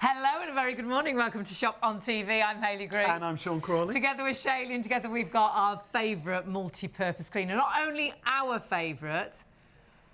Hello and a very good morning. Welcome to Shop on TV. I'm Hayley Green. And I'm Sean Crawley. Together with Shayley, and together we've got our favourite multi-purpose cleaner. Not only our favourite,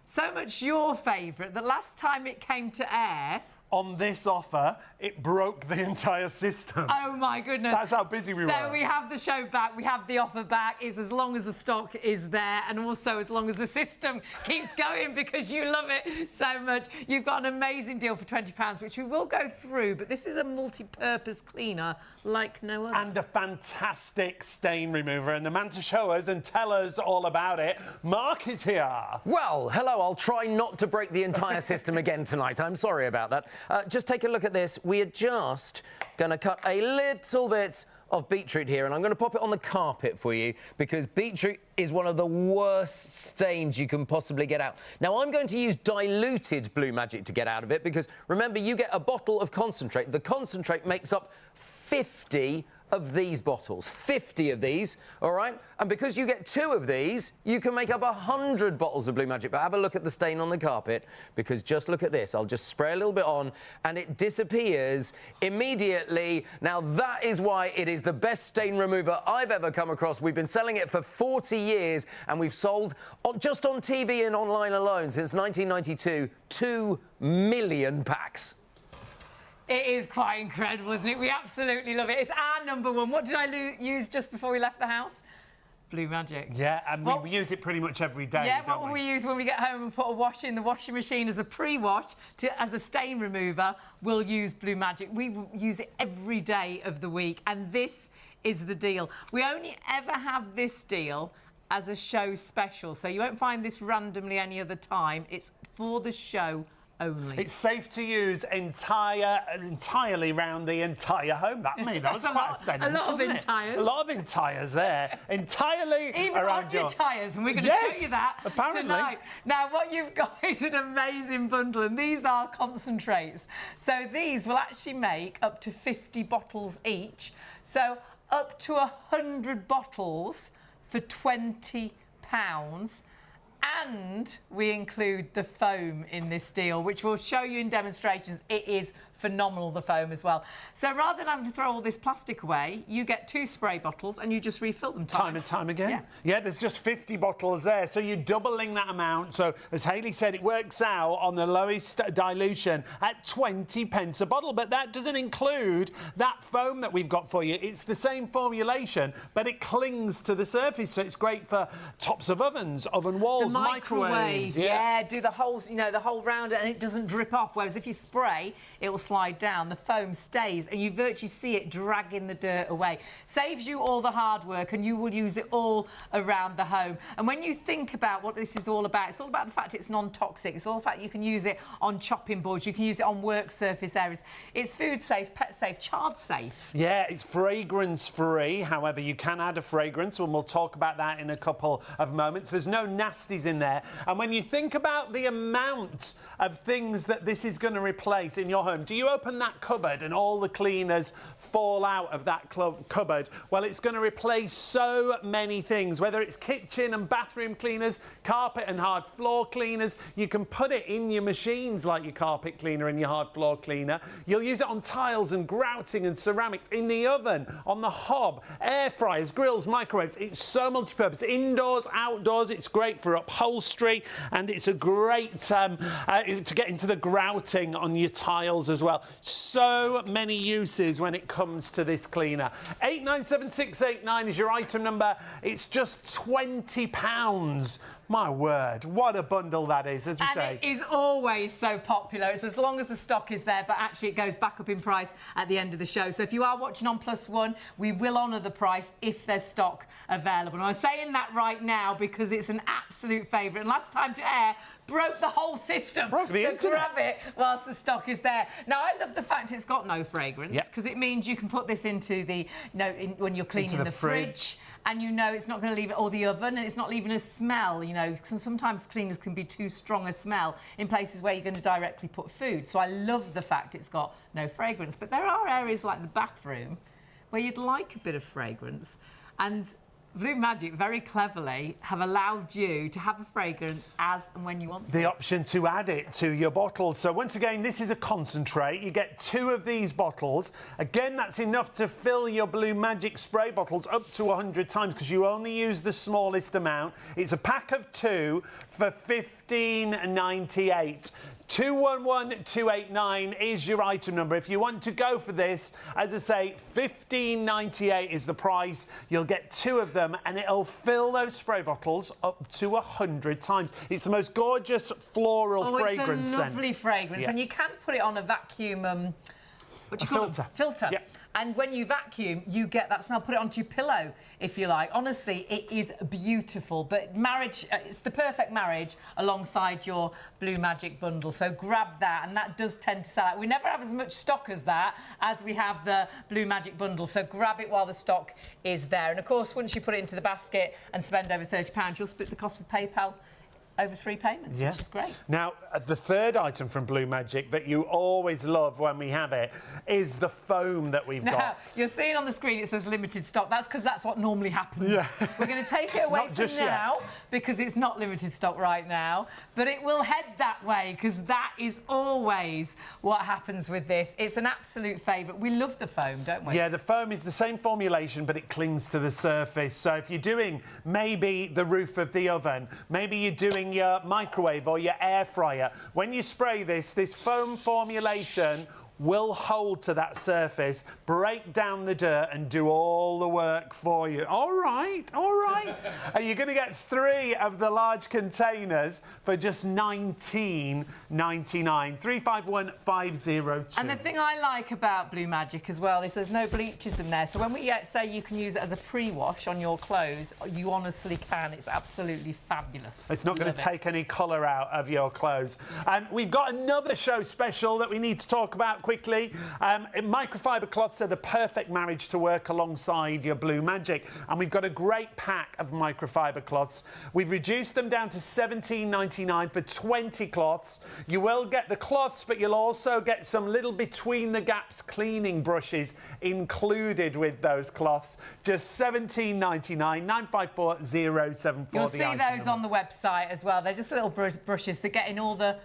so much your favourite that last time it came to air... On this offer, it broke the entire system. Oh my goodness. That's how busy we were. So we have the show back, we have the offer back. It's as long as the stock is there, and also as long as the system keeps going, because you love it so much. You've got an amazing deal for £20, which we will go through, but this is a multi-purpose cleaner like no other. And a fantastic stain remover. And the man to show us and tell us all about it, Mark is here. Well, hello. I'll try not to break the entire system again tonight. I'm sorry about that. Just take a look at this. We are just going to cut a little bit of beetroot here, and I'm going to pop it on the carpet for you, because beetroot is one of the worst stains you can possibly get out. Now, I'm going to use diluted Blue Magic to get out of it, because remember, you get a bottle of concentrate. The concentrate makes up 50 of these bottles, 50 of these, all right? And because you get 2 of these, you can make up 100 bottles of Blue Magic. But have a look at the stain on the carpet, because just look at this. I'll just spray a little bit on, and it disappears immediately. Now, that is why it is the best stain remover I've ever come across. We've been selling it for 40 years, and we've sold, just on TV and online alone, since 1992, 2 million packs. It is quite incredible, isn't it? We absolutely love it. It's our number one. What did I use just before we left the house? Blue Magic. Yeah, and we use it pretty much every day, yeah, don't what we use when we get home and put a wash in the washing machine as a pre-wash, as a stain remover, we'll use Blue Magic. We use it every day of the week, and this is the deal. We only ever have this deal as a show special, so you won't find this randomly any other time. It's for the show only. It's safe to use entirely round the entire home. That was quite a sentence, a lot of wasn't entires. It? A lot of entires there. Entirely even around on your tyres, and we're going to show you that apparently tonight. Now, what you've got is an amazing bundle, and these are concentrates. So these will actually make up to 50 bottles each. So up to 100 bottles for £20. And we include the foam in this deal, which we'll show you in demonstrations. It is phenomenal, the foam as well. So rather than having to throw all this plastic away, you get 2 spray bottles and you just refill them time and time again. Yeah, there's just 50 bottles there, so you're doubling that amount. So as Hayley said, it works out on the lowest dilution at 20 pence a bottle, but that doesn't include that foam that we've got for you. It's the same formulation, but it clings to the surface, so it's great for tops of ovens, oven walls, the microwaves. Yeah, do the whole, the whole round, and it doesn't drip off. Whereas if you spray, it will slide down. The foam stays, and you virtually see it dragging the dirt away. Saves you all the hard work, and you will use it all around the home. And when you think about what this is all about, it's all about the fact it's non-toxic. It's all the fact you can use it on chopping boards. You can use it on work surface areas. It's food safe, pet safe, child safe. Yeah, it's fragrance free. However, you can add a fragrance, and we'll talk about that in a couple of moments. There's no nasties in there. And when you think about the amount of things that this is going to replace in your home, do you open that cupboard and all the cleaners fall out of that cupboard? Well, it's going to replace so many things, whether it's kitchen and bathroom cleaners, carpet and hard floor cleaners. You can put it in your machines like your carpet cleaner and your hard floor cleaner. You'll use it on tiles and grouting and ceramics, in the oven, on the hob, air fryers, grills, microwaves. It's so multi-purpose. Indoors, outdoors, it's great for upholstery, and it's a great to get into the grouting on your tiles as well. So many uses when it comes to this cleaner. 897689 is your item number. It's just £20. My word, what a bundle that is, as we say. And it is always so popular. It's as long as the stock is there, but actually it goes back up in price at the end of the show. So if you are watching on +1, we will honour the price if there's stock available. And I'm saying that right now because it's an absolute favourite. And last time to air, broke the whole system. Broke the internet. So grab it whilst the stock is there. Now, I love the fact it's got no fragrance, because it means you can put this into the, when you're cleaning the fridge. And it's not going to leave it, or the oven, and it's not leaving a smell. Sometimes cleaners can be too strong a smell in places where you're going to directly put food. So I love the fact it's got no fragrance. But there are areas like the bathroom where you'd like a bit of fragrance, and Blue Magic very cleverly have allowed you to have a fragrance as and when you want to. The option to add it to your bottle. So once again, this is a concentrate. You get 2 of these bottles. Again, that's enough to fill your Blue Magic spray bottles up to 100 times because you only use the smallest amount. It's a pack of 2 for $15.98. 211289 is your item number. If you want to go for this, as I say, $15.98 is the price. You'll get 2 of them and it'll fill those spray bottles up to 100 times. It's the most gorgeous floral fragrance. It's a lovely fragrance. Yeah. And you can put it on a vacuum... what do you call filter. It? Filter. Yeah. And when you vacuum, you get that smell. Put it onto your pillow, if you like. Honestly, it is beautiful. But marriage, it's the perfect marriage alongside your Blue Magic bundle. So grab that, and that does tend to sell out. We never have as much stock as that as we have the Blue Magic bundle. So grab it while the stock is there. And of course, once you put it into the basket and spend over £30, you'll split the cost with PayPal over 3 payments, which is great. Now, the third item from Blue Magic that you always love when we have it is the foam that we've got. Now, you're seeing on the screen it says limited stock. That's because that's what normally happens. Yeah. We're going to take it away Not from just now yet. because it's not limited stock right now, but it will head that way because that is always what happens with this. It's an absolute favourite. We love the foam, don't we? Yeah, the foam is the same formulation, but it clings to the surface. So if you're doing maybe the roof of the oven, maybe you're doing your microwave or your air fryer, when you spray this foam formulation will hold to that surface, break down the dirt and do all the work for you. All right. And you're going to get 3 of the large containers for just $19.99. 351502. And the thing I like about Blue Magic as well is there's no bleaches in there. So when we say you can use it as a pre-wash on your clothes, you honestly can. It's absolutely fabulous. It's not going to take any colour out of your clothes. We've got another show special that we need to talk about quickly. Microfiber cloths are the perfect marriage to work alongside your Blue Magic. And we've got a great pack of microfiber cloths. We've reduced them down to $17.99 for 20 cloths. You will get the cloths, but you'll also get some little between the gaps cleaning brushes included with those cloths. Just $17.99, 954074. You'll see those on the website as well. They're just little brushes that get in all the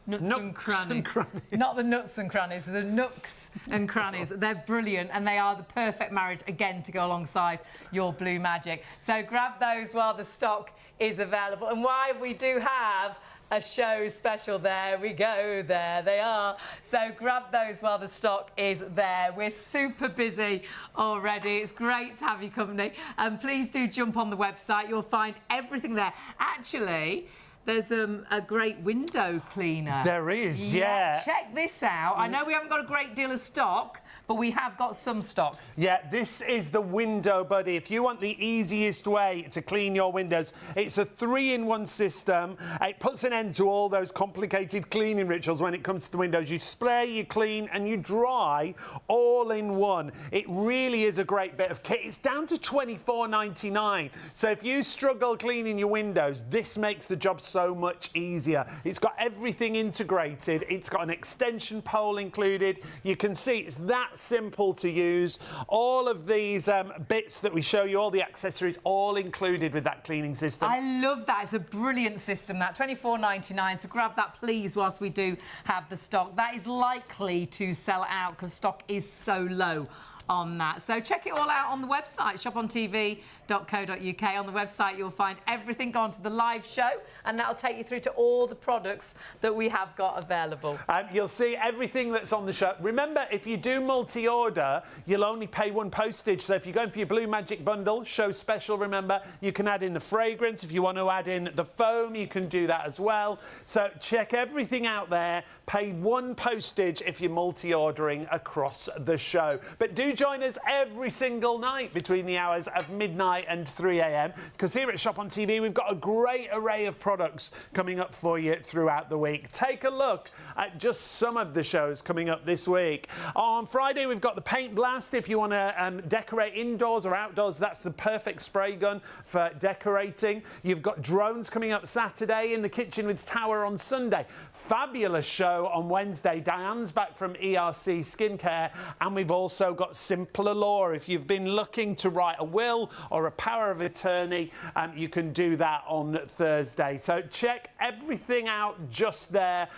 nooks and crannies. Not the nuts and crannies, the nooks and crannies. They're brilliant and they are the perfect marriage, again, to go alongside your Blue Magic. So grab those while the stock is available. And why we do have a show special, there we go, there they are. So grab those while the stock is there. We're super busy already. It's great to have your company. And please do jump on the website. You'll find everything there. Actually, there's a great window cleaner. There is, yeah. Check this out. I know we haven't got a great deal of stock, but we have got some stock. Yeah, this is the Window Buddy. If you want the easiest way to clean your windows, it's a 3-in-1 system. It puts an end to all those complicated cleaning rituals when it comes to the windows. You spray, you clean, and you dry all in one. It really is a great bit of kit. It's down to $24.99. So if you struggle cleaning your windows, this makes the job so much easier. It's got everything integrated. It's got an extension pole included. You can see it's that simple to use. All of these bits that we show you, all the accessories, all included with that cleaning system. I love that. It's a brilliant system, that. $24.99. So grab that, please, whilst we do have the stock. That is likely to sell out because stock is so low on that. So check it all out on the website, shopontv.co.uk. On the website, you'll find everything. Go on to the live show, and that'll take you through to all the products that we have got available. You'll see everything that's on the show. Remember, if you do multi-order, you'll only pay 1 postage. So if you're going for your Blue Magic bundle, show special, remember, you can add in the fragrance. If you want to add in the foam, you can do that as well. So check everything out there. Pay 1 postage if you're multi-ordering across the show. But do join us every single night between the hours of midnight and 3 a.m. because here at Shop on TV, we've got a great array of products coming up for you throughout the week. Take a look at just some of the shows coming up this week. On Friday, we've got the Paint Blast. If you want to decorate indoors or outdoors, that's the perfect spray gun for decorating. You've got drones coming up Saturday, In the Kitchen with Tower on Sunday. Fabulous show on Wednesday. Diane's back from ERC Skincare. And we've also got Simpler Law. If you've been looking to write a will or a power of attorney, you can do that on Thursday. So check everything out just there.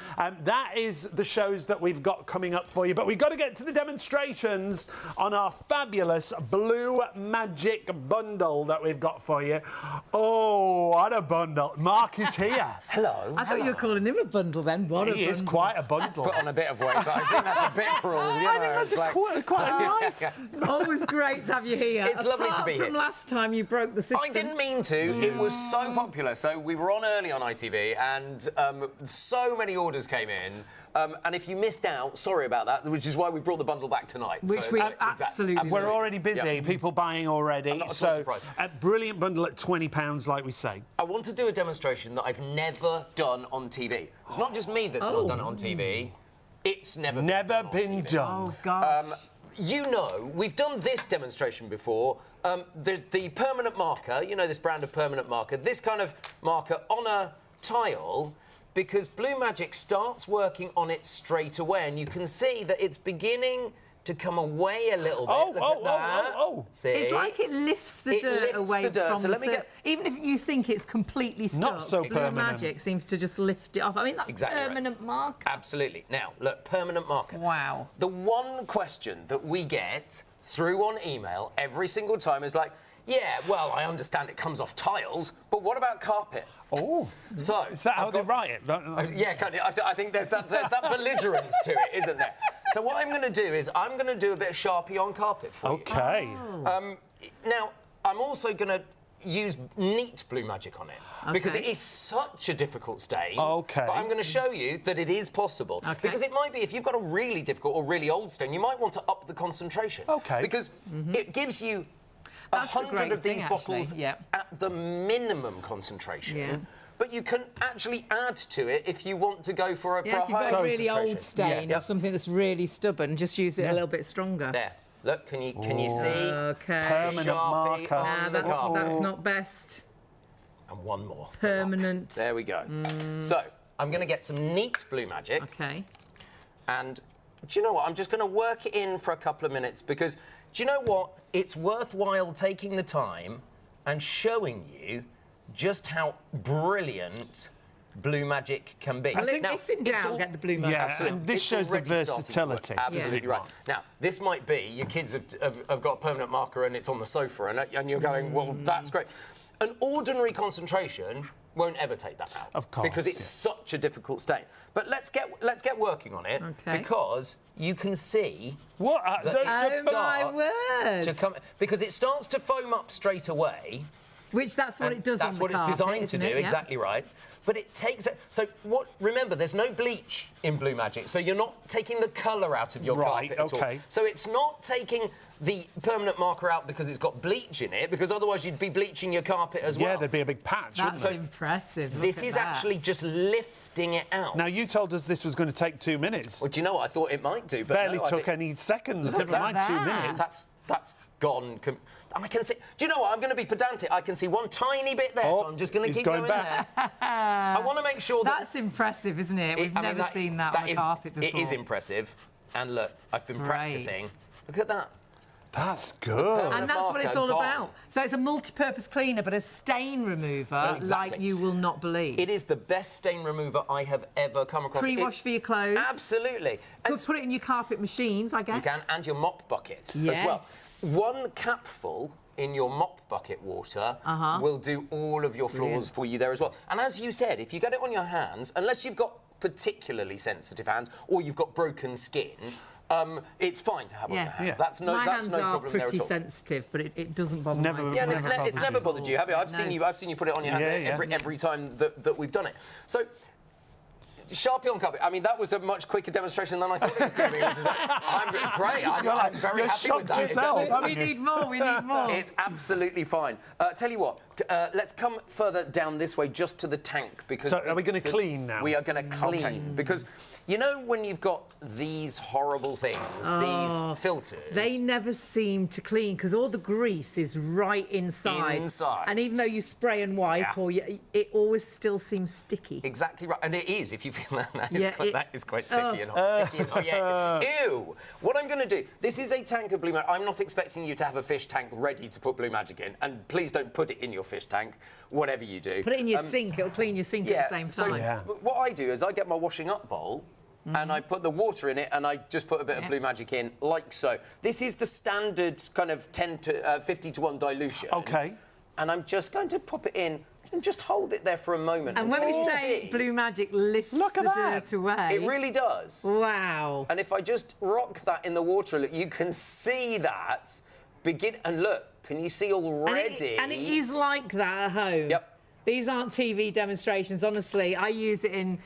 That is the shows that we've got coming up for you. But we've got to get to the demonstrations on our fabulous Blue Magic bundle that we've got for you. Oh, what a bundle. Mark is here. Hello. I thought you were calling him a bundle then. What He is quite a bundle. Put on a bit of weight, but I think that's a bit cruel. I think that's quite a nice... Always great to have you here. It's lovely to be here. From last time you broke the system. I didn't mean to. It was so popular. So we were on early on ITV, and so many orders came in. And if you missed out, sorry about that, which is why we brought the bundle back tonight. Which we absolutely... We're already busy, Yeah. people buying already. I'm not at all surprised. A brilliant bundle at £20, like we say. I want to do a demonstration that I've never done on TV. It's not just me that's not done it on TV. It's never been done. Oh, God. You know, we've done this demonstration before. The permanent marker, you know this brand of permanent marker, this kind of marker on a tile, because Blue Magic starts working on it straight away, and you can see that it's beginning to come away a little bit. Look at that. See? It's like it lifts the dirt away from the even if you think it's completely stuck, Not so Blue permanent. Magic seems to just lift it off. I mean, that's Exactly right. permanent marker. Absolutely. Now, look, permanent marker. Wow. The one question that we get through on email every single time is like, yeah, well, I understand it comes off tiles, but what about carpet? Oh, So is that how they write it? Yeah, I think there's that belligerence to it, isn't there? So what I'm going to do is I'm going to do a bit of Sharpie on carpet for you. OK. Now, I'm also going to use neat Blue Magic on it because it is such a difficult stain. OK. But I'm going to show you that it is possible. Okay. Because it might be, if you've got a really difficult or really old stain, you might want to up the concentration. OK. Because it gives you That's the 100 great of these thing, bottles actually, yeah. at the minimum concentration. Yeah. But you can actually add to it if you want to go for a Yeah, if you've higher got a really concentration. old stain or something that's really stubborn, just use it a little bit stronger. There. Look, can you see? Okay. Permanent Sharpie marker. on the carpet. That's not best. And one more. for Permanent. luck. There we go. So, I'm going to get some neat Blue Magic. Okay. And do you know what? I'm just going to work it in for a couple of minutes because, do you know what? It's worthwhile taking the time and showing you just how brilliant Blue Magic can be. Well, if in doubt, get the Blue Magic. Yeah, Absolutely. and this It's shows the already started to work. versatility. Absolutely right. Now, this might be your kids have got a permanent marker and it's on the sofa, and you're going, well, that's great. An ordinary concentration won't ever take that out. Of course, because it's such a difficult stain. But let's get working on it because you can see What? that it my starts to word. come because it starts to foam up straight away. Which that's what And it does That's on what the it's carpet, designed to isn't do, it? Yeah. exactly right. But it takes it. So what? Remember, there's no bleach in Blue Magic, so you're not taking the colour out of your carpet at all. So it's not taking the permanent marker out because it's got bleach in it, because otherwise you'd be bleaching your carpet as well. Yeah, there'd be a big patch, That's wouldn't impressive. Look This at is that. actually just lifting it out. Now, you told us this was going to take 2 minutes. Well, do you know what? I thought it might do, but Barely no, I took think any seconds, Look never at mind that. 2 minutes. that's gone. I can see. Do you know what? I'm going to be pedantic. I can see one tiny bit there, so I'm just going to keep going back. there. I want to make sure that That's impressive, isn't it? We've never seen that on a carpet before. It is impressive. And look, I've been practicing. Look at that. That's good. And that's what it's marker all gone. about. So it's a multi-purpose cleaner, but a stain remover Exactly. like you will not believe. It is the best stain remover I have ever come across. Pre-wash for your clothes. Absolutely. Could put it in your carpet machines, I guess. You can, and your mop bucket Yes. as well. One capful in your mop bucket water will do all of your floors for you there as well. And as you said, if you get it on your hands, unless you've got particularly sensitive hands or you've got broken skin, it's fine to have on your hands. That's no My that's hands no are problem there at pretty all. sensitive, but it doesn't bother Never- my Yeah, and skin. it's never bothered you, have you? I've seen you put it on your hands every time that we've done it. So Sharpie on carpet. I mean, that was a much quicker demonstration than I thought it was going to be. I'm great. I'm very happy with that. yourself. We need more, we need more. It's absolutely fine. Tell you what, let's come further down this way, just to the tank, because... So are we going to clean now? We are going to clean, because... You know when you've got these horrible things, these filters... They never seem to clean because all the grease is right inside. Inside. And even though you spray and wipe, or it always still seems sticky. Exactly right. And it is. If you feel that? Yeah, That is quite sticky and hot. Sticky and hot. Yeah. Ew. What I'm going to do, this is a tank of Blue Magic. I'm not expecting you to have a fish tank ready to put Blue Magic in. And please don't put it in your fish tank, whatever you do. Put it in your sink. It'll clean your sink at the same time. So what I do is I get my washing up bowl and I put the water in it and I just put a bit of Blue Magic in, like so. This is the standard kind of 50 to 1 dilution. OK. And I'm just going to pop it in and just hold it there for a moment. And when we say Blue Magic lifts the dirt away... It really does. Wow. And if I just rock that in the water, look, you can see that begin... And look, can you see already? And it is like that at home. Yep. These aren't TV demonstrations. Honestly, I use it in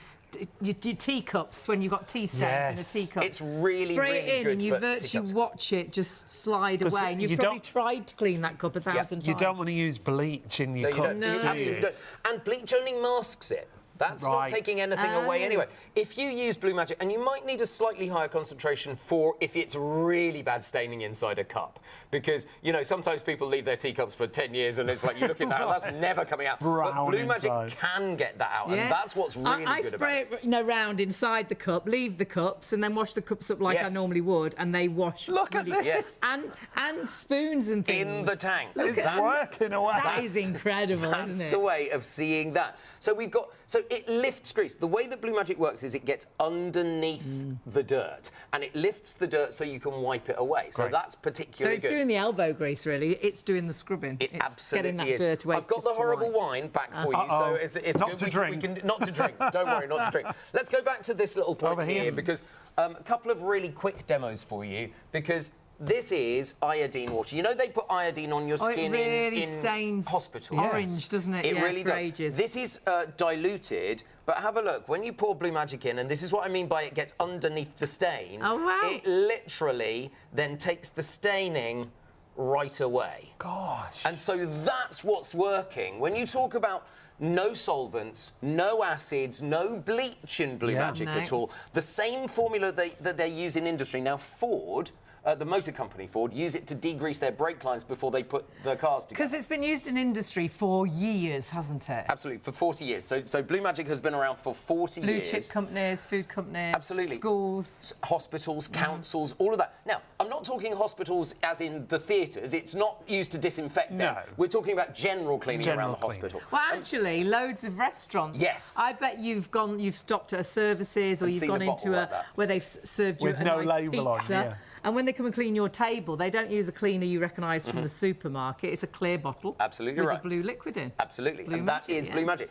your teacups when you've got tea stains in a teacup. It's really, Spray really it in good and you virtually watch it just slide away. And you've probably tried to clean that cup 1,000 times. You don't want to use bleach in your cup. No, you absolutely don't. And bleach only masks it. That's not taking anything away anyway. If you use Blue Magic, and you might need a slightly higher concentration for if it's really bad staining inside a cup. Because, you know, sometimes people leave their teacups for 10 years and it's like, you look at that and that's never coming out. But Blue Magic can get that out, and that's what's really good about it. I spray it round inside the cup, leave the cups, and then wash the cups up like I normally would, and they wash. Look at this. Yes. And spoons and things. In the tank. It's working away. That is incredible, isn't it? That's the way of seeing that. So we've got... So it lifts grease. The way that Blue Magic works is it gets underneath the dirt and it lifts the dirt so you can wipe it away. So that's particularly good. So it's doing the elbow grease, really. It's doing the scrubbing. It absolutely getting that dirt away. I've got the horrible wine back for you, so it's not good. to drink. Not to drink. Don't worry, not to drink. Let's go back to this little point here because a couple of really quick demos for you because this is iodine water. You know they put iodine on your skin in stains hospital. Orange, doesn't it? It really does. Ages. This is diluted, but have a look. When you pour Blue Magic in, and this is what I mean by it gets underneath the stain, it literally then takes the staining right away. Gosh. And so that's what's working. When you talk about no solvents, no acids, no bleach in Blue Magic at all, the same formula that they use in industry. Now, Ford... the motor company, Ford, use it to degrease their brake lines before they put the cars together. Because it's been used in industry for years, hasn't it? Absolutely, for 40 years. So Blue Magic has been around for 40 years. Blue chip companies, food companies, schools, hospitals, councils, all of that. Now, I'm not talking hospitals as in the theatres. It's not used to disinfect them. No. We're talking about general cleaning around the hospital. Well, actually, loads of restaurants. Yes. I bet you've stopped at a services or you've gone into where they've served you a nice pizza. And when they come and clean your table, they don't use a cleaner you recognise from the supermarket. It's a clear bottle. Absolutely with right. a blue liquid in. Absolutely. And that is Blue Magic.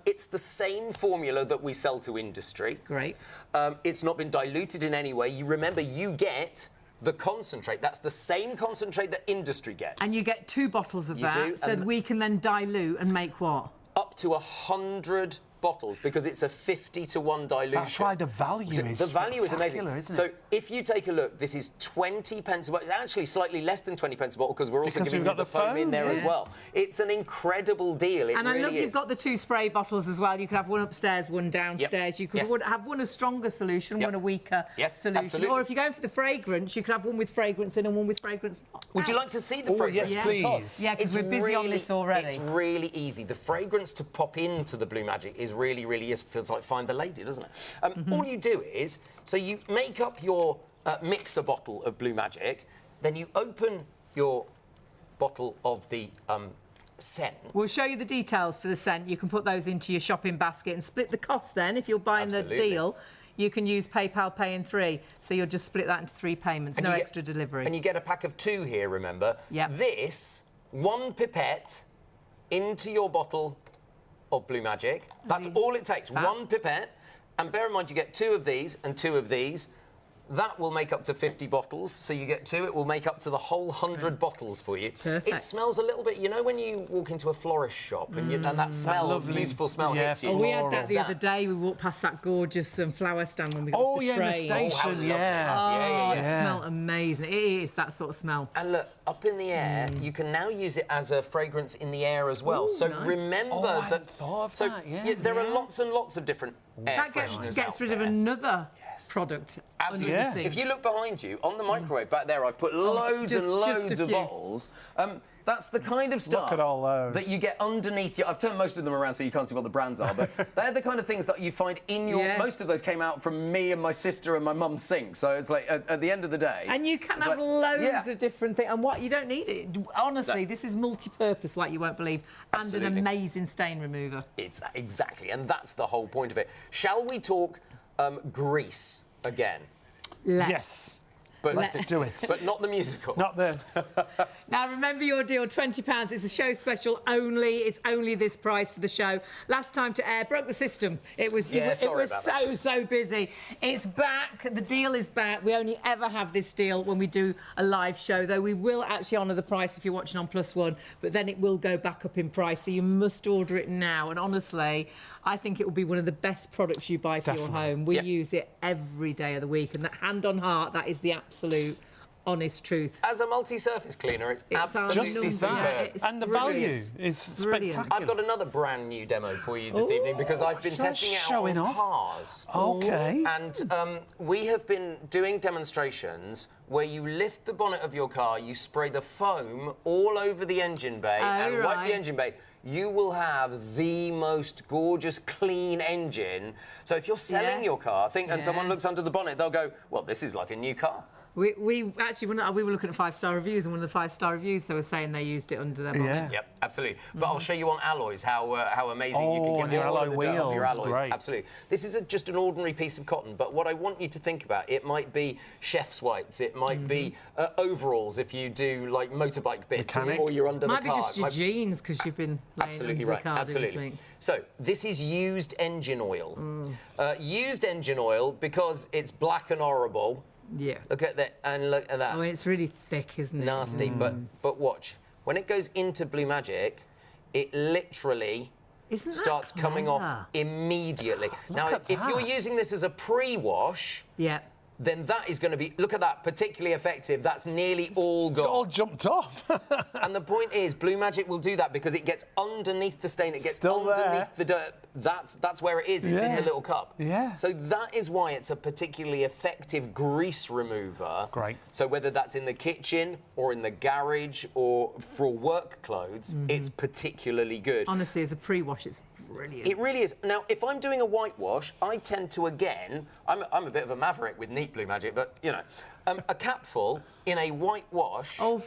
It's the same formula that we sell to industry. Great. It's not been diluted in any way. You remember, you get the concentrate. That's the same concentrate that industry gets. And you get 2 bottles of that, so we can then dilute and make what? Up to 100 bottles because it's a 50 to 1 dilution. That's why the value is the value is amazing. Isn't it? So if you take a look, this is 20 pence a bottle. It's actually slightly less than 20 pence a bottle because we're also giving you the foam in there as well. It's an incredible deal. And I love you've got the 2 spray bottles as well. You could have one upstairs, one downstairs. You could have one a stronger solution, one a weaker solution. Absolutely. Or if you're going for the fragrance, you could have one with fragrance in and one with fragrance not. Would you like to see the fragrance? Yes, please. Yeah, because we're busy on this already. It's really easy. The fragrance to pop into the Blue Magic is really feels like Find the Lady, doesn't it? All you do is, so you make up your mixer bottle of Blue Magic, then you open your bottle of the scent. We'll show you the details for the scent. You can put those into your shopping basket and split the cost then. If you're buying the deal, you can use PayPal Pay in 3. So you'll just split that into 3 payments, no extra delivery. And you get a pack of 2 here, remember? Yeah. This, 1 pipette into your bottle of Blue Magic. That's all it takes, 1 pipette. And bear in mind, you get 2 of these and 2 of these. That will make up to 50 bottles. So you get 2, it will make up to the whole 100 bottles for you. Perfect. It smells a little bit, you know when you walk into a florist shop and, and that smell, beautiful smell hits you? Oh, we had that the other day. We walked past that gorgeous flower stand when we got the train. in the station, it smelled amazing. It is that sort of smell. And look, up in the air, you can now use it as a fragrance in the air as well. Ooh, so nice. Remember that. Thought of that, there are lots and lots of different air fresheners That gets rid of there. another product. Absolutely. under the sink. If you look behind you, on the microwave back there, I've put loads just and loads a of few. bottles. That's the kind of stuff at all those. that you get underneath your... I've turned most of them around so you can't see what the brands are, but they're the kind of things that you find in your... Yeah. Most of those came out from me and my sister and my mum's sink, so it's like, at the end of the day... And you can it's have like- loads of different things. And what you don't need it. Honestly, this is multi-purpose, like you won't believe, and Absolutely. an amazing stain remover. It's exactly, and that's the whole point of it. Shall we talk grease again? Yes. But Let's do it. But not the musical. Not the... Now, remember your deal, £20. It's a show special only. It's only this price for the show. Last time to air, broke the system. It was, Yeah, it sorry was about so, that. so busy. It's back. The deal is back. We only ever have this deal when we do a live show, though we will actually honour the price if you're watching on +1, but then it will go back up in price, so you must order it now. And honestly, I think it will be one of the best products you buy for your Definitely. home. We Yep. use it every day of the week, and that hand on heart, that is the absolute honest truth. As a multi-surface cleaner, it's our absolutely number, superb. yeah, it's And the brilliant. value is Brilliant. spectacular. I've got another brand new demo for you this evening because I've been testing it out showing on off. cars. OK. And we have been doing demonstrations where you lift the bonnet of your car, you spray the foam all over the engine bay and wipe right. the engine bay. You will have the most gorgeous, clean engine. So if you're selling Yeah. your car, and someone Yeah. looks under the bonnet, they'll go, well, this is like a new car. We actually we were looking at 5-star reviews, and one of the 5-star reviews they were saying they used it under their bonnet. Yeah. Yep, absolutely. But I'll show you on alloys how amazing you Oh, can and get your the alloy oil of the dirt off your wheels, alloys. great. Absolutely. This is just an ordinary piece of cotton, but what I want you to think about, it might be chef's whites, it might be overalls if you do like motorbike bits, Mechanic. or you're under Might the be car. just your jeans because you've been laying Absolutely under right. the car this Absolutely. week. So this is used engine oil. Used engine oil because it's black and horrible. Yeah. Look at that, and look at that. I mean, it's really thick, isn't it? Nasty, but watch. When it goes into Blue Magic, it literally Isn't that starts coming off clever? immediately. Now, at if you're that. using this as a pre-wash, Yeah. then that is going to be, look at that, particularly effective. That's nearly all Got all gone. jumped off. And the point is, Blue Magic will do that because it gets underneath the stain, it gets Still there. underneath the dirt. That's where it is. It's in Yeah. the little cup. Yeah. So that is why it's a particularly effective grease remover. Great. So whether that's in the kitchen or in the garage or for work clothes, it's particularly good. Honestly, as a pre-wash, it's brilliant. It really is. Now, if I'm doing a whitewash, I tend to, again, I'm a bit of a maverick with neat Blue Magic, but, you know, a capful in a whitewash... Oh,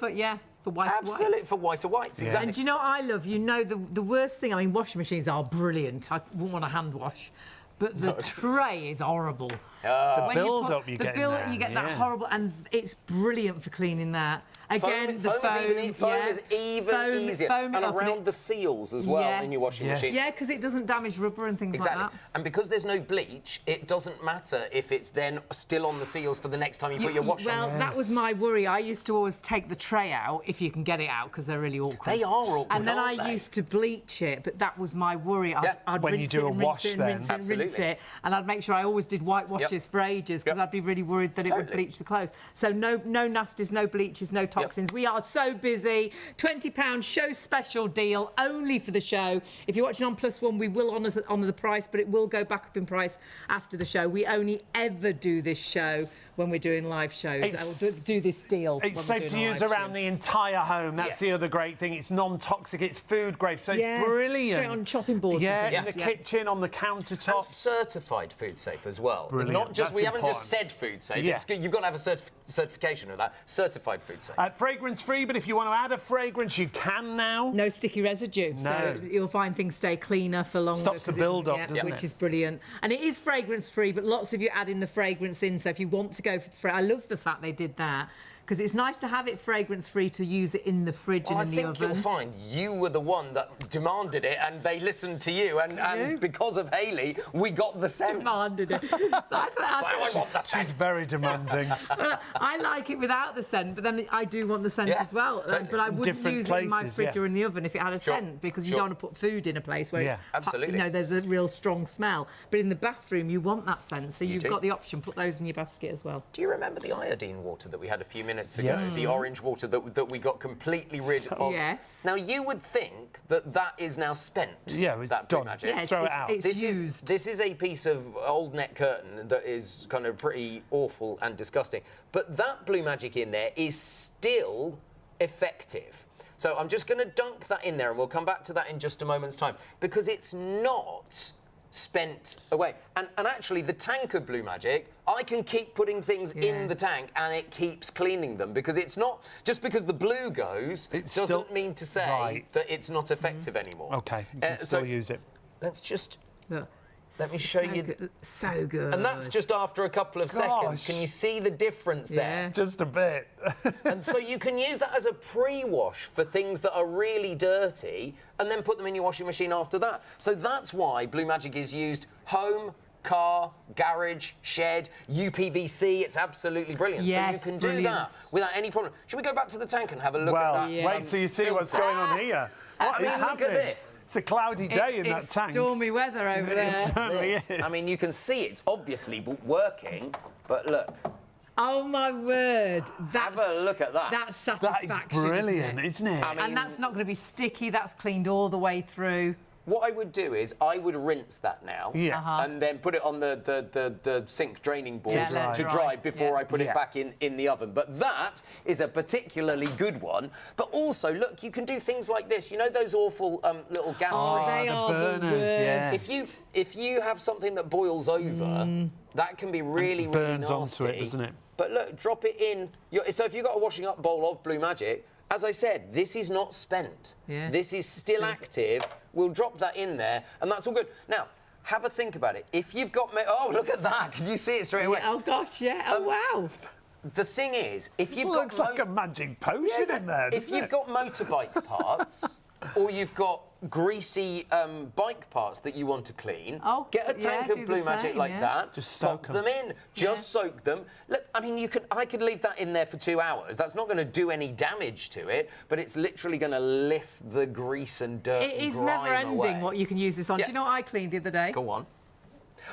for white Absolutely, whites. for whiter whites, exactly. And do you know what I love? You know, the worst thing, I mean, washing machines are brilliant. I wouldn't want a hand wash. But the tray is horrible. The build-up you get in there, you get that yeah. horrible, and it's brilliant for cleaning that. Again, the foam foam, is even easier. Foam And it up around the seals as well in your washing Yes. machine. Yeah, because it doesn't damage rubber and things Exactly. like that. And because there's no bleach, it doesn't matter if it's then still on the seals for the next time you put your wash Well, on. that was my worry. I used to always take the tray out, if you can get it out, because they're really awkward. They are awkward, And then aren't I they? used to bleach it, but that was my worry. Yeah. I'd When you rinse do it a and wash rinse it and then. rinse it and rinse Absolutely. it. And I'd make sure I always did white washes for ages, because Yep. I'd be really worried that it would Totally. bleach the clothes. So no nasties, no bleaches, no toxins. We are so busy. £20 show special deal only for the show. If you're watching on +1, we will honour the price, but it will go back up in price after the show. We only ever do this show when we're doing live shows. It's- I will do this deal. when It's we're safe to doing a use live around show. the entire home. That's Yes. the other great thing. It's non-toxic, it's food grade, so Yeah, it's brilliant. straight on chopping boards Yeah, and in things, the yeah. kitchen, on the And countertop. certified food safe as well. Brilliant. Not just, That's we haven't just important. said food safe. Yeah. It's good. You've got to have a certification of that. Certified food safe. Fragrance-free, but if you want to add a fragrance, you can now. No sticky residue, No. so you'll find things stay cleaner for longer. Stops the 'cause build-up, yeah, doesn't which it? is brilliant. And it is fragrance-free, but lots of you adding the fragrance in. So if you want to go for, I love the fact they did that, because it's nice to have it fragrance-free to use it in the fridge Well, I and in think the oven. you'll find you were the one that demanded it, and they listened to you. And because of Hayley, we got the scent. Demanded it. I want the scent. She's very demanding. I like it without the scent, but then I do want the scent Yeah, as well. totally. But I wouldn't Different use it in my places, fridge yeah. or in the oven if it had a Sure, scent, because you sure. don't want to put food in a place where Yeah. it's, Absolutely. you know, there's a real strong smell. But in the bathroom, you want that scent, so you've do. got the option. Put those in your basket as well. Do you remember the iodine water that we had a few minutes minutes ago. Yes. The orange water that we got completely rid of. Yes. Now, you would think that that is now spent. Yeah, it's that Blue done. Magic. Yeah, Throw it out. It's used. This is a piece of old net curtain that is kind of pretty awful and disgusting. But that Blue Magic in there is still effective. So I'm just going to dunk that in there, and we'll come back to that in just a moment's time, because it's not spent away. And actually, the tank of Blue Magic, I can keep putting things in the tank, and it keeps cleaning them, because it's not just because the blue goes doesn't mean to say that it's not effective anymore. OK, you can still use it. Let's just... Look. Let me show you. Good. So good. And that's just after a couple of seconds. Can you see the difference there? Just a bit. And so you can use that as a pre-wash for things that are really dirty and then put them in your washing machine after that. So that's why Blue Magic is used home, car, garage, shed, UPVC. It's absolutely brilliant. Yes, so you can do that without any problem. Should we go back to the tank and have a look at that? Well, wait till you see what's going on here. What is happening? Look at this. It's a cloudy day in that tank. It's stormy weather over there. It certainly is. I mean, you can see it's obviously working, but look. Oh my word! Have a look at that. That's That satisfaction. is brilliant, isn't it? I mean, And that's not going to be sticky. That's cleaned all the way through. What I would do is I would rinse that now, and then put it on the sink draining board to dry before I put it back in the oven. But that is a particularly good one. But also, look, you can do things like this. You know those awful little gas rings? They are burners, the worst. yeah. If you have something that boils over, that can be really, really burns nasty. onto it, doesn't it? But look, drop it in. So if you've got a washing up bowl of Blue Magic, as I said, this is not spent. Yeah. This is still active. We'll drop that in there, and that's all good. Now, have a think about it. If you've got... Oh, look at that. Can you see it straight away? Oh, gosh, yeah. Oh, wow. The thing is, if you've got... Looks like a magic potion in there, If you've got motorbike parts... or you've got greasy bike parts that you want to clean, get a tank of Blue Magic like that. Just soak them in. Just soak them. Look, I mean, I could leave that in there for 2 hours. That's not going to do any damage to it, but it's literally going to lift the grease and dirt It is grime never ending away. what you can use this on. Yeah. Do you know what I cleaned the other day? Go on.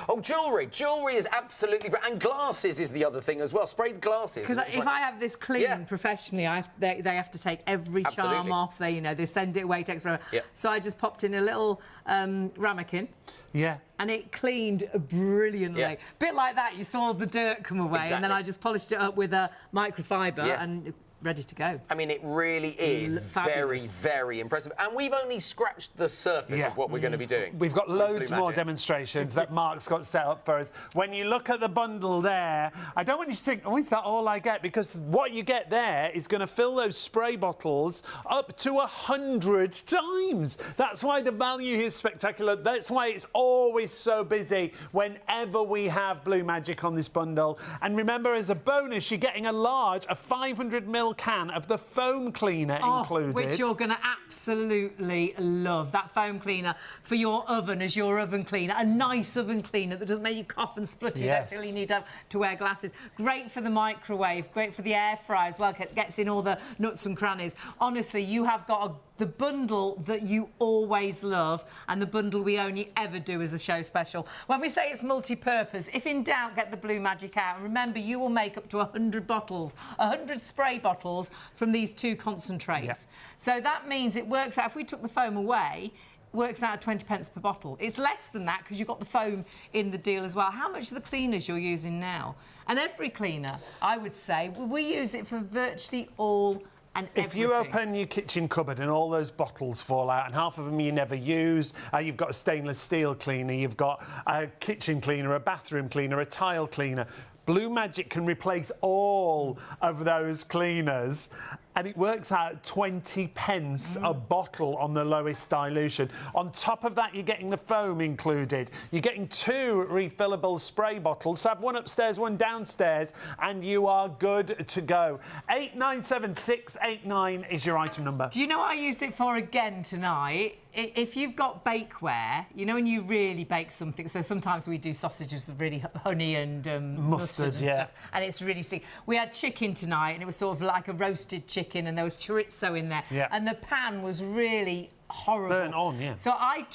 Oh, jewellery. Jewellery is absolutely great. And glasses is the other thing as well. Sprayed glasses. Because if I have this cleaned professionally, they have to take every charm off. They send it away, it takes forever. So I just popped in a little ramekin. Yeah. And it cleaned brilliantly. Yeah. Bit like that, you saw the dirt come away, and then I just polished it up with a microfiber and ready to go. I mean, it really is very, very impressive. And we've only scratched the surface of what we're going to be doing. We've got loads more demonstrations that Mark's got set up for us. When you look at the bundle there, I don't want you to think, oh, is that all I get? Because what you get there is going to fill those spray bottles up to 100 times. That's why the value is spectacular. That's why it's always so busy whenever we have Blue Magic on this bundle. And remember, as a bonus, you're getting a 500ml can of the foam cleaner included. Which you're going to absolutely love. That foam cleaner for your oven as your oven cleaner. A nice oven cleaner that doesn't make you cough and splutter. You don't feel you need to wear glasses. Great for the microwave. Great for the air fryer as well. Gets in all the nooks and crannies. Honestly, you have got the bundle that you always love and the bundle we only ever do as a show special. When we say it's multi-purpose, if in doubt, get the Blue Magic out. And remember, you will make up to 100 bottles, 100 spray bottles from these 2 concentrates. So that means it works out, if we took the foam away, works out at 20 pence per bottle. It's less than that because you've got the foam in the deal as well. How much are the cleaners you're using now? And every cleaner, I would say, we use it for virtually all and everything. If you open your kitchen cupboard and all those bottles fall out and half of them you never used, you've got a stainless steel cleaner, you've got a kitchen cleaner, a bathroom cleaner, a tile cleaner, Blue Magic can replace all of those cleaners, and it works out at 20 pence a bottle on the lowest dilution. On top of that, you're getting the foam included. You're getting 2 refillable spray bottles. So have one upstairs, one downstairs, and you are good to go. 897689 is your item number. Do you know what I used it for again tonight? If you've got bakeware, you know when you really bake something, so sometimes we do sausages with really honey and mustard and stuff, and it's really sick. We had chicken tonight, and it was sort of like a roasted chicken, and there was chorizo in there, and the pan was really horrible. Burnt on, So I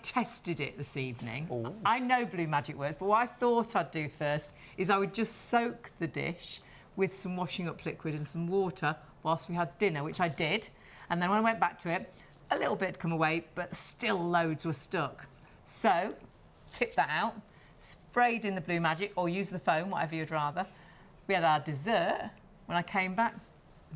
tested it this evening. Ooh. I know Blue Magic works, but what I thought I'd do first is I would just soak the dish with some washing up liquid and some water whilst we had dinner, which I did. And then when I went back to it, a little bit had come away, but still loads were stuck. So, tip that out, sprayed in the Blue Magic, or use the foam, whatever you'd rather. We had our dessert. When I came back,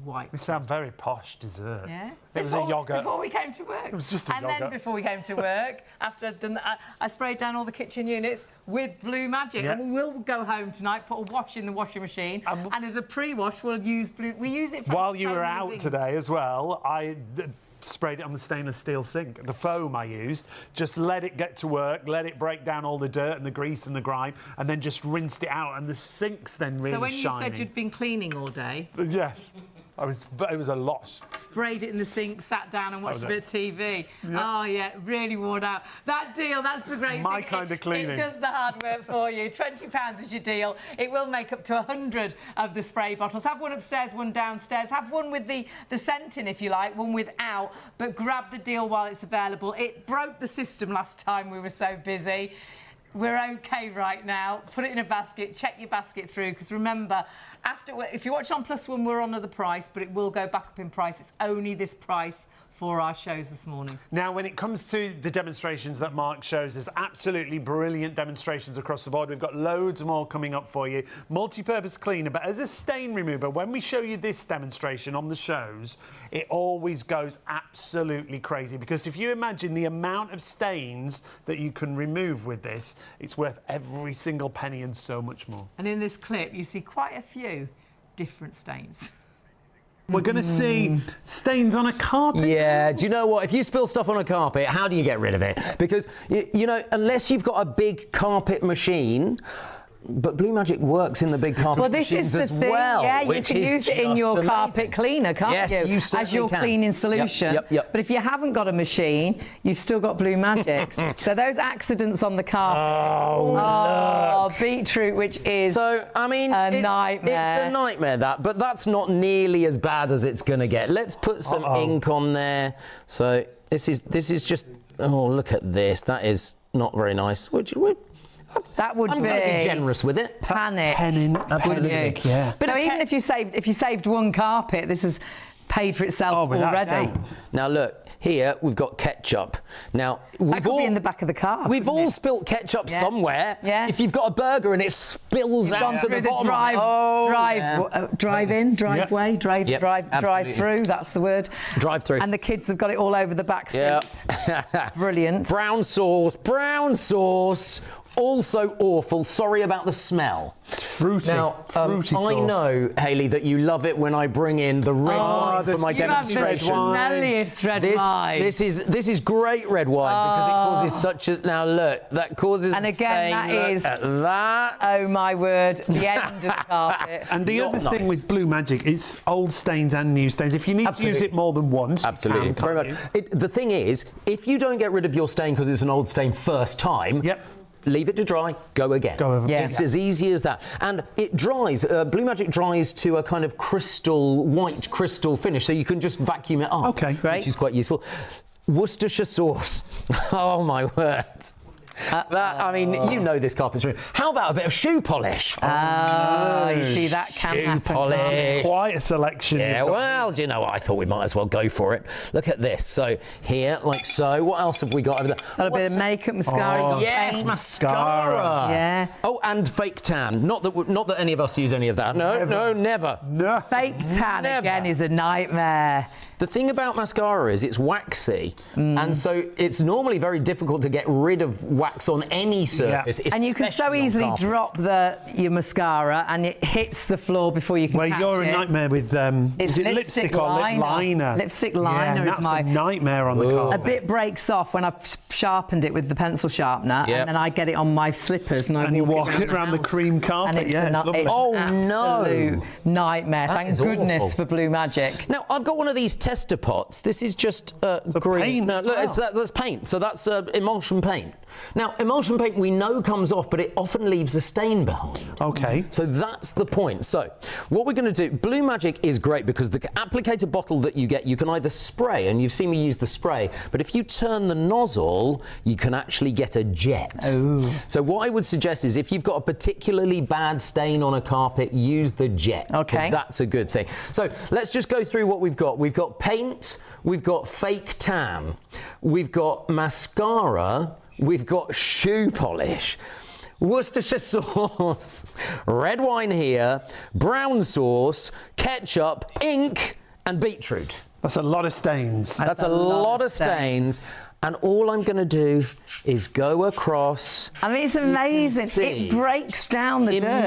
white. We sound very posh, dessert. Yeah. It was a yoghurt. Before we came to work. It was just a And yoghurt. then before we came to work, after I'd done that, I sprayed down all the kitchen units with Blue Magic. Yeah. And we will go home tonight, put a wash in the washing machine, and as a pre-wash, we'll use Blue. We use it for While you so were many out things. today as well, I sprayed it on the stainless steel sink. The foam I used, just let it get to work, let it break down all the dirt and the grease and the grime, and then just rinsed it out, and the sink's then really So when shiny. you said you'd been cleaning all day, Yes. It was a lot. sprayed it in the sink, sat down and watched was a bit of TV. Oh, yeah, really worn out. That deal, that's the great My thing. kind of cleaning. It does the hard work for you. £20 is your deal. It will make up to 100 of the spray bottles. Have one upstairs, one downstairs. Have one with the scent in, if you like, one without. But grab the deal while it's available. It broke the system last time we were so busy. We're OK right now. Put it in a basket, check your basket through, because remember, if you watch on Plus One, we're on another price, but it will go back up in price. It's only this price for our shows this morning. Now, when it comes to the demonstrations that Mark shows, there's absolutely brilliant demonstrations across the board. We've got loads more coming up for you. Multi-purpose cleaner, but as a stain remover, when we show you this demonstration on the shows, it always goes absolutely crazy, because if you imagine the amount of stains that you can remove with this, it's worth every single penny and so much more. And in this clip, you see quite a few different stains. We're going to see stains on a carpet. Yeah, do you know what? If you spill stuff on a carpet, how do you get rid of it? Because, you know, unless you've got a big carpet machine, but Blue Magic works in the big carpet machines as well. Yeah, you can use it in your carpet cleaner, can't Yes, you? you certainly as your can. cleaning solution. Yep. But if you haven't got a machine, you've still got Blue Magic. So those accidents on the carpet. Beetroot, which is so, I mean, a nightmare. It's a nightmare, but that's not nearly as bad as it's going to get. Let's put some ink on there. So this is just, oh, look at this. That is not very nice. that would I'm be going to be generous with it. panic. Penning, absolutely. Yeah. So even if you saved one carpet, this has paid for itself without already. doubt. Now look, here we've got ketchup. Now That could be in the back of the car. We've couldn't all it? spilt ketchup Yeah. somewhere. Yeah. If you've got a burger and it spills Gone out to through the bottom. drive, drive-in, driveway, drive absolutely. through. That's the word. Drive through. And the kids have got it all over the back seat. Yeah. Brilliant. Brown sauce. Also awful. Sorry about the smell. Fruity. Now, Fruity I sauce. know, Hayley, that you love it when I bring in the red wine for my You have the demonstration. smelliest red wine. This is great red wine because it causes such a... Now, look, that causes And a again, stain. that Look is- at that. Oh, my word. The end of the carpet. And the Not other thing nice. with Blue Magic, it's old stains and new stains. If you need to use Absolutely. it more than once, Absolutely. you can, Very can't much. The thing is, if you don't get rid of your stain because it's an old stain first time, Yep. leave it to dry, go again. Go over. Yeah. It's as easy as that. And it dries, Blue Magic dries to a kind of white crystal finish, so you can just vacuum it up. Okay. Great. Which is quite useful. Worcestershire sauce. Oh, my word. That, I mean, you know this carpentry. How about a bit of shoe polish? You see, that can Shoe happen. polish. Quite a selection. Yeah, you've got. well, do you know what? I thought we might as well go for it. Look at this. So here, like so. What else have we got over there? Got a bit of makeup, mascara. Oh, got Yes, paint. mascara. Yeah. Oh, and fake tan. Not that any of us use any of that. No, never. No. Fake tan, Never. again, is a nightmare. The thing about mascara is it's waxy, and so it's normally very difficult to get rid of wax on any surface. And you can so especially on easily carpet. drop your mascara and it hits the floor before you can Well, catch you're it. a nightmare with It's is it lipstick or lip liner? Lipstick Yeah, liner and is that's my... a nightmare on the A carpet. bit breaks off when I've sharpened it with the pencil sharpener, Yep. and then I get it on my slippers and I And you walk it it around the house. cream carpet. And it's Yeah, it's lovely. it's Oh, an no. absolute nightmare. That Thank is goodness awful. for Blue Magic. Now, I've got one of these tester pots. This is just green. paint No, as look, well. that's paint. So that's emulsion paint. Now, emulsion paint we know comes off, but it often leaves a stain behind. Okay. So that's the point. So what we're going to do, Blue Magic is great because the applicator bottle that you get, you can either spray, and you've seen me use the spray, but if you turn the nozzle, you can actually get a jet. Oh. So what I would suggest is if you've got a particularly bad stain on a carpet, use the jet. Okay. That's a good thing. So let's just go through what we've got. We've got paint, we've got fake tan, we've got mascara, we've got shoe polish, Worcestershire sauce, red wine here, brown sauce, ketchup, ink, and beetroot. That's a lot of stains. That's a lot of stains. And all I'm going to do is go across. I mean, it's amazing. see It breaks down the dirt, doesn't it?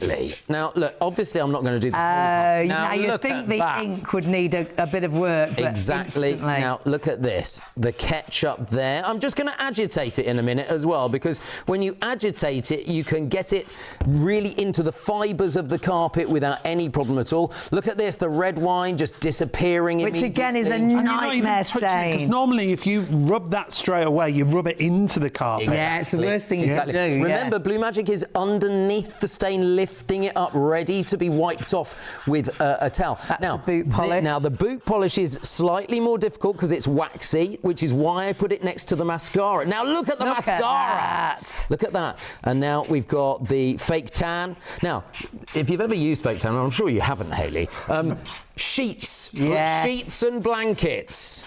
immediately. Now, look, obviously I'm not going to do the whole part. Now you look think at the that. ink would need a bit of work, but Exactly. instantly. Now, look at this. The ketchup there. I'm just going to agitate it in a minute as well, because when you agitate it, you can get it really into the fibres of the carpet without any problem at all. Look at this, the red wine just disappearing Which again is a immediately. nightmare Because stain. normally if you rub that straight away, you rub it into the carpet. Yeah, it's the worst thing you can do. yeah. Remember, Blue Magic is underneath the stain, lifting it up, ready to be wiped off with a towel. That's the boot polish. Now, the boot polish is slightly more difficult because it's waxy, which is why I put it next to the mascara. Now, look at the Look at mascara. that. Look at that. And now we've got the fake tan. Now, if you've ever used fake tan, I'm sure you haven't, Hayley, sheets. Yes. Sheets and blankets.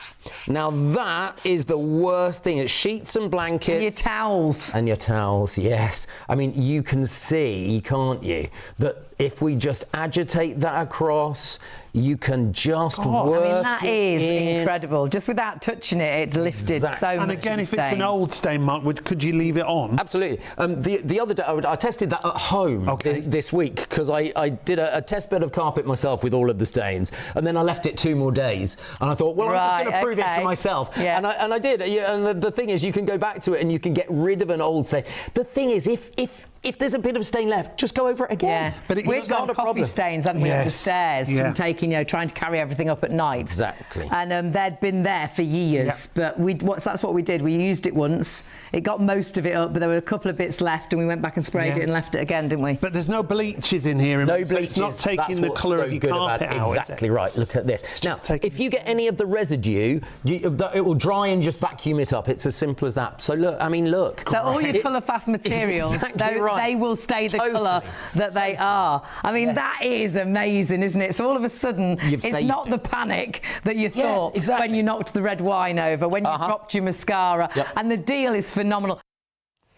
Now, that is the worst thing. It's sheets and blankets. And your towels. And your towels, yes. I mean, you can see, can't you, that if we just agitate that across, you can just work I mean, that it is in. incredible. Just without touching it, it lifted Exactly. so much. And again, if it's an stains. old stain mark, could you leave it on? Absolutely. The other day, I tested that at home this week because I did a test bed of carpet myself with all of the stains, and then I left it 2 more days. And I thought, well, I'm just Right, going to prove it to okay. myself. Yeah. And I did. Yeah, and the thing is, you can go back to it and you can get rid of an old stain. The thing is, if there's a bit of stain left, just go over it again. Yeah, But we've got coffee stains, haven't we, up the Yes. stairs Yeah. from taking, trying to carry everything up at night. Exactly. And they'd been there for years, but that's what we did. We used it once. It got most of it up, but there were a couple of bits left, and we went back and sprayed it and left it again, didn't we? But there's no bleaches in here. No so bleaches. It's not taking That's the what's colour so of your good about carpet it. out. is it? Exactly right. Look at this. Now, just taking if you get any of the residue, it will dry and just vacuum it up. It's as simple as that. So look, I mean, look. So all your colour-fast materials, Exactly right. they will stay the Totally. colour that they are. I mean, that is amazing, isn't it? So all of a sudden, You've it's saved not it. the panic that you thought exactly. when you knocked the red wine over, when you dropped your mascara. Yep. And the deal is phenomenal.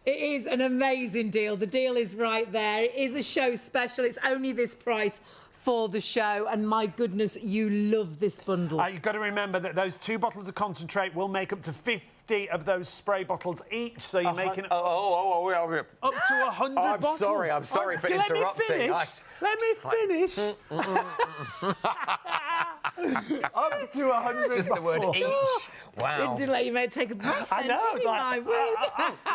It is an amazing deal. The deal is right there. It is a show special. It's only this price for the show, and my goodness, you love this bundle. You've got to remember that those 2 bottles of concentrate will make up to 50 of those spray bottles each, so you're making up to 100 bottles. I'm sorry for Let interrupting. me finish. Let me finish. Up to 100 Just the word bottles. each. Wow. Didn't let you take a breath. I then, know, did it's you, like- my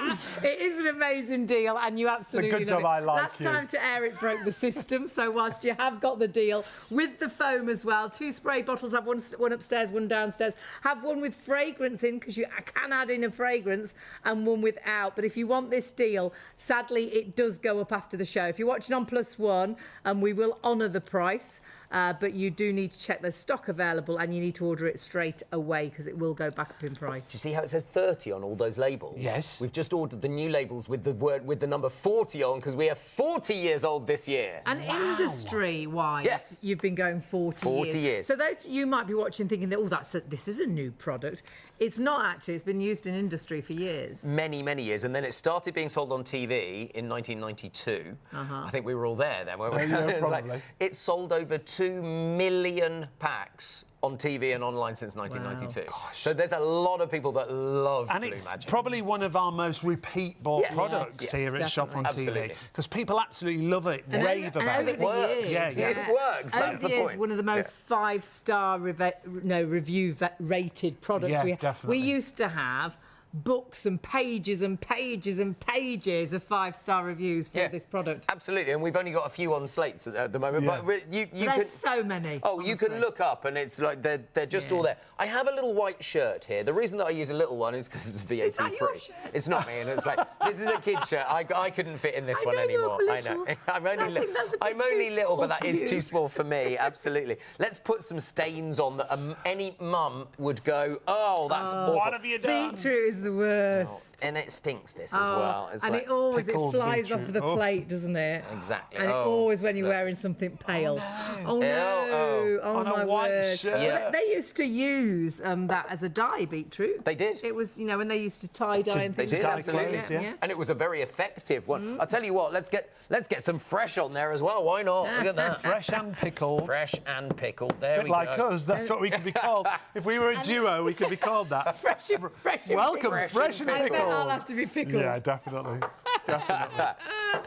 word? It is an amazing deal, and you absolutely good love job it. I like Last you. time to air, it broke the system. So whilst you have got the deal with the foam as well, 2 spray bottles. Have one upstairs, one downstairs. Have one with fragrance in, because you can add in a fragrance, and one without. But if you want this deal, sadly, it does go up after the show. If you're watching on +1, we will honour the price. But you do need to check there's stock available, and you need to order it straight away, because it will go back up in price. Do you see how it says 30 on all those labels? Yes. We've just ordered the new labels with the number 40 on, because we are 40 years old this year. And industry-wise, Yes. you've been going 40 years. So those you might be watching thinking that, this is a new product. It's not actually. It's been used in industry for years. Many, many years. And then it started being sold on TV in 1992. I think we were all there then, weren't we? Yeah, It's probably. it sold over 2 million packs on TV and online since 1992. Wow. So there's a lot of people that love And Blue it's Magic. probably one of our most repeat bought Yes. products Yes, here at Shop on definitely. TV. Absolutely. Because people absolutely love it, And rave over about the it. works. years, Yeah. It works, that's Over the years, point. one of the most 5-star review rated products Yeah, we have. definitely. We used to have books and pages and pages and pages of 5-star reviews for this product. Absolutely, and we've only got a few on slates at the moment, but you There's can... so many. Oh, you can look up and it's like they're just all there. I have a little white shirt here. The reason that I use a little one is because it's VAT free. Your shirt? It's not me, and it's like, this is a kid's shirt. I couldn't fit in this one know anymore. you're I know. little. I'm only, I'm only little, but that is too small for me, absolutely. Let's put some stains on that any mum would go, oh, that's awful. What have you done? Beetroot is the worst. And it stinks, this as well. It's And like, it always flies off beetroot. the plate, doesn't it? Exactly. And it always when you're wearing something pale. Oh no! Oh On a my white word! shirt. Yeah. They used to use that as a dye, beetroot. They did. It was, you know, when they used to tie dye and They things. did, dye absolutely. clothes, yeah. And it was a very effective one. I'll tell you what, let's get some fresh on there as well. Why not? Look at that. Fresh and pickled. Fresh and pickled. There Bit we like go. us, that's what we could be called. If we were a duo, we could be called that. Fresh and Welcome, Fresh fresh and and I bet pickled. I'll have to be pickled. Yeah, definitely. Definitely.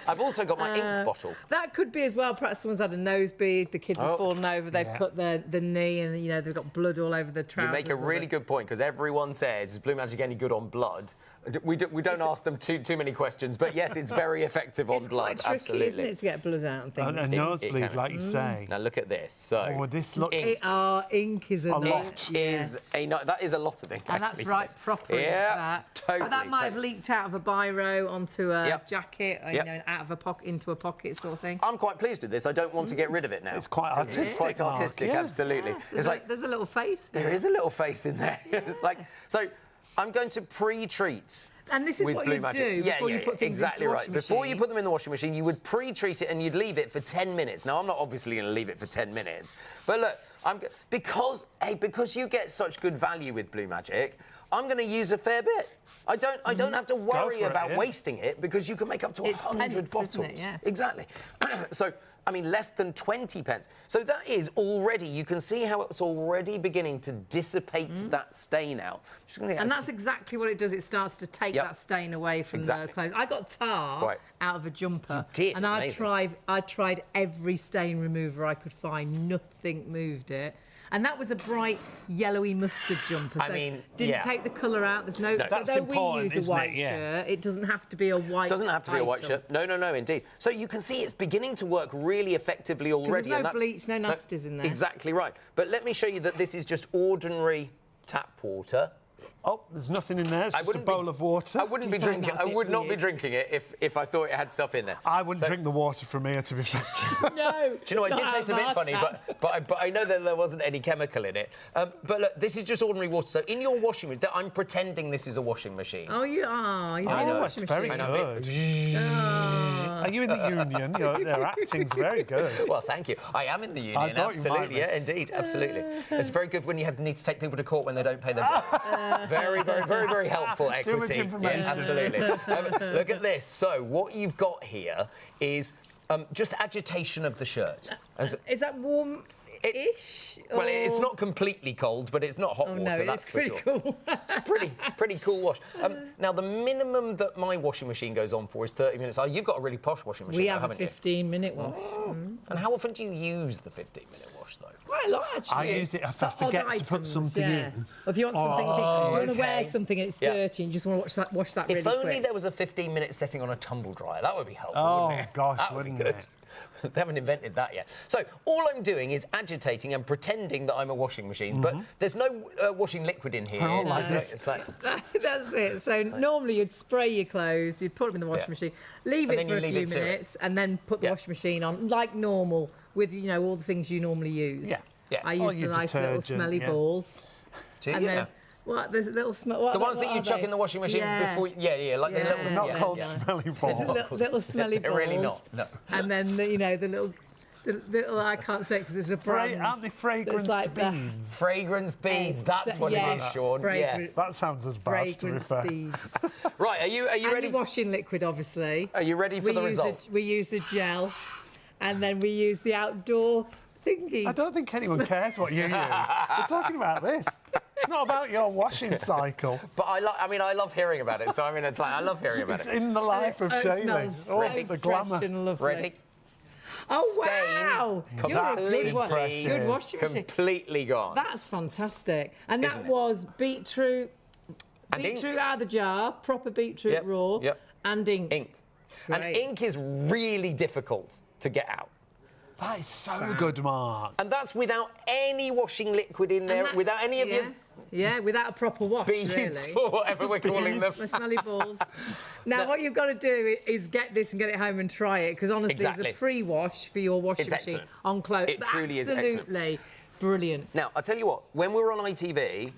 I've also got my ink bottle. That could be as well. Perhaps someone's had a nosebleed, the kids have fallen over, they've Yeah. cut the knee, and you know they've got blood all over the You trousers. make a really good point, because everyone says, is Blue Magic any good on blood? We don't ask them too many questions, but yes, it's very effective on It's blood. quite tricky, Absolutely. isn't it, to get blood out and things? A It nosebleed, can. like you say. Now look at this. So Oh, this looks... ink Ink is a lot. lot. that is a lot of ink. And that's actually, right, yes. proper ink, Yeah, that. totally. But that might have totally. leaked out of a biro onto a Yep. jacket, or, Yep. you know, out of a pocket into a pocket sort of thing. I'm quite pleased with this. I don't want to get rid of it now. It's quite 'Cause artistic, It's quite Mark, artistic, yeah. absolutely. There's, It's like there's a little face. there is a little face in there. It's like so. I'm going to pre-treat. And this is with what Blue you Magic. do before you put things exactly into the right. washing Before you machine. put them in the washing machine, you would pre-treat it and you'd leave it for 10 minutes. Now, I'm not obviously going to leave it for 10 minutes, but look, because you get such good value with Blue Magic, I'm going to use a fair bit. I don't have to worry for it, about yeah. wasting it, because you can make up to It's 100 pence, bottles. isn't it? Yeah. Exactly. So, I mean, less than 20 pence. So that is already, you can see how it's already beginning to dissipate that stain out. Just gonna get And that's exactly what it does. It starts to take Yep. that stain away from Exactly. the clothes. I got tar Right. out of a jumper. You did, And amazing. I tried every stain remover I could find. Nothing moved it. And that was a bright yellowy mustard jumper. I So mean, didn't yeah. take the colour out. There's no. So That's though important, we use isn't a it? white Yeah. shirt, it doesn't have to be a white. Doesn't have to be a white item. shirt. No, indeed. So you can see it's beginning to work really effectively already. no and that's, bleach, no nasties in there. Exactly right. But let me show you that this is just ordinary tap water. Oh, there's nothing in there. It's just a bowl of water. I wouldn't Do be you find drinking. that a I bit would not be weird? drinking it if I thought it had stuff in there. I wouldn't drink the water from here, to be fair. No. Do you know, it did taste a bit funny, but I know that there wasn't any chemical in it. But look, this is just ordinary water. So in your washing machine, I'm pretending this is a washing machine. Oh, you are. You I know, Oh, it's it's very I know. good. Oh. Are you in the union? Their acting's very good. Well, thank you. I am in the union, I thought you might absolutely. be. Yeah, indeed, absolutely. It's very good when you need to take people to court when they don't pay their bills. Very, very, very, very helpful equity. Too much information. Yeah, absolutely. Look at this. So what you've got here is just agitation of the shirt. And so, Is that warm-ish? well, it's not completely cold, but it's not hot Oh, water, no, that's it's for pretty sure. cool. Pretty cool wash. Now, the minimum that my washing machine goes on for is 30 minutes. Oh, you've got a really posh washing machine, We though, have a haven't you? 15-minute wash. And how often do you use the 15-minute wash, though? Quite a lot, actually. I use it if I For odd forget to put items, something yeah. in. Or if you want something, you want to wear okay. something and it's Yeah. dirty and you just want to wash that really If only quick. there was a 15-minute setting on a tumble dryer, that would be helpful, Oh, wouldn't it? gosh, That would be wouldn't good. it? They haven't invented that yet. So all I'm doing is agitating and pretending that I'm a washing machine, but there's no washing liquid in here. Oh, like It's this. like, That's it. So normally you'd spray your clothes, you'd put them in the washing Yeah. machine, leave And it then for you a leave few it to it. minutes, and then put the Yeah. washing machine on like normal with all the things you normally use. Yeah. Yeah. I All use the your nice little detergent, smelly yeah. balls. do And you? then what? There's a little smell. The ones that you chuck in the washing machine before. Yeah, like the little. Not yeah, called yeah. smelly balls. little smelly They're balls. really not. No. And then the little I can't say because there's a brand. Aren't they fragranced like the- beads? Fragrance beads. That's what it is, Sean. fragrance. Yes. That sounds as bad, to be Fragrance fair. beads. Right. Are you And ready? your washing liquid, obviously. Are you ready for the result? We use a gel, and then we use the outdoor thingy. I don't think anyone cares what you use. We're talking about this. It's not about your washing cycle. But I love hearing about it. So I mean, it's like I love hearing about It's it. in the life of Oh, it Shayley. smells so Oh, the fresh glamour. and lovely. Ready? Oh Stain wow! You're a good one. impressive. Good washing machine. Completely gone. That's fantastic. And that Isn't it? was beetroot, And beetroot ink. out of the jar, proper beetroot Yep, raw, yep. and ink. Ink. And Great. ink is really difficult to get out. That is so good, Mark. And that's without any washing liquid in there, without any of your Yeah, without a proper wash, beads really. or whatever we're calling them. My smelly balls. Now, what you've got to do is get this and get it home and try it, because honestly, Exactly. it's a pre-wash for your washing It's machine excellent. on clothes. It truly is excellent. Absolutely brilliant. Now, I'll tell you what, when we're on ITV,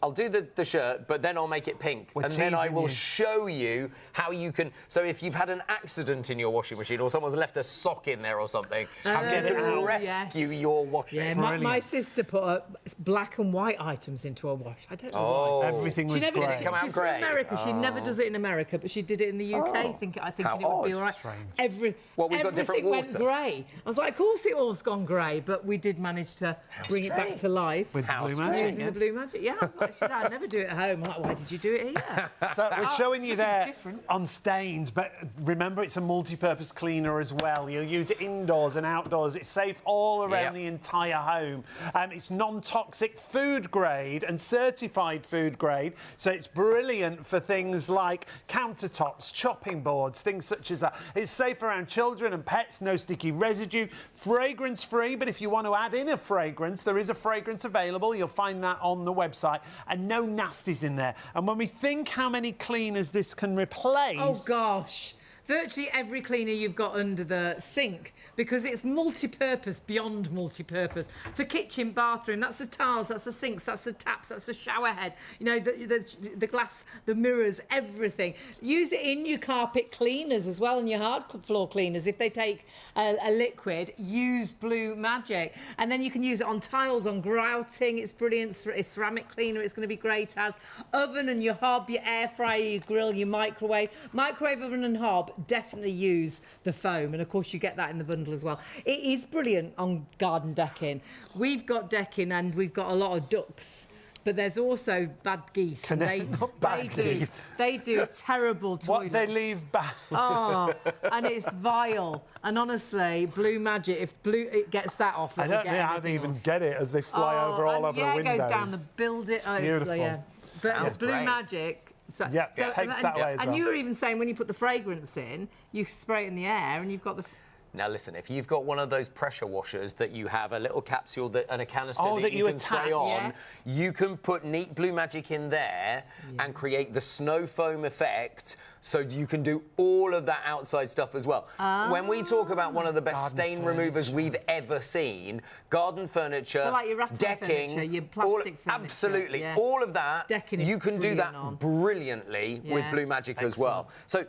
I'll do the shirt, but then I'll make it pink. We're and then I teasing will you. show you how you can... So if you've had an accident in your washing machine or someone's left a sock in there or something, how get you it can out. rescue Yes. your washing. Yeah, Brilliant. my sister put black and white items into a wash. I don't know Oh. why. Everything was She never grey. Did it come out she's grey? from America. She never does it in America, but she did it in the UK. I think How it would be odd. all right. Strange. Well, we've got different everything went water. grey. I was like, of course it all's gone grey, but we did manage to bring it back strange. to life. With How blue strange. magic. Using the blue magic. Yeah, I was like, I'd never do it at home. I'm like, why did you do it here? So we're showing you I think it's there different. on stains, but remember it's a multi-purpose cleaner as well. You'll use it indoors and outdoors. It's safe all around Yep. the entire home. It's non-toxic, food grade and certified food grade. So it's brilliant for things like countertops, chopping boards, things such as that. It's safe around children and pets, no sticky residue, fragrance free. But if you want to add in a fragrance, there is a fragrance available. You'll find that on the website, and no nasties in there. And when we think how many cleaners this can replace... Oh, gosh. Virtually every cleaner you've got under the sink, because it's multi-purpose beyond multi-purpose. So kitchen, bathroom, that's the tiles, that's the sinks, that's the taps, that's the shower head, you know, the glass, the mirrors, everything. Use it in your carpet cleaners as well, and your hard floor cleaners. If they take a liquid, use Blue Magic. And then you can use it on tiles, on grouting. It's brilliant. It's ceramic cleaner. It's going to be great as oven and your hob, your air fryer, your grill, your microwave. Microwave, oven and hob, definitely use the foam. And, of course, you get that in the bundle as well. It is brilliant on garden decking. We've got decking and we've got a lot of ducks. But there's also bad geese. And they do terrible toilets. What they leave back. Oh, and it's vile. And honestly, Blue Magic, if it gets that off, I it will don't get know how everything they even off. get it as they fly over all and over yeah, the windows. it goes down the build it. It's beautiful. Yeah. But Sounds Blue great. Magic. So, Yeah, it takes that away as and well. you were even saying when you put the fragrance in, you spray it in the air and you've got the... Now listen, if you've got one of those pressure washers that you have a little capsule and a canister that you can spray attach. on, Yes. you can put neat Blue Magic in there and create the snow foam effect, so you can do all of that outside stuff as well. When we talk about one of the best Garden stain removers we've ever seen, garden furniture, So like your rattan decking, furniture, your plastic furniture, absolutely, yeah. all of that, Decking is you can do that brilliant on. brilliantly with Yeah. Blue Magic as well. So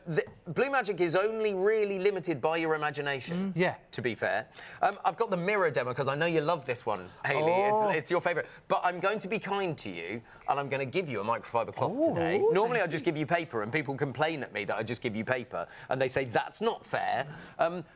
Blue Magic is only really limited by your imagination. Yeah. To be fair. I've got the mirror demo because I know you love this one, Hayley. Oh. It's your favourite. But I'm going to be kind to you and I'm going to give you a microfiber cloth today. Normally I just give you paper and people complain at me that I just give you paper and they say that's not fair.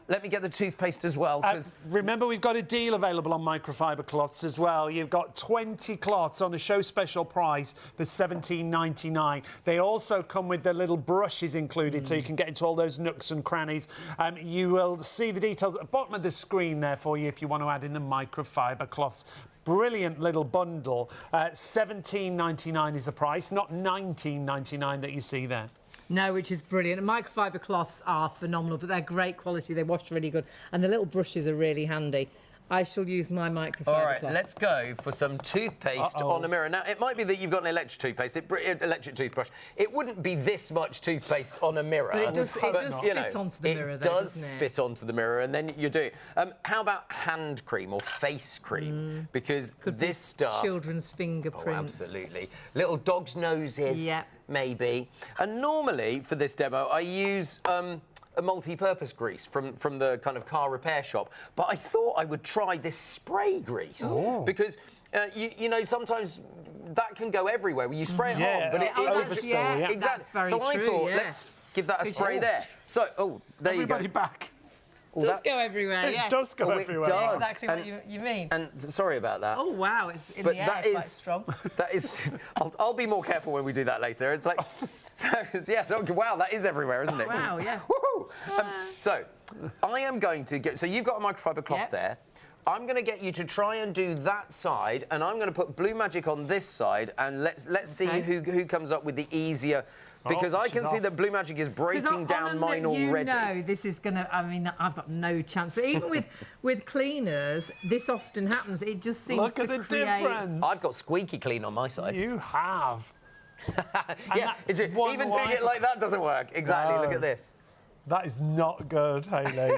Let me get the toothpaste as well. Remember, we've got a deal available on microfiber cloths as well. You've got 20 cloths on a show special price for $17.99. They also come with the little brushes included, so you can get into all those nooks and crannies. You will see the details at the bottom of the screen there for you if you want to add in the microfiber cloths. Brilliant little bundle. $17.99 is the price, not $19.99 that you see there. No, which is brilliant. And microfiber cloths are phenomenal, but they're great quality. They wash really good. And the little brushes are really handy. I shall use my microfiber All right, cloth. let's go for some toothpaste on a mirror. Now, it might be that you've got an electric toothbrush. It wouldn't be this much toothpaste on a mirror. But it does you spit onto the mirror, though, It does doesn't it? spit onto the mirror, and then you do it. How about hand cream or face cream? Because Could be this stuff... children's fingerprints. Oh, absolutely. Little dog's noses, Yep. maybe. And normally, for this demo, I use... a multi-purpose grease from the kind of car repair shop, but I thought I would try this spray grease because you know sometimes that can go everywhere. You spray it on, but it overspill. Yeah. exactly. That's very so I true, thought yeah. let's give that a spray there. So there Everybody you go. back. It does go everywhere, yes. It does go Oh, it everywhere. does. Exactly what you mean. And sorry about that. Oh, wow, it's in But the air that quite is strong. That is. I'll be more careful when we do that later. It's like, wow, that is everywhere, isn't it? Wow, yeah. Woohoo! So I am going to get. So you've got a microfiber cloth Yep. there. I'm going to get you to try and do that side, and I'm going to put Blue Magic on this side, and let's see who comes up with the easier. Because I can see that Blue Magic is breaking down mine already. You know this is going to... I mean, I've got no chance. But even with cleaners, this often happens. It just seems to create... Look at the difference. I've got squeaky clean on my side. You have. Yeah, even doing it like that doesn't work. Exactly, look at this. That is not good, Hayley.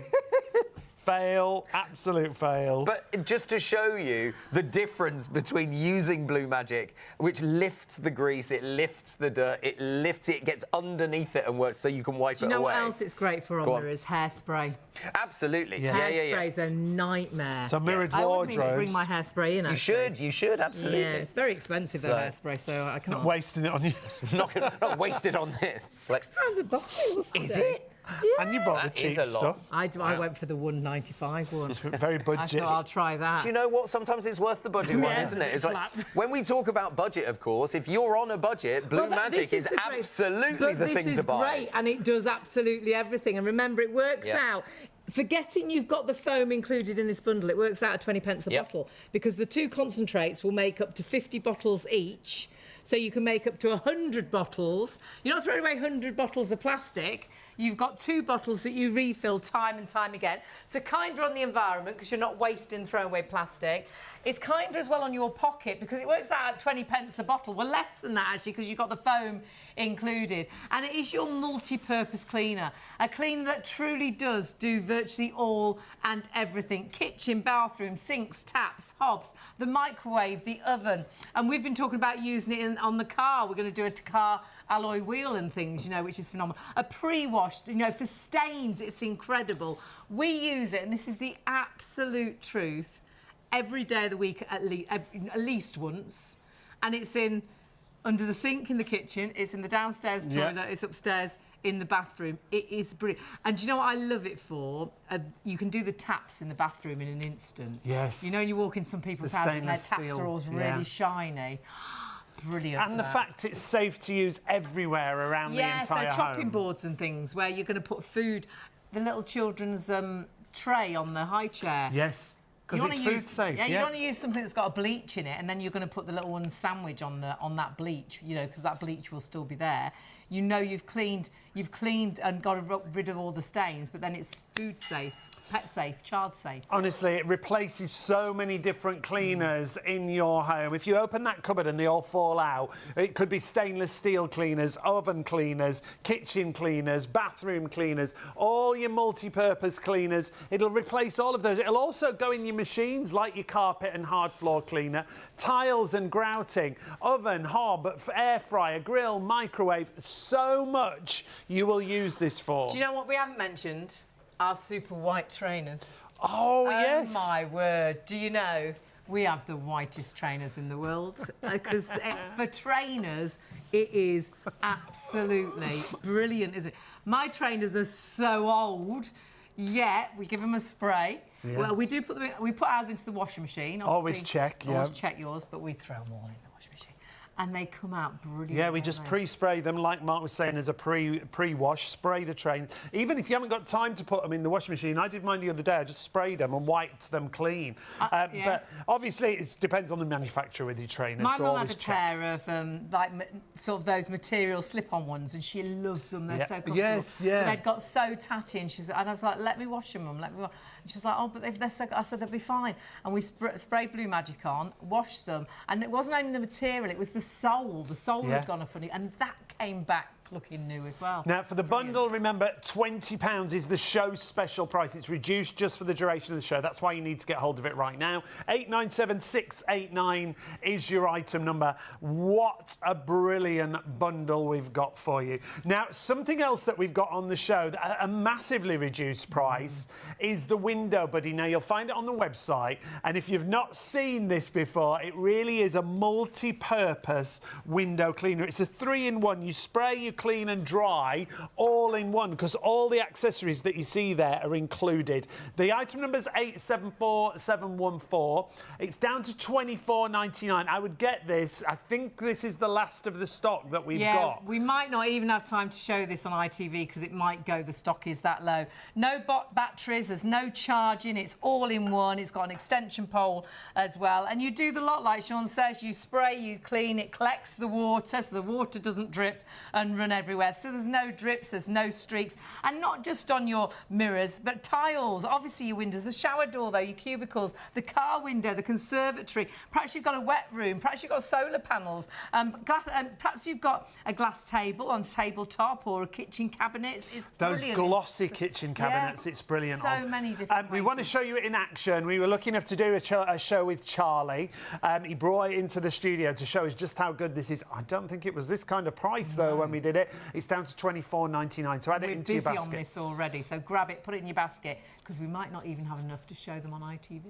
Fail, absolute fail. But just to show you the difference between using Blue Magic, which lifts the grease, it lifts the dirt, it lifts it, gets underneath it and works so you can wipe it away. Do you know what else it's great for on there is hairspray? Absolutely. Yeah. Hairspray's a nightmare. So mirrored I always wardrobes. need to bring my hairspray in, actually. You should, absolutely. Yeah, it's very expensive, though, hairspray, so I can't... Not wasting it on you. not wasted on this. £6 a bottle, Is it? Yeah. And you bought the That is cheap a lot. stuff. I went for the £1.95 one. Very budget. I thought I'll try that. Do you know what? Sometimes it's worth the budget one, isn't it? It's like, when we talk about budget, of course, if you're on a budget, Blue Magic is absolutely the thing to buy. This is great, and it does absolutely everything. And remember, it works out. Forgetting you've got the foam included in this bundle, it works out at 20 pence a bottle, because the two concentrates will make up to 50 bottles each. So you can make up to 100 bottles. You're not throwing away 100 bottles of plastic. You've got 2 bottles that you refill time and time again. So kinder on the environment, because you're not wasting and throwing away plastic. It's kinder as well on your pocket, because it works out at 20 pence a bottle. Well, less than that, actually, because you've got the foam included. And it is your multi-purpose cleaner. A cleaner that truly does do virtually all and everything. Kitchen, bathroom, sinks, taps, hobs, the microwave, the oven. And we've been talking about using it on the car. We're going to do a car alloy wheel and things, you know, which is phenomenal. A pre-washed, you know, for stains, it's incredible. We use it, and this is the absolute truth, every day of the week at least once. And it's in under the sink in the kitchen, it's in the downstairs toilet, it's upstairs in the bathroom. It is brilliant. And do you know what I love it for? You can do the taps in the bathroom in an instant. Yes. You know, you walk in some people's houses and their taps are all really shiny. Brilliant. And the fact it's safe to use everywhere around the entire so chopping home. boards and things where you're going to put food, the little children's tray on the high chair. Yes, because it's food safe. Yeah, you don't want to use something that's got a bleach in it, and then you're going to put the little one sandwich on that bleach, you know, because that bleach will still be there. You know you've cleaned and got rid of all the stains, but then it's food safe. Pet safe, child safe. Honestly, it replaces so many different cleaners in your home. If you open that cupboard and they all fall out, it could be stainless steel cleaners, oven cleaners, kitchen cleaners, bathroom cleaners, all your multi-purpose cleaners. It'll replace all of those. It'll also go in your machines like your carpet and hard floor cleaner, tiles and grouting, oven, hob, air fryer, grill, microwave. So much you will use this for. Do you know what we haven't mentioned? Our super white trainers. Oh, yes. Oh, my word. Do you know, we have the whitest trainers in the world. Because for trainers, it is absolutely brilliant, isn't it? My trainers are so old, yet we give them a spray. Yeah. Well, we put ours into the washing machine. Always check, Always check yours, but we throw them all in the washing machine. And they come out brilliant. Yeah, we just pre-spray them, like Mark was saying, as a pre-wash. Spray the train. Even if you haven't got time to put them in the washing machine, I did mine the other day. I just sprayed them and wiped them clean. But obviously, it depends on the manufacturer with your trainers. My mum had a pair of like sort of those material slip-on ones, and she loves them. They're so comfortable. Yes, yeah. But they'd got so tatty, and I was like, "Let me wash them, Mum. Let me wash." And she was like, "Oh, but if they're so," I said, "They'll be fine." And we sprayed Blue Magic on, washed them, and it wasn't only the material; it was the sole. The sole had gone off, and that came back looking new as well. Now, for the bundle, remember, £20 is the show special price. It's reduced just for the duration of the show. That's why you need to get hold of it right now. 897689 is your item number. What a brilliant bundle we've got for you. Now, something else that we've got on the show, a massively reduced price, is the Window Buddy. Now, you'll find it on the website, and if you've not seen this before, it really is a multi-purpose window cleaner. It's a 3-in-1. You spray, you clean and dry all in one, because all the accessories that you see there are included. The item number is 874714. It's down to £24.99. I would get this. I think this is the last of the stock that we've got. We might not even have time to show this on ITV because it might go, the stock is that low. No batteries, there's no charging, it's all in one. It's got an extension pole as well. And you do the lot like Sean says, you spray, you clean, it collects the water so the water doesn't drip and run everywhere. So there's no drips, there's no streaks. And not just on your mirrors, but tiles, obviously your windows, the shower door though, your cubicles, the car window, the conservatory. Perhaps you've got a wet room, perhaps you've got solar panels, perhaps you've got a glass table on tabletop or a kitchen cabinet. It's those brilliant. glossy kitchen cabinets, it's brilliant. So many different We want to show you it in action. We were lucky enough to do a show with Charlie. He brought it into the studio to show us just how good this is. I don't think it was this kind of price though when we did it. It's down to £24.99. So add it into your basket. We're busy on this already, so grab it, put it in your basket, because we might not even have enough to show them on ITV.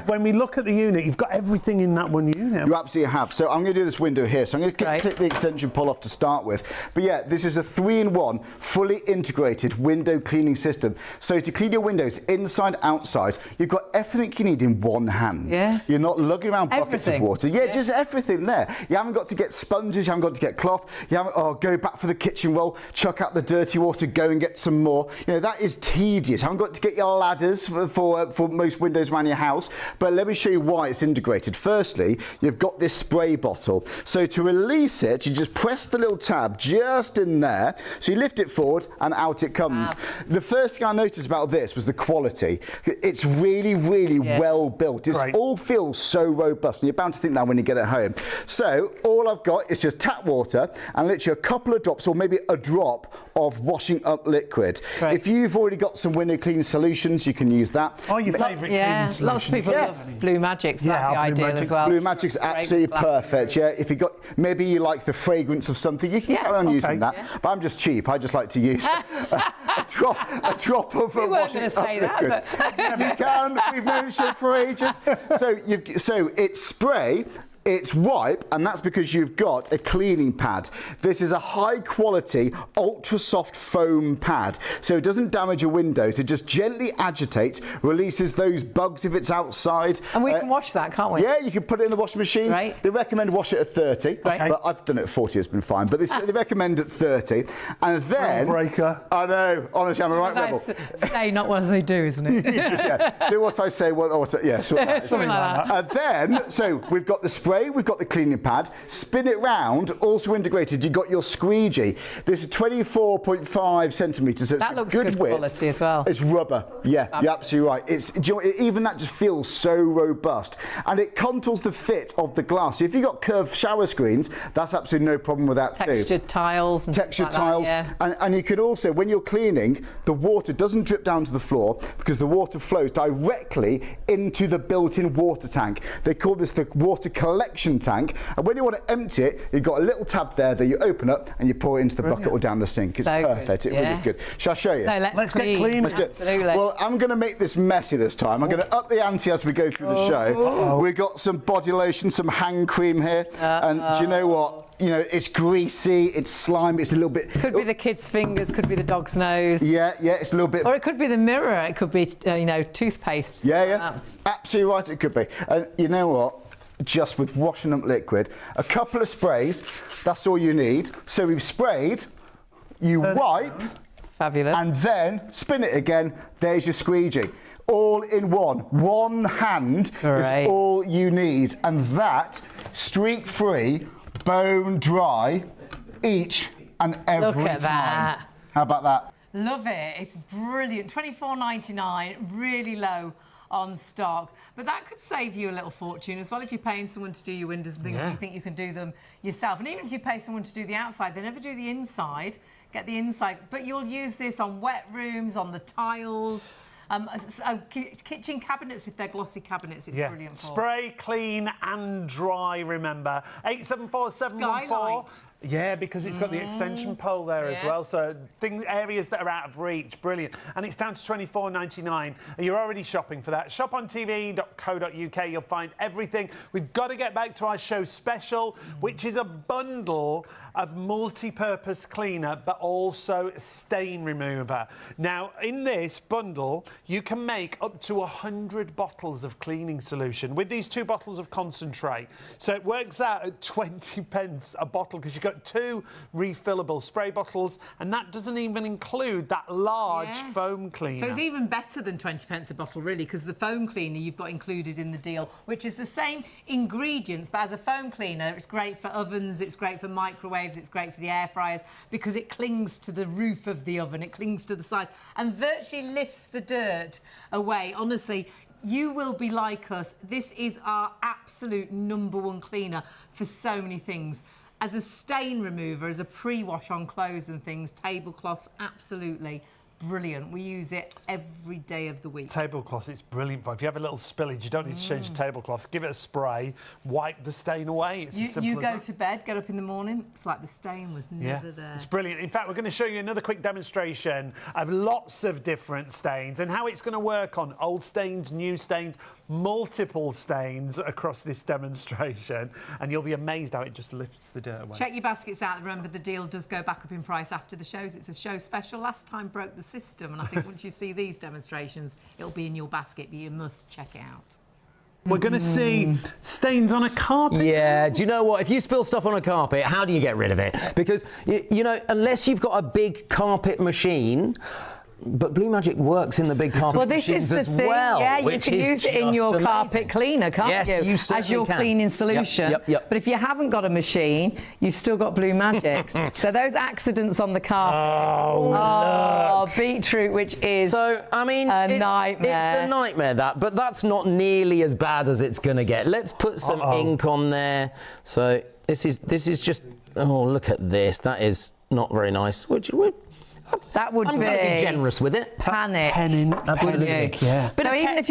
When we look at the unit, you've got everything in that one unit. You absolutely have. So I'm going to do this window here. So I'm going to click the extension pull off to start with. But yeah, this is a 3-in-1 fully integrated window cleaning system. So to clean your windows inside, outside, you've got everything you need in one hand. Yeah. You're not lugging around buckets of water. Yeah, just everything there. You haven't got to get sponges. You haven't got to get cloth. You haven't, go back for the kitchen roll, chuck out the dirty water, go and get some more. You know, that is tedious. You haven't got to get your ladders for most windows around your house. But let me show you why it's integrated. Firstly, you've got this spray bottle. So to release it, you just press the little tab just in there. So you lift it forward and out it comes. Wow. The first thing I noticed about this was the quality. It's really, really well built. It all feels so robust, and you're bound to think that when you get it home. So all I've got is just tap water and literally a couple of drops or maybe a drop of washing up liquid. If you've already got some window cleaning solutions, you can use that. Oh, your favourite cleaning solution. Lots of people love Blue Magic's, that'd be ideal as well. Blue Magic's absolutely perfect, If you got, maybe you like the fragrance of something, you can carry on using that. But I'm just cheap, I just like to use a drop of we weren't going to say that, but you can, we've known you for ages. So it's spray, it's wipe, and that's because you've got a cleaning pad. This is a high quality, ultra soft foam pad. So it doesn't damage your windows. It just gently agitates, releases those bugs if it's outside. And we can wash that, can't we? Yeah, you can put it in the washing machine. They recommend wash it at 30. But I've done it at 40, it's been fine. But they recommend at 30. And then... breaker. I know, honestly, I'm a right rebel. Say not what I do, isn't it? Do what I say, something like that. And then, so we've got the spray. We've got the cleaning pad, spin it round, also integrated, you've got your squeegee. This is 24.5 centimetres, so it's that looks good width. Quality as well. It's rubber, you're absolutely right. Even that just feels so robust. And it contours the fit of the glass. So if you've got curved shower screens, that's absolutely no problem with that too. Textured tiles. And Textured tiles. And you can also, when you're cleaning, the water doesn't drip down to the floor because the water flows directly into the built-in water tank. They call this the water collection tank, and when you want to empty it, you've got a little tab there that you open up and you pour it into the bucket or down the sink. It's perfect. It really is good. Shall I show you? So let's get clean. Let's do it. Well, I'm going to make this messy this time. I'm going to up the ante as we go through the show. We've got some body lotion, some hand cream here, and do you know what? You know, it's greasy, it's slimy, it's a little bit... Could be the kid's fingers, could be the dog's nose. Yeah, it's a little bit... Or it could be the mirror, it could be, toothpaste. Yeah. Absolutely right, it could be. And you know what? Just with washing up liquid, a couple of sprays, that's all you need. So we've sprayed, you wipe, fabulous, and then spin it again, there's your squeegee. All in one hand is all you need, and that, streak-free, bone dry, each and every time. Look at that. How about that? Love it, it's brilliant. £24.99, really low on stock, but that could save you a little fortune as well if you're paying someone to do your windows and things and you think you can do them yourself. And even if you pay someone to do the outside, they never do the inside. Get the inside, but you'll use this on wet rooms, on the tiles. Kitchen cabinets, if they're glossy cabinets, it's brilliant for. Spray, clean and dry, remember. 874714. Yeah, because it's got the extension pole there as well. So areas that are out of reach, brilliant. And it's down to £24.99. You're already shopping for that. Shop on tv.co.uk. You'll find everything. We've got to get back to our show special, which is a bundle of multi-purpose cleaner, but also stain remover. Now, in this bundle, you can make up to 100 bottles of cleaning solution with these 2 bottles of concentrate. So it works out at 20 pence a bottle because you've got 2 refillable spray bottles, and that doesn't even include that large foam cleaner. So it's even better than 20 pence a bottle, really, because the foam cleaner you've got included in the deal, which is the same ingredients, but as a foam cleaner, it's great for ovens, it's great for microwaves, it's great for the air fryers, because it clings to the roof of the oven, it clings to the sides, and virtually lifts the dirt away. Honestly, you will be like us. This is our absolute #1 cleaner for so many things. As a stain remover, as a pre-wash on clothes and things, tablecloths, absolutely brilliant. We use it every day of the week. Tablecloth, it's brilliant. If you have a little spillage, you don't need to change the tablecloth. Give it a spray, wipe the stain away. It's as simple you as go that. to bed, get up in the morning, it's like the stain was never there. It's brilliant. In fact, we're going to show you another quick demonstration of lots of different stains and how it's going to work on old stains, new stains, multiple stains across this demonstration, and you'll be amazed how it just lifts the dirt away. Check your baskets out. Remember, the deal does go back up in price after the shows. It's a show special. Last time broke the system, and I think once you see these demonstrations, it'll be in your basket, but you must check it out. We're going to see stains on a carpet. Yeah, do you know what? If you spill stuff on a carpet, how do you get rid of it? Because, you know, unless you've got a big carpet machine, but Blue Magic works in the big carpet machines as well. Yeah, you can use it in your carpet cleaner, can't you? Yes, you certainly as your can. cleaning solution. Yep. But if you haven't got a machine, you've still got Blue Magic. So those accidents on the carpet. Beetroot, which is so, I mean, nightmare. It's a nightmare, but that's not nearly as bad as it's going to get. Let's put some ink on there. So this is just, oh, look at this. That is not very nice. That would I'm going to be generous with it. Panic. Penning, yeah. But so even if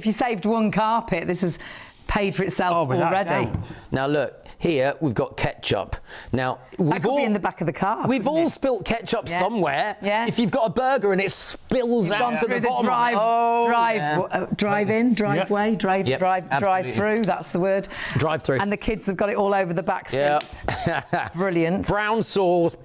you saved one carpet, this has paid for itself already. Now look, here we've got ketchup. Now that could be in the back of the car. We've all spilt ketchup somewhere. Yeah. If you've got a burger and it spills out to the bottom. Drive through. That's the word. Drive through. And the kids have got it all over the back seat. Yeah. Brilliant. Brown sauce.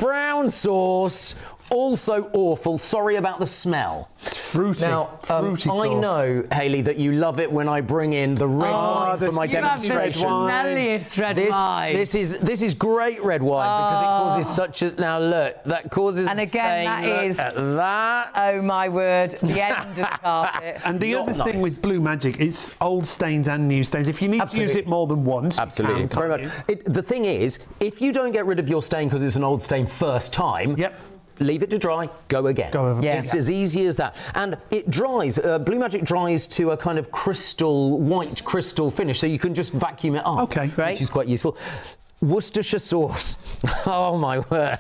Also awful. Sorry about the smell. It's fruity. Now, fruity sauce. I know, Hayley, that you love it when I bring in the red wine for my demonstration. Smelliest red wine. This is great red wine because it causes such a. Now look, that causes. And again, stain. that is. That. Oh my word! The end of the carpet. And the other thing with Blue Magic, it's old stains and new stains. If you need to use it more than once, absolutely. Very much. The thing is, if you don't get rid of your stain because it's an old stain first time. Leave it to dry, go again. It's as easy as that. And it dries, Blue Magic dries to a kind of white crystal finish, so you can just vacuum it up. Okay, great. Which is quite useful. Worcestershire sauce. Oh my word.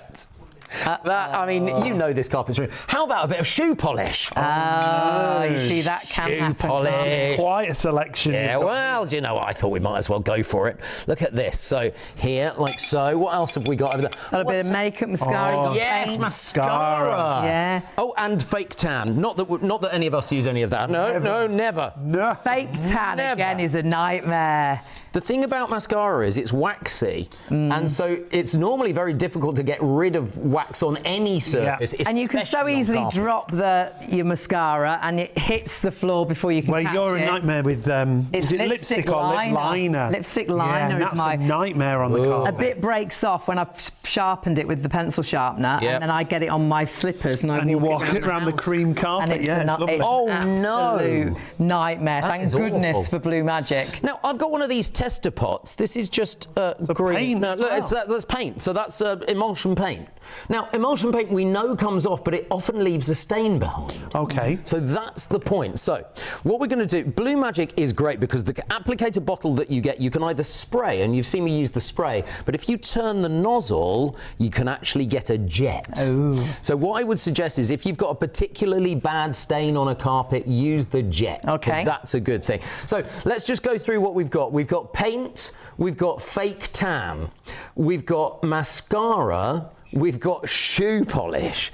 I mean, you know this carpentry. How about a bit of shoe polish? You see, that can happen. Polish. Quite a selection. Yeah, well, do you know what? I thought we might as well go for it. Look at this. So here, like so. What else have we got over there? A bit of makeup, mascara. Yes, mascara. Yeah. Oh, and fake tan. Not that any of us use any of that. No, never. No. Fake tan again is a nightmare. The thing about mascara is it's waxy, and so it's normally very difficult to get rid of wax on any surface. And you can so easily drop your mascara, and it hits the floor before you can catch it. Well, you're a nightmare with it's is it lipstick or lip liner? Lipstick liner is my nightmare on the carpet. A bit breaks off when I've sharpened it with the pencil sharpener, and then I get it on my slippers and you walk it around the cream carpet. And it's lovely. an absolute nightmare. Thank goodness for Blue Magic. Now I've got one of these tester pots. This is just green. Paint. No, look, that's paint. So that's emulsion paint. Now emulsion paint we know comes off, but it often leaves a stain behind. Okay. So that's the point. So what we're going to do, Blue Magic is great because the applicator bottle that you get, you can either spray, and you've seen me use the spray, but if you turn the nozzle, you can actually get a jet. So what I would suggest is if you've got a particularly bad stain on a carpet, use the jet. Okay. That's a good thing. So let's just go through what we've got. We've got paint, we've got fake tan, we've got mascara, we've got shoe polish,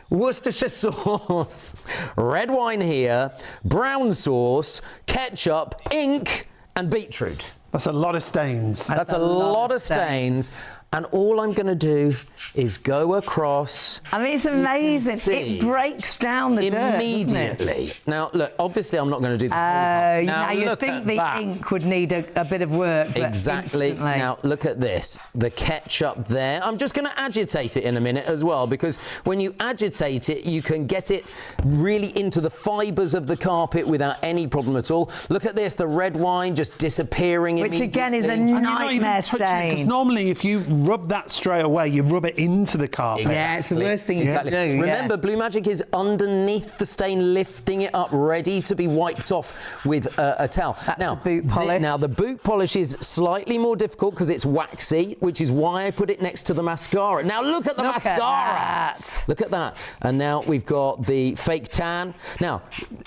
Worcestershire sauce, red wine here, brown sauce, ketchup, ink, and beetroot. That's a lot of stains. That's a lot of stains. And all I'm going to do is go across. I mean, it's amazing. It breaks down the dirt, immediately. Now, look, obviously I'm not going to do the Oh, now you'd think the ink would need a bit of work. Exactly. Instantly. Now, look at this. The ketchup there. I'm just going to agitate it in a minute as well, because when you agitate it, you can get it really into the fibres of the carpet without any problem at all. Look at this, the red wine just disappearing immediately. Which, again, is a nightmare stain. Because normally, if you rub that straight away, you rub it into the carpet. Yeah, it's the worst thing you can do. Remember, Blue Magic is underneath the stain, lifting it up, ready to be wiped off with a towel. That's now, the boot polish. Now, the boot polish is slightly more difficult because it's waxy, which is why I put it next to the mascara. Now, look at the mascara. Look at that. And now we've got the fake tan. Now,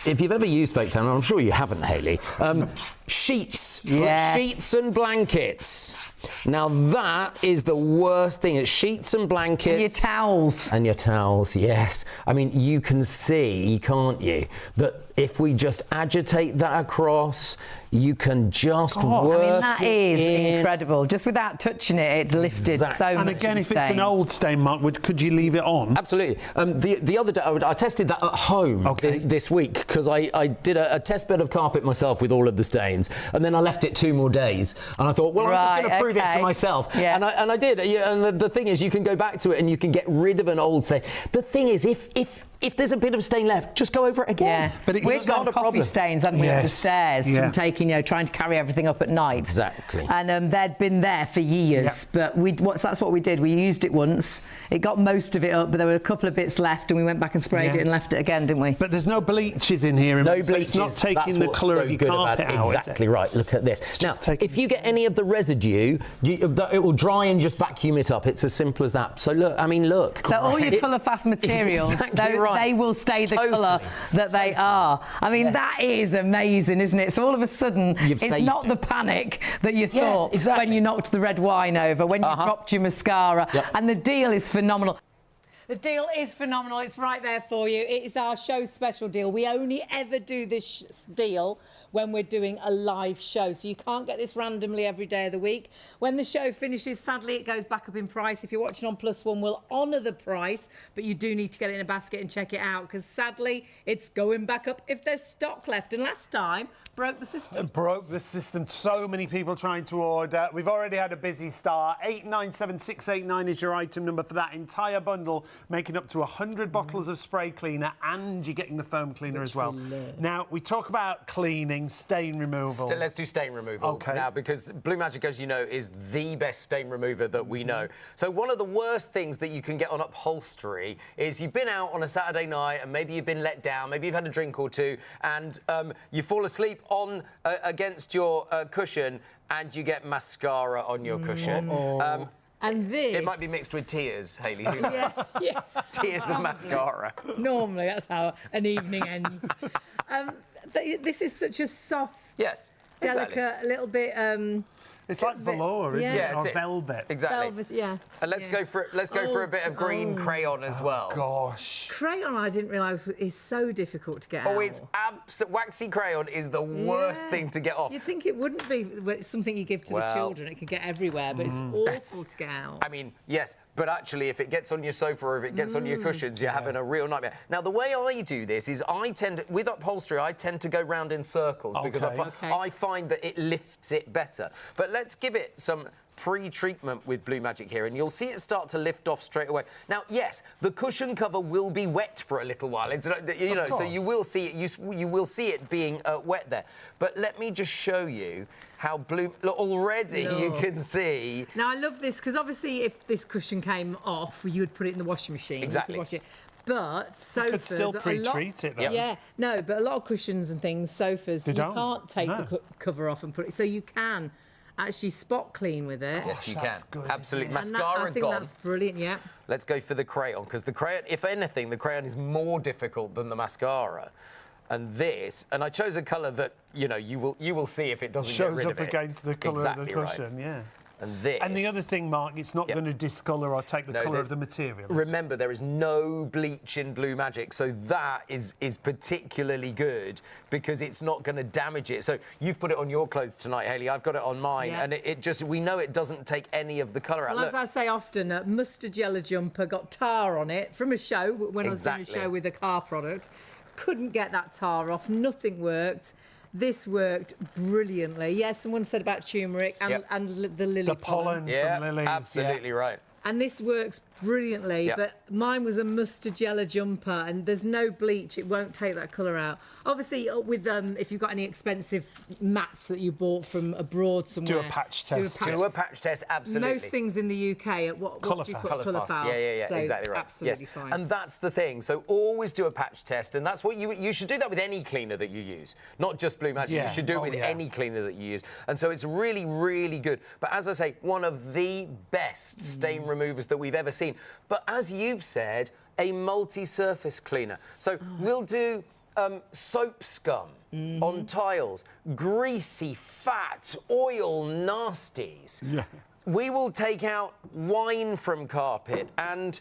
if you've ever used fake tan, and I'm sure you haven't, Hayley, sheets. Yes. Sheets and blankets. Now, that is the worst thing. It's sheets and blankets. And your towels. And your towels, yes. I mean, you can see, can't you, that if we just agitate that across, you can just work. I mean, that is incredible. Just without touching it, it lifted so much. And again, if it's an old stain mark, could you leave it on? Absolutely. The other day, I tested that at home this week, because I did a test bed of carpet myself with all of the stains, and then I left it 2 more days. And I thought, well, I'm just going to prove it to myself. Yeah. And I did. And the thing is, you can go back to it and you can get rid of an old stain. The thing is, if there's a bit of stain left, just go over it again. Yeah. But we've got coffee stains, haven't we, up the stairs from taking, trying to carry everything up at night. Exactly. And they'd been there for years, but that's what we did. We used it once. It got most of it up, but there were a couple of bits left, and we went back and sprayed it and left it again, didn't we? But there's no bleaches in here. No bleaches. bleaches. It's not taking the colour of your carpet out. Exactly right. Look at this. Now, if you get any of the residue, it will dry and just vacuum it up. It's as simple as that. So look, I mean, look. So all your colour fast materials, they will stay the colour that they are. I mean, that is amazing, isn't it? So all of a sudden, it's not the panic that you thought when you knocked the red wine over, when you dropped your mascara. And the deal is phenomenal. The deal is phenomenal. It's right there for you. It is our show special deal. We only ever do this deal when we're doing a live show. So you can't get this randomly every day of the week. When the show finishes, sadly, it goes back up in price. If you're watching on +1, we'll honour the price, but you do need to get it in a basket and check it out, because sadly, it's going back up if there's stock left. And last time, broke the system. It broke the system. So many people trying to order. We've already had a busy start. 897689 is your item number for that entire bundle, making up to 100 bottles of spray cleaner, and you're getting the foam cleaner as well. Now, we talk about cleaning, stain removal. Let's do stain removal now, because Blue Magic, as you know, is the best stain remover that we know. So one of the worst things that you can get on upholstery is you've been out on a Saturday night and maybe you've been let down, maybe you've had a drink or two, and you fall asleep on against your cushion, and you get mascara on your cushion. And this... It might be mixed with tears, Hayley. Yes. Tears and mascara. Normally, that's how an evening ends. This is such a soft, delicate, little bit... It's like velour, isn't it? Or velvet. Exactly. Velvet, And let's go for a bit of green crayon as well. Gosh. Crayon, I didn't realise, is so difficult to get out. Oh, it's waxy crayon is the worst thing to get off. You'd think it wouldn't be something you give to the children. It could get everywhere, but it's awful to get out. I mean, yes, but actually, if it gets on your sofa or if it gets on your cushions, you're having a real nightmare. Now, the way I do this is with upholstery, I tend to go round in circles because I find that it lifts it better. But let's give it some pre-treatment with Blue Magic here, and you'll see it start to lift off straight away. Now, yes, the cushion cover will be wet for a little while. It's, so you will see it. You will see it being wet there. But let me just show you how already you can see. Now, I love this because obviously, if this cushion came off, you would put it in the washing machine. Exactly. You could wash it. But sofas... You could still pre-treat it, though. Yeah, no, but a lot of cushions and things, sofas, you can't take the cover off and put it... So you can... actually spot clean with it. Yes, you that's can. good, Absolutely. isn't Mascara I think gone. that's brilliant, yeah. Let's go for the crayon, because the crayon, if anything, the crayon is more difficult than the mascara. And this, and I chose a colour that, you know, you will see if it doesn't get Shows rid up of it. against the colour Exactly of the cushion, yeah. And this. And the other thing, Mark, it's not going to discolour or take the colour of the material. Remember, there is no bleach in Blue Magic, so that is particularly good because it's not going to damage it. So you've put it on your clothes tonight, Hayley. I've got it on mine, and it just, we know it doesn't take any of the colour out. Well, Look. as I say often, a mustard yellow jumper got tar on it from a show when I was doing a show with a car product. Couldn't get that tar off. Nothing worked. This worked brilliantly. Yes, someone said about turmeric and the lily pollen. From lilies. Absolutely right. And this works brilliantly, but mine was a mustard yellow jumper, and there's no bleach. It won't take that colour out. Obviously, with if you've got any expensive mats that you bought from abroad somewhere, Do a patch test. Do a patch test, absolutely. Most things in the UK are what do you put? Colour fast. Yeah, so exactly right. Absolutely fine. And that's the thing. So always do a patch test, and that's what you should do that with any cleaner that you use, not just Blue Magic. You should do it with any cleaner that you use. And so it's really, really good. But as I say, one of the best stain removers that we've ever seen. But as you've said, a multi-surface cleaner. So we'll do soap scum on tiles, greasy, fat, oil nasties. Yeah. We will take out wine from carpet and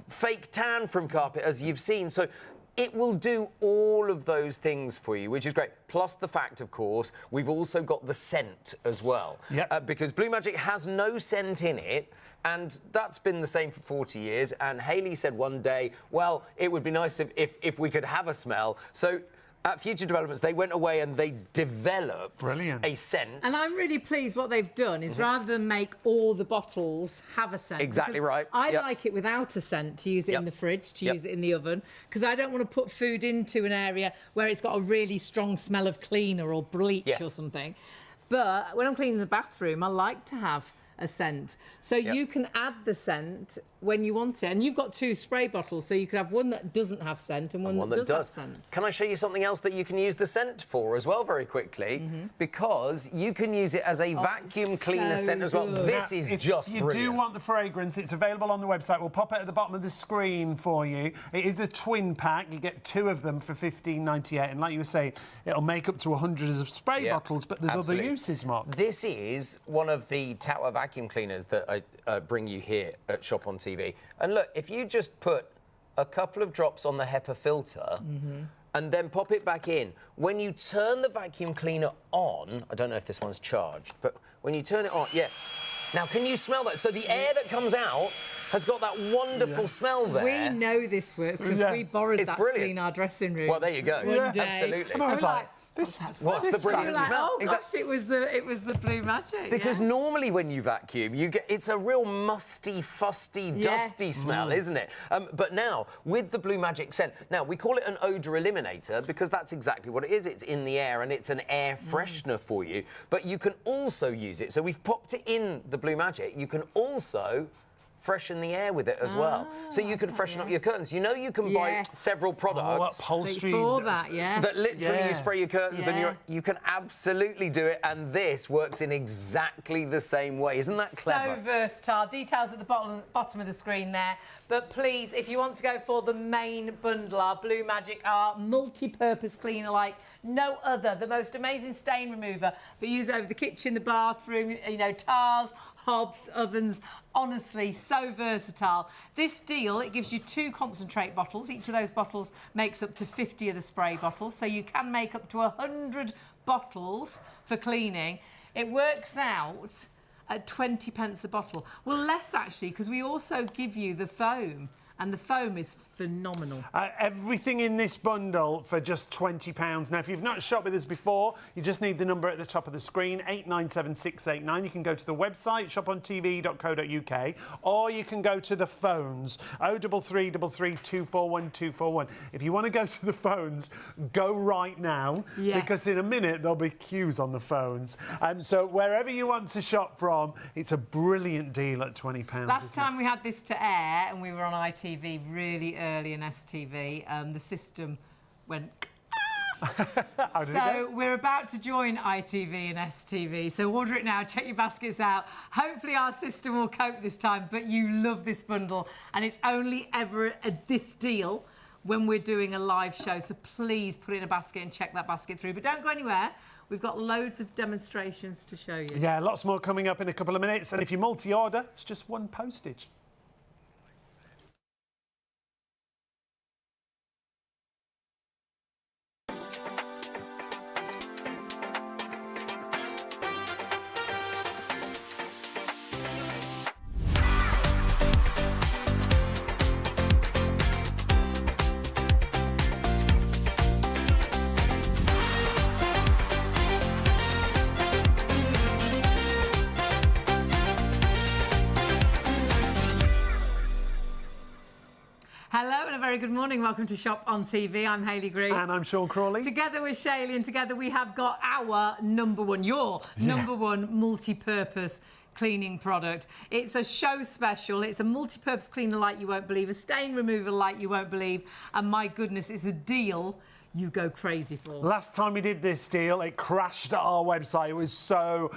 fake tan from carpet, as you've seen. So it will do all of those things for you, which is great. Plus the fact, of course, we've also got the scent as well. Because Blue Magic has no scent in it, and that's been the same for 40 years. And Hayley said one day, well, it would be nice if we could have a smell. So at Future Developments, they went away and they developed a scent. And I'm really pleased what they've done is rather than make all the bottles have a scent. Exactly right. I like it without a scent, to use it in the fridge, to use it in the oven, because I don't want to put food into an area where it's got a really strong smell of cleaner or bleach or something. But when I'm cleaning the bathroom, I like to have a scent. So you can add the scent when you want it. And you've got 2 spray bottles, so you could have one that doesn't have scent and one that does have scent. Can I show you something else that you can use the scent for as well very quickly? Because you can use it as a vacuum cleaner scent as well. This is just brilliant. If you do want the fragrance, it's available on the website. We'll pop it at the bottom of the screen for you. It is a twin pack. You get 2 of them for $15.98. And like you were saying, it'll make up to 100 of spray bottles, but there's other uses, Mark. This is one of the tower vacuum cleaners that I bring you here at Shop on TV. And look, if you just put a couple of drops on the HEPA filter and then pop it back in, when you turn the vacuum cleaner on, I don't know if this one's charged, but when you turn it on, now can you smell that? So the air that comes out has got that wonderful smell there. We know this works because we borrowed that to clean our dressing room. Well, there you go. One day. Absolutely. And I was like, what's the brilliant like, smell? oh gosh, it was the Blue Magic. Because normally when you vacuum, it's a real musty, fusty, dusty smell, isn't it? But now, with the Blue Magic scent, now we call it an odour eliminator because that's exactly what it is. It's in the air and it's an air freshener for you. But you can also use it. So we've popped it in the Blue Magic. You can also freshen the air with it as well. So you can freshen up your curtains. You know you can buy several products upholstery that literally you spray your curtains and you can absolutely do it, and this works in exactly the same way. Isn't that clever? So versatile. Details at the bottom of the screen there. But please, if you want to go for the main bundle, our Blue Magic, our multi-purpose cleaner like no other, the most amazing stain remover that you use over the kitchen, the bathroom, you know, tars, hobs, ovens. Honestly, so versatile. This deal, it gives you 2 concentrate bottles. Each of those bottles makes up to 50 of the spray bottles, so you can make up to 100 bottles for cleaning. It works out at 20 pence a bottle. Well, less actually, because we also give you the foam. And the foam is phenomenal. Everything in this bundle for just £20. Now, if you've not shopped with us before, you just need the number at the top of the screen, 897689. You can go to the website, shopontv.co.uk, or you can go to the phones, 03333 241 241. If you want to go to the phones, go right now, because in a minute there'll be queues on the phones. So wherever you want to shop from, it's a brilliant deal at £20. Last time we had this to air, and we were on ITV really early in STV, the system went So we're about to join ITV and STV, so order it now, check your baskets out. Hopefully our system will cope this time, but you love this bundle, and it's only ever at this deal when we're doing a live show, so please put it in a basket and check that basket through. But don't go anywhere. We've got loads of demonstrations to show you. Yeah, lots more coming up in a couple of minutes, and if you multi-order, it's just one postage. Hello and a very good morning. Welcome to Shop on TV. I'm Hayley Green. And I'm Sean Crawley. Together with Shayley, and together we have got our number one, your number one multi-purpose cleaning product. It's a show special. It's a multi-purpose cleaner like you won't believe, a stain remover like you won't believe, and my goodness, it's a deal you go crazy for. Last time we did this deal, it crashed our website. It was so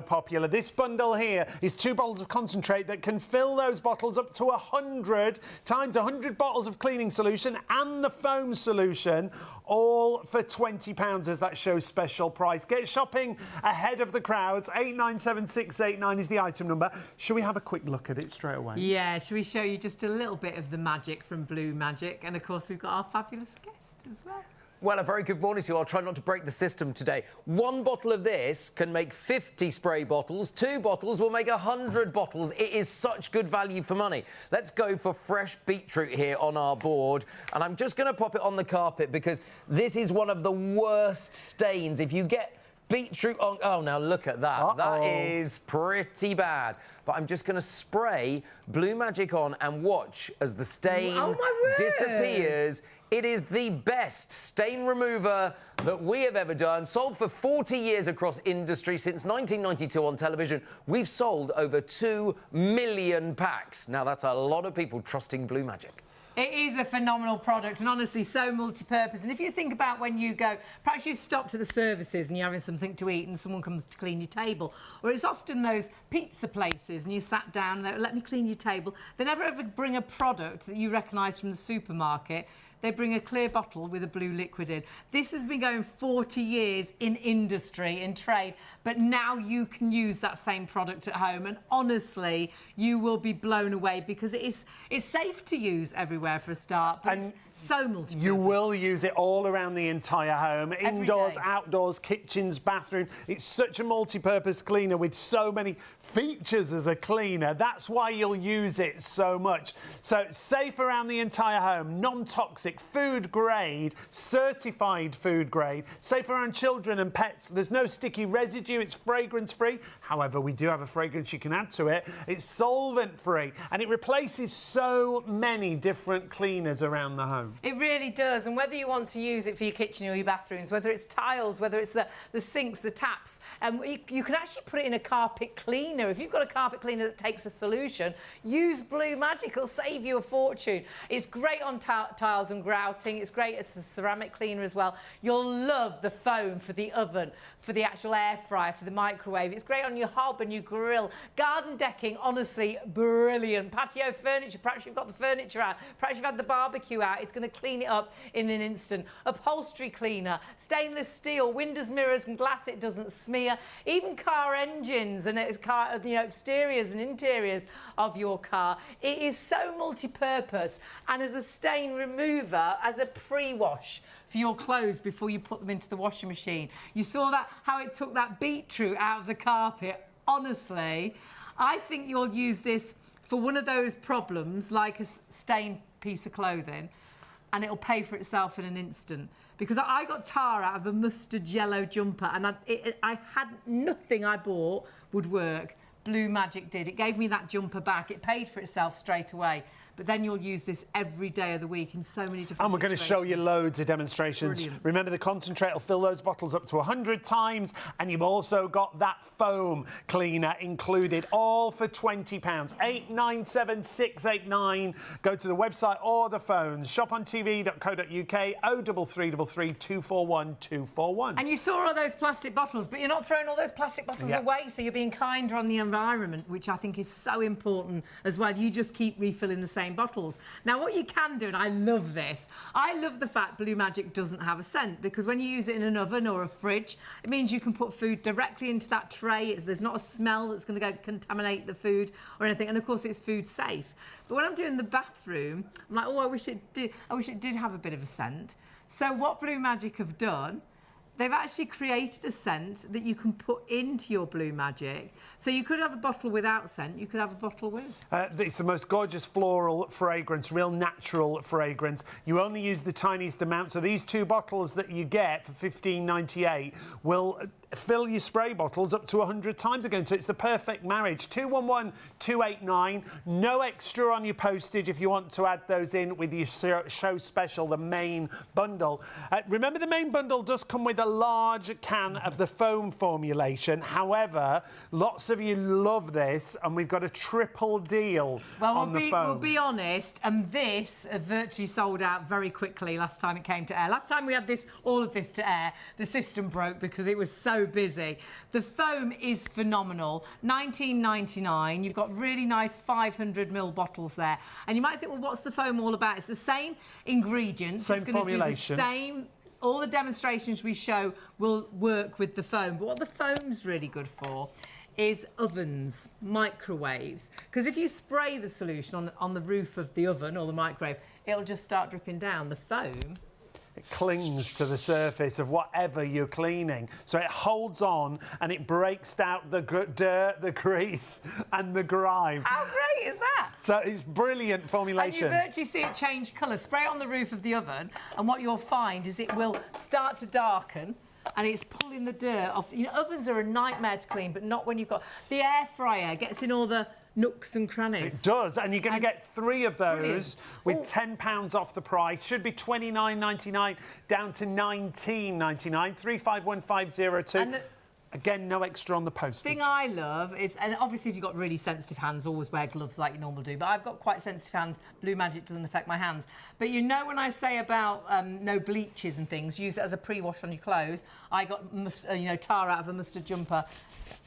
popular. This bundle here is 2 bottles of concentrate that can fill those bottles up to 100 times 100 bottles of cleaning solution and the foam solution, all for £20 as that show's special price. Get shopping ahead of the crowds. 897689 is the item number. Shall we have a quick look at it straight away? Yeah, shall we show you just a little bit of the magic from Blue Magic? And of course, we've got our fabulous guest as well. Well, a very good morning to you. I'll try not to break the system today. 1 bottle of this can make 50 spray bottles. 2 bottles will make 100 bottles. It is such good value for money. Let's go for fresh beetroot here on our board. And I'm just going to pop it on the carpet because this is one of the worst stains. If you get beetroot on... Oh, now look at that. That is pretty bad. But I'm just going to spray Blue Magic on and watch as the stain disappears. It is the best stain remover that we have ever done. Sold for 40 years across industry. Since 1992 on television, we've sold over 2 million packs. Now, that's a lot of people trusting Blue Magic. It is a phenomenal product and honestly so multi-purpose. And if you think about when you go, perhaps you've stopped at the services and you're having something to eat and someone comes to clean your table, or it's often those pizza places and you sat down and they let me clean your table. They never ever bring a product that you recognise from the supermarket. They bring a clear bottle with a blue liquid in. This has been going 40 years in industry, in trade, but now you can use that same product at home, and honestly, you will be blown away because it's safe to use everywhere for a start, but it's so multi-purpose. You will use it all around the entire home, indoors, outdoors, kitchens, bathroom. It's such a multi-purpose cleaner with so many features as a cleaner. That's why you'll use it so much. So safe around the entire home, non-toxic, food grade, certified food grade, safe around children and pets. There's no sticky residue, it's fragrance free. However, we do have a fragrance you can add to it. It's solvent free and it replaces so many different cleaners around the home. It really does, and whether you want to use it for your kitchen or your bathrooms, whether it's tiles, whether it's the sinks, the taps, you can actually put it in a carpet cleaner. If you've got a carpet cleaner that takes a solution, use Blue Magic, it'll save you a fortune. It's great on tiles and grouting, it's great as a ceramic cleaner as well. You'll love the foam for the oven, for the actual air fryer, for the microwave. It's great on your hob and your grill. Garden decking, honestly, brilliant. Patio furniture, perhaps you've got the furniture out, perhaps you've had the barbecue out, it's going to clean it up in an instant. Upholstery cleaner, stainless steel, windows, mirrors and glass, it doesn't smear. Even car engines and exteriors and interiors of your car. It is so multi-purpose, and as a stain remover, as a pre-wash for your clothes before you put them into the washing machine. You saw that, how it took that beetroot out of the carpet. Honestly, I think you'll use this for one of those problems, like a stained piece of clothing, and it'll pay for itself in an instant. Because I got tar out of a mustard yellow jumper, and I had nothing I bought would work. Blue Magic did. It gave me that jumper back. It paid for itself straight away. but then you'll use this every day of the week in so many different And we're going to show you loads of demonstrations. Brilliant. Remember, the concentrate will fill those bottles up to 100 times, and you've also got that foam cleaner included, all for £20. 897689. Go to the website or the phones. shopontv.co.uk 03333 241 241. And you saw all those plastic bottles, but you're not throwing all those plastic bottles away, so you're being kinder on the environment, which I think is so important as well. You just keep refilling the same bottles. Now, what you can do, and I love this, I love the fact Blue Magic doesn't have a scent, because when you use it in an oven or a fridge, it means you can put food directly into that tray. There's not a smell that's going to go contaminate the food or anything, and of course it's food safe. But when I'm doing the bathroom, I'm like, oh, I wish it did have a bit of a scent. So what Blue Magic have done, they've actually created a scent that you can put into your Blue Magic. So you could have a bottle without scent, you could have a bottle with. It's the most gorgeous floral fragrance, real natural fragrance. You only use the tiniest amount. So these 2 bottles that you get for $15.98 will fill your spray bottles up to 100 times again. So it's the perfect marriage. 211289. No extra on your postage if you want to add those in with your show special, the main bundle. Remember, the main bundle does come with a large can of the foam formulation. However, lots of you love this, and we've got a triple deal on the foam. We'll be honest, and this virtually sold out very quickly last time it came to air. Last time we had all of this to air, the system broke because it was so busy. The foam is phenomenal. $19.99. You've got really nice 500ml bottles there. And you might think, well, what's the foam all about? It's the same ingredients. Same it's going to do the formulation. all the demonstrations we show will work with the foam. But what the foam's really good for is ovens, microwaves. Because if you spray the solution on the roof of the oven or the microwave, it'll just start dripping down. The foam, it clings to the surface of whatever you're cleaning. So it holds on and it breaks out the dirt, the grease and the grime. how great is that? So it's brilliant formulation. And you virtually see it change colour. Spray it on the roof of the oven, and what you'll find is it will start to darken, and it's pulling the dirt off. You know, ovens are a nightmare to clean, but not when you've got... The air fryer gets in all the nooks and crannies. It does, and you're going to get 3 of those brilliant. with £10 off the price. Should be $29.99 down to $19.99. 351502. Again, no extra on the postage. The thing I love is, and obviously if you've got really sensitive hands, always wear gloves like you normally do, but I've got quite sensitive hands. Blue Magic doesn't affect my hands. But you know, when I say about no bleaches and things, use it as a pre-wash on your clothes. I got tar out of a mustard jumper.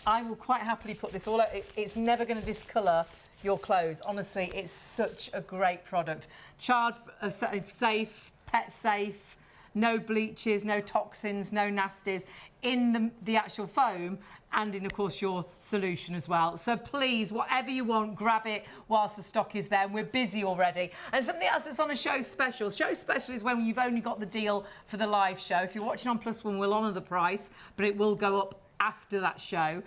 I will quite happily put this all out. It's never going to discolour your clothes. Honestly, it's such a great product. Child safe, pet safe, no bleaches, no toxins, no nasties in the actual foam, and in, of course, your solution as well. So please, whatever you want, grab it whilst the stock is there. And we're busy already. And something else that's on a show special. Show special is when you've only got the deal for the live show. If you're watching on Plus One, we'll honour the price, but it will go up after that show.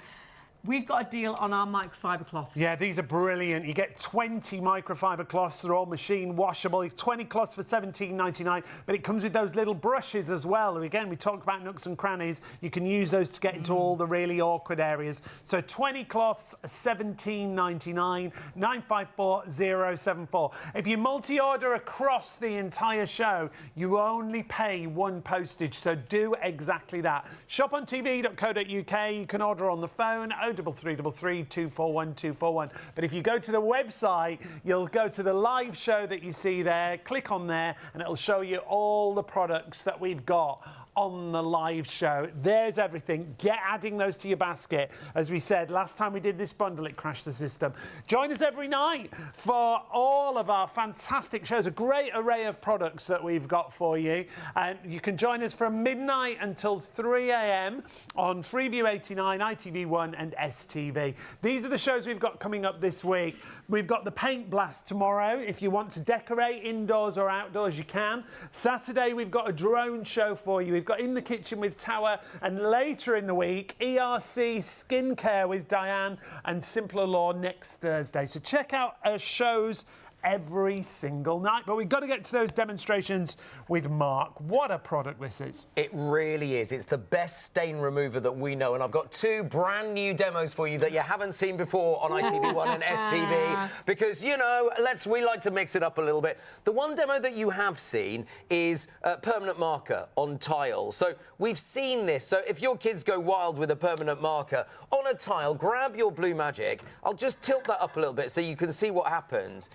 We've got a deal on our microfiber cloths. Yeah, these are brilliant. You get 20 microfiber cloths. They're all machine washable. 20 cloths for $17.99, but it comes with those little brushes as well. And again, we talked about nooks and crannies. You can use those to get into all the really awkward areas. So 20 cloths, $17.99, 954074. If you multi-order across the entire show, you only pay 1 postage. So do exactly that. shopontv.co.uk. You can order on the phone, 03333 241 241. But if you go to the website, you'll go to the live show that you see there, click on there, and it'll show you all the products that we've got on the live show. There's everything. Get adding those to your basket. As we said, last time we did this bundle, it crashed the system. Join us every night for all of our fantastic shows, a great array of products that we've got for you. And you can join us from midnight until 3 a.m. on Freeview 89, ITV1 and STV. These are the shows we've got coming up this week. We've got the Paint Blast tomorrow. If you want to decorate indoors or outdoors, you can. Saturday, we've got a drone show for you. We've got In the Kitchen with Tower, and later in the week, ERC Skincare with Diane and Simpler Law next Thursday. So check out our shows every single night. But we've got to get to those demonstrations with Mark. What a product this is. It really is. It's the best stain remover that we know. And I've got 2 brand new demos for you that you haven't seen before on ITV1 and STV. Because, you know, we like to mix it up a little bit. The one demo that you have seen is a permanent marker on tile. So we've seen this. So if your kids go wild with a permanent marker on a tile, grab your Blue Magic. I'll just tilt that up a little bit so you can see what happens.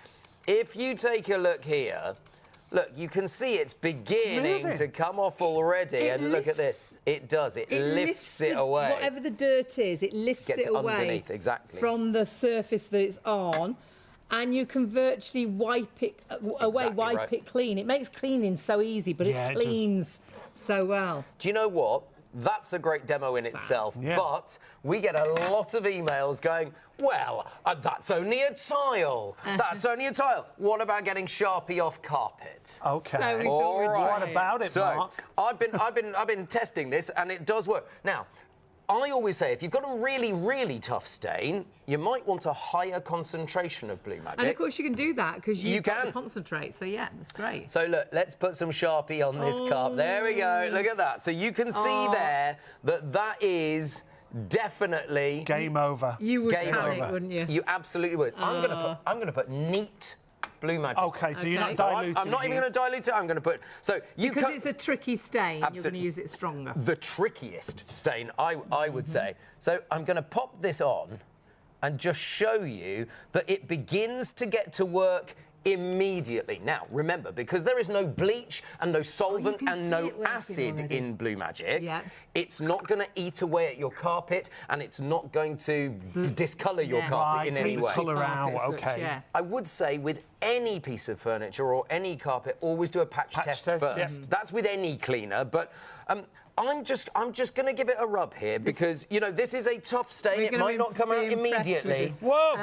If you take a look here, look, you can see it's beginning to come off already. And look at this. It does. It lifts it away. Whatever the dirt is, it lifts it away underneath, exactly, from the surface that it's on. And you can virtually wipe it away, wipe it clean. It makes cleaning so easy, but it cleans so well. Do you know what? That's a great demo in itself, but we get a lot of emails going, well, that's only a tile. That's only a tile. What about getting Sharpie off carpet? Okay. So All right. What about it, Mark? I've been testing this, and it does work. Now, I always say, if you've got a really, really tough stain, you might want a higher concentration of Blue Magic. And of course you can do that because you can concentrate. So yeah, that's great. So look, let's put some Sharpie on this cup. There we go. Look at that. So you can see there that is definitely game over. You would panic, wouldn't you? You absolutely would. I'm gonna put neat Blue Magic. Okay, so you're not diluting. I'm not even going to dilute it. I'm going to put. So you because it's a tricky stain. Absolutely. You're going to use it stronger. The trickiest stain, I would say. So I'm going to pop this on, and just show you that it begins to get to work immediately. Now, remember, because there is no bleach and no solvent and no acid in Blue Magic, it's not going to eat away at your carpet, and it's not going to discolour your carpet in any way. Colour out, okay. I would say with any piece of furniture or any carpet, always do a patch test first. Yes. That's with any cleaner, but I'm just going to give it a rub here because, you know, this is a tough stain. It might not come out immediately. Whoa.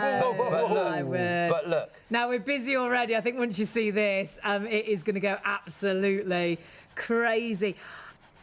But look. Now, we're busy already. I think once you see this, it is going to go absolutely crazy.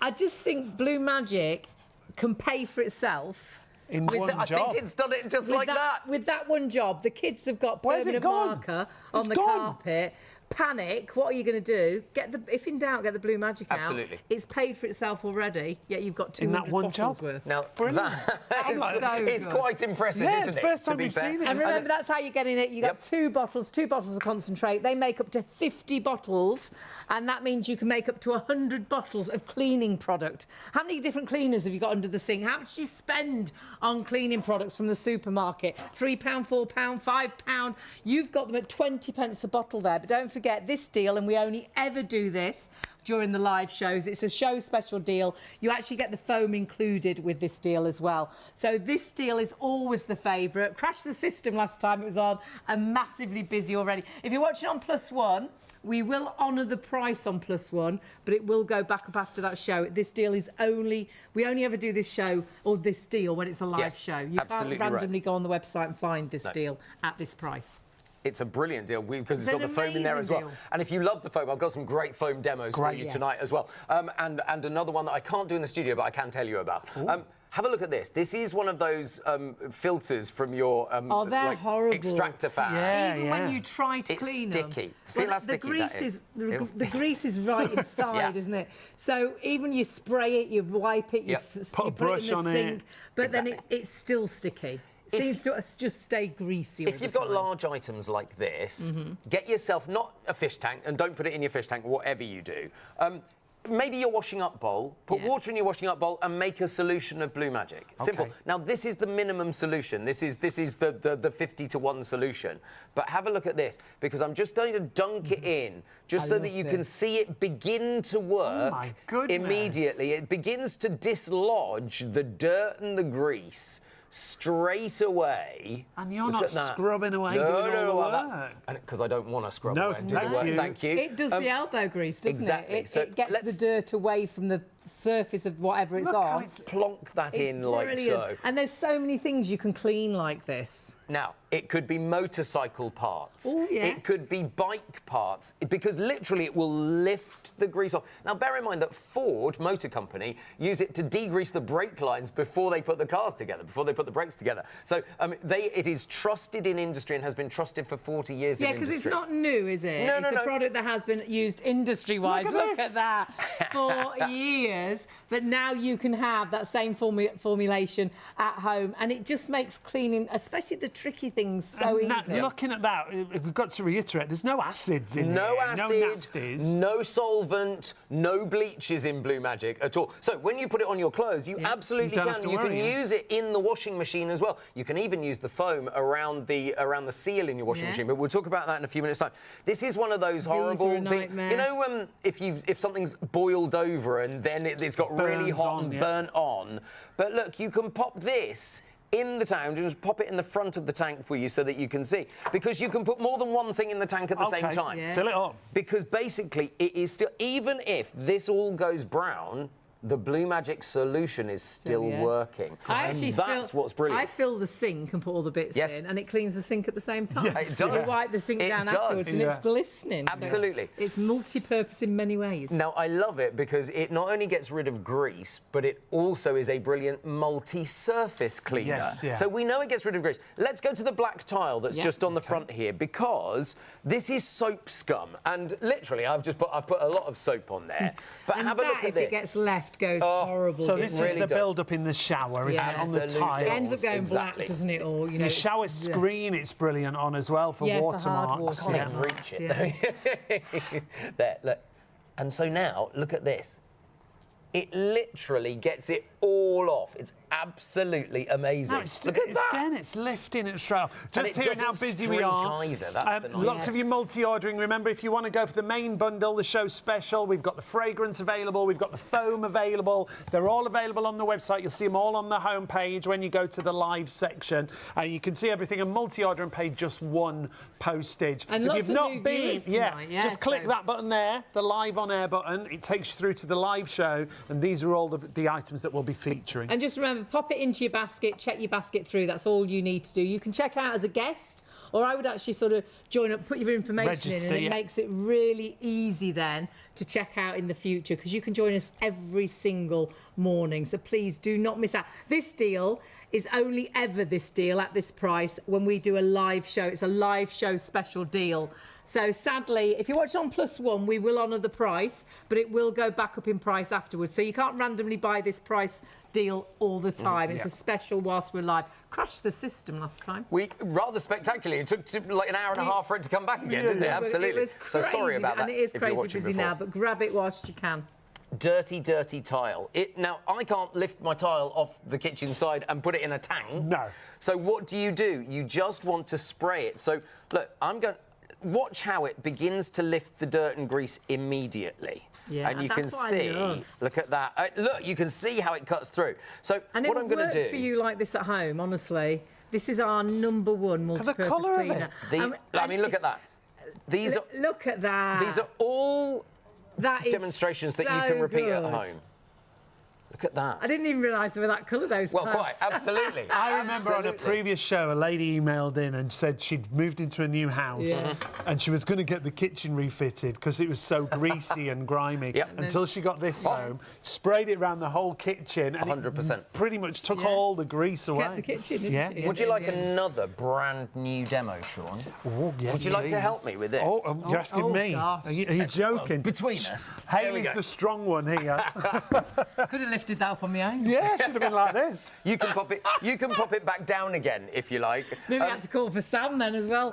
I just think Blue Magic can pay for itself. In one job. I think it's done it just like that. With that one job, the kids have got permanent marker on the carpet. Panic, what are you going to do? If in doubt, get the Blue Magic out. Absolutely. It's paid for itself already, yet you've got 200 bottles worth. Now, that is quite impressive, isn't it? It's the first time we've seen it. And remember, that's how you're getting it. You've got 2 bottles of concentrate. They make up to 50 bottles, and that means you can make up to 100 bottles of cleaning product. How many different cleaners have you got under the sink? How much do you spend on cleaning products from the supermarket? £3, £4, £5? You've got them at 20 pence a bottle there, but don't forget this deal, and we only ever do this during the live shows. It's a show special deal. You actually get the foam included with this deal as well. So this deal is always the favourite. Crashed the system last time it was on, and massively busy already. If you're watching on +1, we will honour the price on +1, but it will go back up after that show. This deal is we only ever do this show or this deal when it's a live show. You can't randomly go on the website and find this deal at this price. It's a brilliant deal because it's got the foam in there as well. And if you love the foam, I've got some great foam demos for you tonight as well. And another one that I can't do in the studio, but I can tell you about. Have a look at this. This is one of those filters from your they're horrible. Extractor fan. Even when you try to clean them. It's sticky. Feel how sticky that is. The grease is right inside, isn't it? So even you spray it, you wipe it, you put a brush on it, but then it's still sticky. Seems to just stay greasy. If you've got large items like this, get yourself not a fish tank, and don't put it in your fish tank, whatever you do. Maybe your washing up bowl, put water in your washing up bowl and make a solution of Blue Magic. Simple. Now, this is the minimum solution. This is the 50-to-1 solution. But have a look at this, because I'm just going to dunk it in, just so that you can see it begin to work immediately. It begins to dislodge the dirt and the grease straight away. And you're not scrubbing away doing all the work. Because I don't want to scrub away and do thank the work. you. Thank you. It does the elbow grease, doesn't it? So it gets the dirt away from the surface of whatever it's on. Plonk that in like so. And there's so many things you can clean like this. Now, it could be motorcycle parts. Oh, yes. It could be bike parts, because literally it will lift the grease off. Now, bear in mind that Ford Motor Company use it to degrease the brake lines before they put the cars together, before they put the brakes together. So it is trusted in industry and has been trusted for 40 years in industry. Yeah, because it's not new, is it? No, it's a product that has been used industry-wise. Look at that. For years. But now you can have that same formulation at home, and it just makes cleaning, especially the tricky things, so easy. Looking at that, we've got to reiterate, there's no acids in no here. Acid, no nasties. no solvent, no bleaches in Blue Magic at all. So when you put it on your clothes, you absolutely can. You can use it in the washing machine as well. You can even use the foam around the seal in your washing machine. But we'll talk about that in a few minutes' time. This is one of those horrible things. You know, if something's boiled over and then it's got really hot and burnt on. But look, you can pop this in the tank, just pop it in the front of the tank for you so that you can see. Because you can put more than one thing in the tank at the same time. Yeah. Fill it up. Because basically, it is still, even if this all goes brown, the Blue Magic solution is still working. And that's what's brilliant. I fill the sink and put all the bits in, and it cleans the sink at the same time. Yeah, it does. You wipe the sink down afterwards, and it's glistening. Absolutely. So it's multi-purpose in many ways. Now, I love it because it not only gets rid of grease, but it also is a brilliant multi-surface cleaner. Yes, yeah. So we know it gets rid of grease. Let's go to the black tile that's just on the front here, because this is soap scum. And literally, I've put a lot of soap on there. But and have a look at this. if it gets left, goes horrible. So this really is the build-up in the shower, isn't it, on the tiles? It ends up going black, doesn't it? Or, you know, your shower screen, it's brilliant on as well for watermarks. I can't even reach it. There, look. And so now, look at this. It literally gets it all off. It's absolutely amazing. Look at that. Again, it's lifting it straight off. Just hearing how busy we streak are. either. That's the nice Lots of you multi-ordering. Remember, if you want to go for the main bundle, the show special, we've got the fragrance available, we've got the foam available. They're all available on the website. You'll see them all on the homepage when you go to the live section. You can see everything and multi-order and pay just one postage. And if lots you've of not new been, viewers tonight, just click that button there, the live on air button. It takes you through to the live show, and these are all the items that we'll be featuring. And just remember, pop it into your basket, check your basket through. That's all you need to do. You can check out as a guest, or I would actually sort of join up, put your information in, and it makes it really easy then to check out in the future, because you can join us every single morning. So please do not miss out. This deal is only ever this deal at this price when we do a live show. It's a live show special deal. So sadly, if you watch on +1, we will honour the price, but it will go back up in price afterwards. So you can't randomly buy this price deal all the time. It's a special whilst we're live. Crashed the system last time. Rather spectacularly. It took like an hour and a half for it to come back again, didn't it? Absolutely. It was crazy, so sorry about that. And it is crazy busy now, but grab it whilst you can. Dirty, dirty tile. Now, I can't lift my tile off the kitchen side and put it in a tank. No. So what do? You just want to spray it. So, look, watch how it begins to lift the dirt and grease immediately. Yeah, and you can see, look at that. Look, you can see how it cuts through. So and what I'm going to do... for you like this at home, honestly. This is our #1 multi-purpose cleaner. I mean, look at that. Look at that. These are all demonstrations that you can repeat at home. Look at that. I didn't even realise they were that colour, those Well, tiles. quite, absolutely. I remember on a previous show, a lady emailed in and said she'd moved into a new house and she was going to get the kitchen refitted because it was so greasy and grimy until she got this home, sprayed it around the whole kitchen, and 100%. It pretty much took all the grease away. Kept the kitchen, didn't she? Would you like another brand new demo, Sean? Oh, yes, Would you like to help me with this? Oh, you're asking me? Gosh. Are you joking? Between us. Hayley's the strong one here. Could have lifted that up on my own. Yeah, should have been like this. You can pop it back down again if you like. Maybe I had to call for Sam then as well.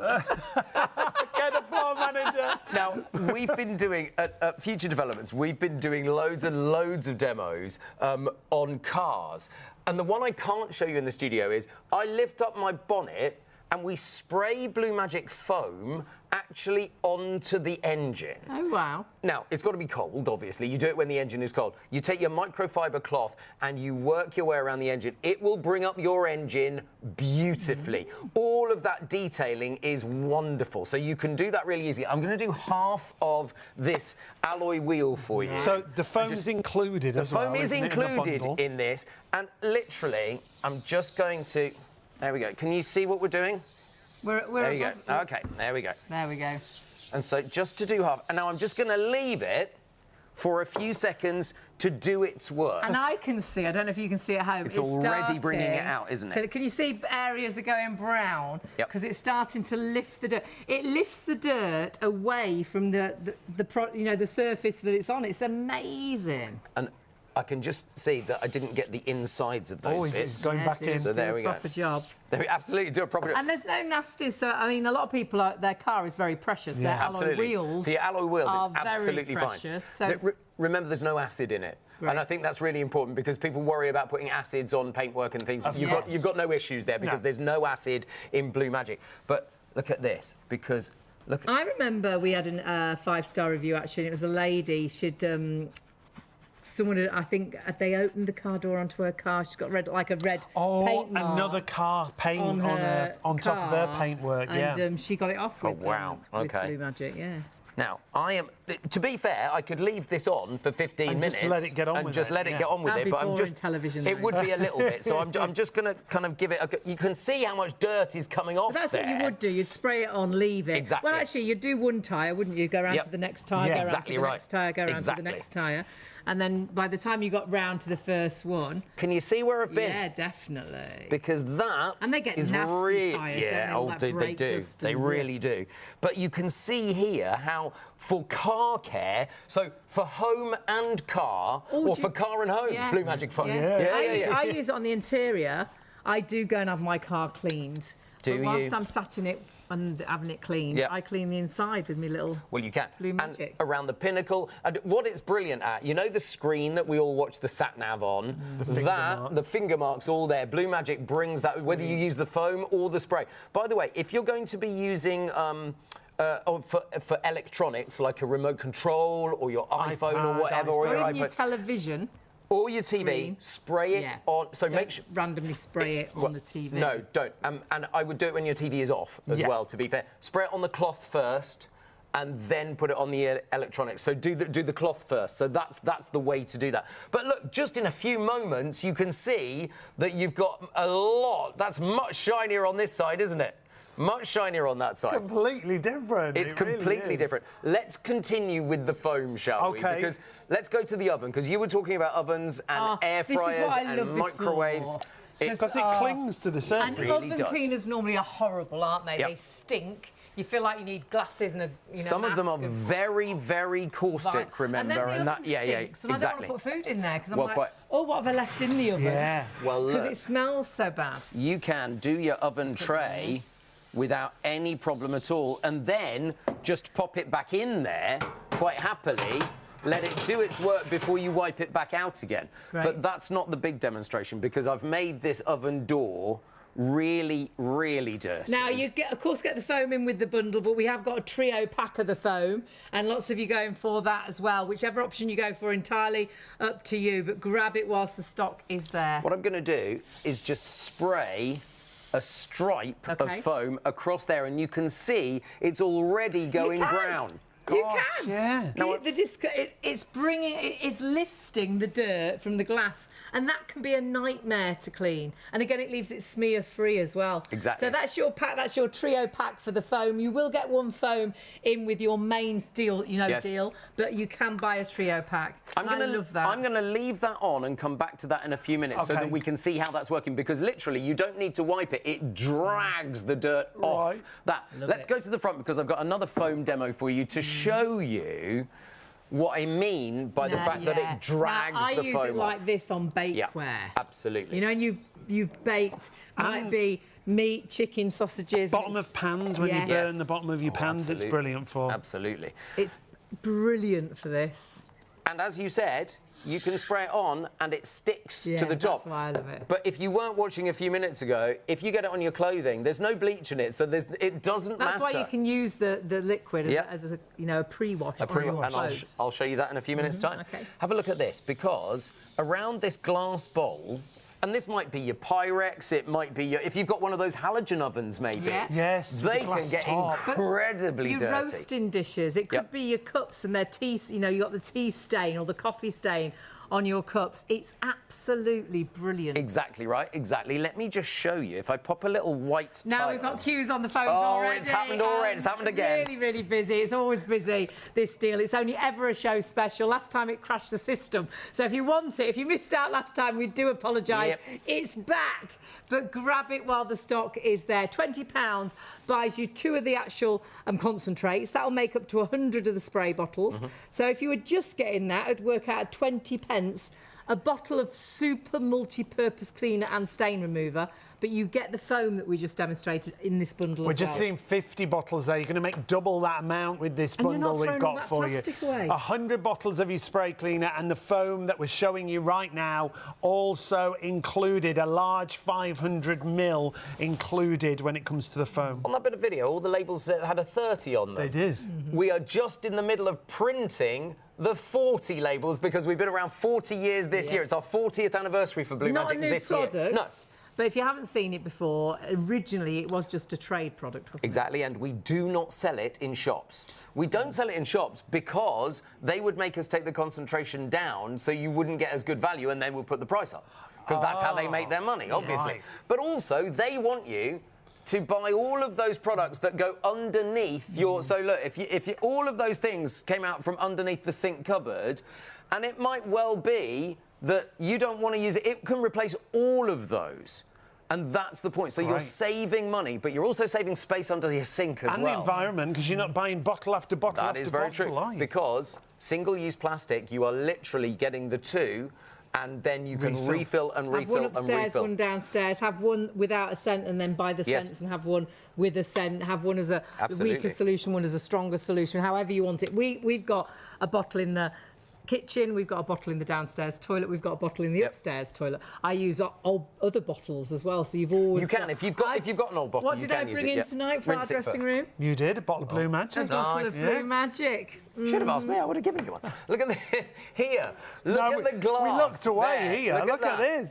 Get a floor manager. Now, we've been doing, at Future Developments, we've been doing loads and loads of demos on cars. And the one I can't show you in the studio is I lift up my bonnet and we spray Blue Magic foam actually onto the engine. Oh, wow. Now, it's got to be cold, obviously. You do it when the engine is cold. You take your microfiber cloth and you work your way around the engine. It will bring up your engine beautifully. All of that detailing is wonderful. So you can do that really easy. I'm going to do half of this alloy wheel for you. So the foam's included as well, The foam is isn't it, in the included bundle? in this. And literally, I'm just going to... There we go. Can you see what we're doing? There you go. above- OK, there we go. There we go. And so just to do half, and now I'm just going to leave it for a few seconds to do its work. And I can see, I don't know if you can see at home, It's already bringing it out, isn't it? So can you see areas are going brown? Yep. Because it's starting to lift the dirt. It lifts the dirt away from the surface that it's on. It's amazing. And I can just see that I didn't get the insides of those He's bits. going back in. So there we go. Proper job. They absolutely do a proper job. And there's no nasties. So I mean, a lot of people, their car is very precious. Their alloy Absolutely. wheels. The alloy wheels, are it's absolutely very fine. precious. So Remember, there's no acid in it. Right. And I think that's really important because people worry about putting acids on paintwork and things. You've got no issues there because there's no acid in Blue Magic. But look at this, because look at... I remember we had a 5-star review, actually. It was a lady. Someone, I think, they opened the car door onto her car. She's got a red paint mark. Another car paint on top of her paintwork, and she got it off with, wow. with Okay. Blue Magic, yeah. Now, to be fair, I could leave this on for 15 and minutes. Just let it get on with it. That'd be but I'm boring just... television, It though. would be a little bit, so I'm just going to kind of give it you can see how much dirt is coming off But that's there. what you would do. You'd spray it on, leave it. Exactly. Well, actually, you'd do one tyre, wouldn't you? Go round to the next tyre, go round exactly to the right. next tyre, go round to the next tyre. And then by the time you got round to the first one... Can you see where I've been? Yeah, definitely. Because that And they get is nasty tyres, don't they? All that they brake do. dust They and really do. But you can see here how for car care, so for home and car, or for car and home, Yeah. Blue Magic foam. I use it on the interior. I do go and have my car cleaned. Do but whilst you? I'm sat in it and having it cleaned, Yeah. I clean the inside with me little... Well, you can. Blue Magic. And around the pinnacle. And what it's brilliant at, you know the screen that we all watch the sat-nav on? The finger marks all there. Blue Magic brings that, whether you use the foam or the spray. By the way, if you're going to be using... for electronics, like a remote control or your iPhone or whatever, or your even your iPad, television. or your TV, Screen. spray it on. So Don't make sure. randomly spray it on the TV. No, don't. And I would do it when your TV is off as well. To be fair, spray it on the cloth first, and then put it on the electronics. So do the cloth first. So that's the way to do that. But look, just in a few moments, you can see that you've got a lot. That's much shinier on this side, isn't it? Much shinier on that side. Completely different. It's completely different. Let's continue with the foam, shall we? Okay. Because let's go to the oven, because you were talking about ovens and air fryers and microwaves. Because it clings to the surface. And really oven does. cleaners normally are horrible, aren't they? Yep. They stink. You feel like you need glasses and a Some of them are mask and- very, very caustic, remember? And then the oven yeah, stinks, and exactly. I don't want to put food in there because I'm Well, like, quite- oh, what have I left in the oven? Yeah. Well, Because look, it smells so bad. you can do your oven tray without any problem at all, and then just pop it back in there quite happily. Let it do its work before you wipe it back out again. Great. But that's not the big demonstration, because I've made this oven door really, really dirty. Now, you, of course, get the foam in with the bundle, but we have got a trio pack of the foam, and lots of you going for that as well. Whichever option you go for, entirely up to you, but grab it whilst the stock is there. What I'm going to do is just spray a stripe of foam across there, and you can see it's already going brown. You Gosh, can. yeah. Now, it's lifting the dirt from the glass, and that can be a nightmare to clean. And again, it leaves it smear free as well. Exactly. So that's your pack. That's your trio pack for the foam. You will get one foam in with your main deal, deal, but you can buy a trio pack. I love that. I'm going to leave that on and come back to that in a few minutes so that we can see how that's working, because literally you don't need to wipe it. It drags the dirt off that. Let's go to the front, because I've got another foam demo for you to show you what I mean by the fact that it drags I the foam use it like off. this on bakeware. Yeah, absolutely. You know, and you've baked, might be meat, chicken, sausages. Bottom of pans, when you burn the bottom of your pans, absolutely. it's brilliant for. Absolutely. It's brilliant for this. And as you said, you can spray it on and it sticks to the top. That's why I love it. But if you weren't watching a few minutes ago, if you get it on your clothing, there's no bleach in it, so it doesn't matter. That's why you can use the liquid as a pre-wash. And I'll show you that in a few minutes' time. Okay. Have a look at this, because around this glass bowl, and this might be your Pyrex, it might be if you've got one of those halogen ovens, maybe. Yeah. Yes, They the can glass get top. incredibly Your dirty. roasting dishes, it could be your cups and their tea, you got the tea stain or the coffee stain on your cups. It's absolutely brilliant. Exactly right, exactly. Let me just show you. If I pop a little white Now tie we've got on. queues on the phones Oh, already. it's happened already. It's happened again. Really, really busy. It's always busy, this deal. It's only ever a show special. Last time it crashed the system. So if you want it, if you missed out last time, we do apologise. Yep. It's back. But grab it while the stock is there. £20 buys you 2 of the actual concentrates. That'll make up to 100 of the spray bottles. So if you were just getting that, it'd work out at 20 pence. A bottle of super multi-purpose cleaner and stain remover, but you get the foam that we just demonstrated in this bundle We're as just well. seeing 50 bottles there. You're going to make double that amount with this And you're bundle not we've throwing all got that for you. plastic away. 100 bottles of your spray cleaner and the foam that we're showing you right now also included, a large 500ml included when it comes to the foam. On that bit of video, all the labels had a 30 on them. They did. We are just in the middle of printing the 40 labels because we've been around 40 years this year. It's our 40th anniversary for Blue Not Magic a new this product, year. No. but if you haven't seen it before, originally it was just a trade product, wasn't Exactly, and we do not sell it in shops. We don't sell it in shops because they would make us take the concentration down so you wouldn't get as good value and then we'll put the price up. Because that's how they make their money, obviously. Right. But also, they want you to buy all of those products that go underneath your... So look, if you, all of those things came out from underneath the sink cupboard, and it might well be that you don't want to use it, it can replace all of those. And that's the point. So you're saving money, but you're also saving space under your sink as well. And the environment, because you're not buying bottle after bottle That after is very bottle, true. are you? Because single-use plastic, you are literally getting the 2, and then you can refill and Have refill one and upstairs, refill. one downstairs. Have one without a scent and then buy the scents, and have one with a scent. Have one as a weaker solution, one as a stronger solution, however you want it. We've got a bottle in the kitchen, we've got a bottle in the downstairs toilet, we've got a bottle in the upstairs toilet. I use old other bottles as well, so you've always... You can, if you've got an old bottle, What did I bring in tonight for our dressing room? You did, a bottle of Blue Magic. A bottle of Blue Magic. Should have asked me, I would have given you one. Look at here. Look at the glass. We looked away there. here. Look at this.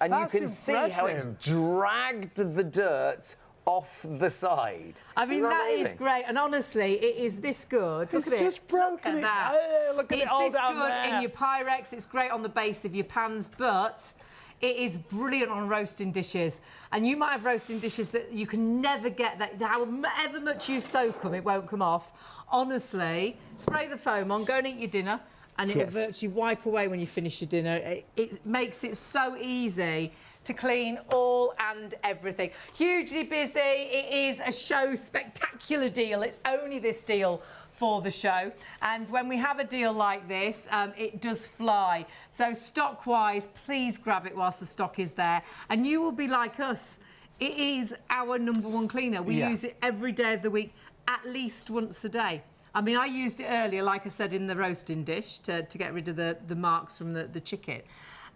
And That's you can see how it's impressive. dragged the dirt off the side. I mean, Isn't that is amazing? great. And honestly, it is this good. Look It's at it. just broken Look it. at that. Oh, look at it It's all this down good there. in your Pyrex. It's great on the base of your pans, but it is brilliant on roasting dishes. And you might have roasting dishes that you can never get that. However much you soak them, it won't come off. Honestly, spray the foam on, go and eat your dinner, and it'll virtually wipe away when you finish your dinner. It makes it so easy to clean all and everything. Hugely busy. It is a show spectacular deal. It's only this deal for the show. And when we have a deal like this, it does fly. So stock-wise, please grab it whilst the stock is there. And you will be like us. It is our #1 cleaner. We use it every day of the week, at least once a day. I mean, I used it earlier, like I said, in the roasting dish to get rid of the marks from the chicken.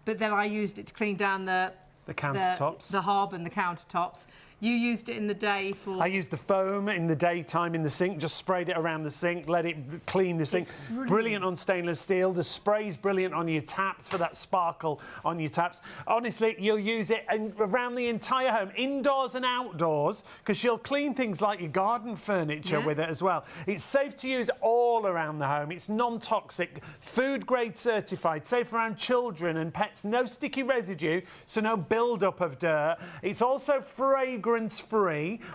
But then I used it to clean down the countertops. The hob and the countertops. You used it in the day for... I used the foam in the daytime in the sink, just sprayed it around the sink, let it clean the sink. Brilliant on stainless steel. The spray's brilliant on your taps for that sparkle on your taps. Honestly, you'll use it around the entire home, indoors and outdoors, because you'll clean things like your garden furniture with it as well. It's safe to use all around the home. It's non-toxic, food grade certified, safe around children and pets. No sticky residue, so no build-up of dirt. It's also fragrance-free,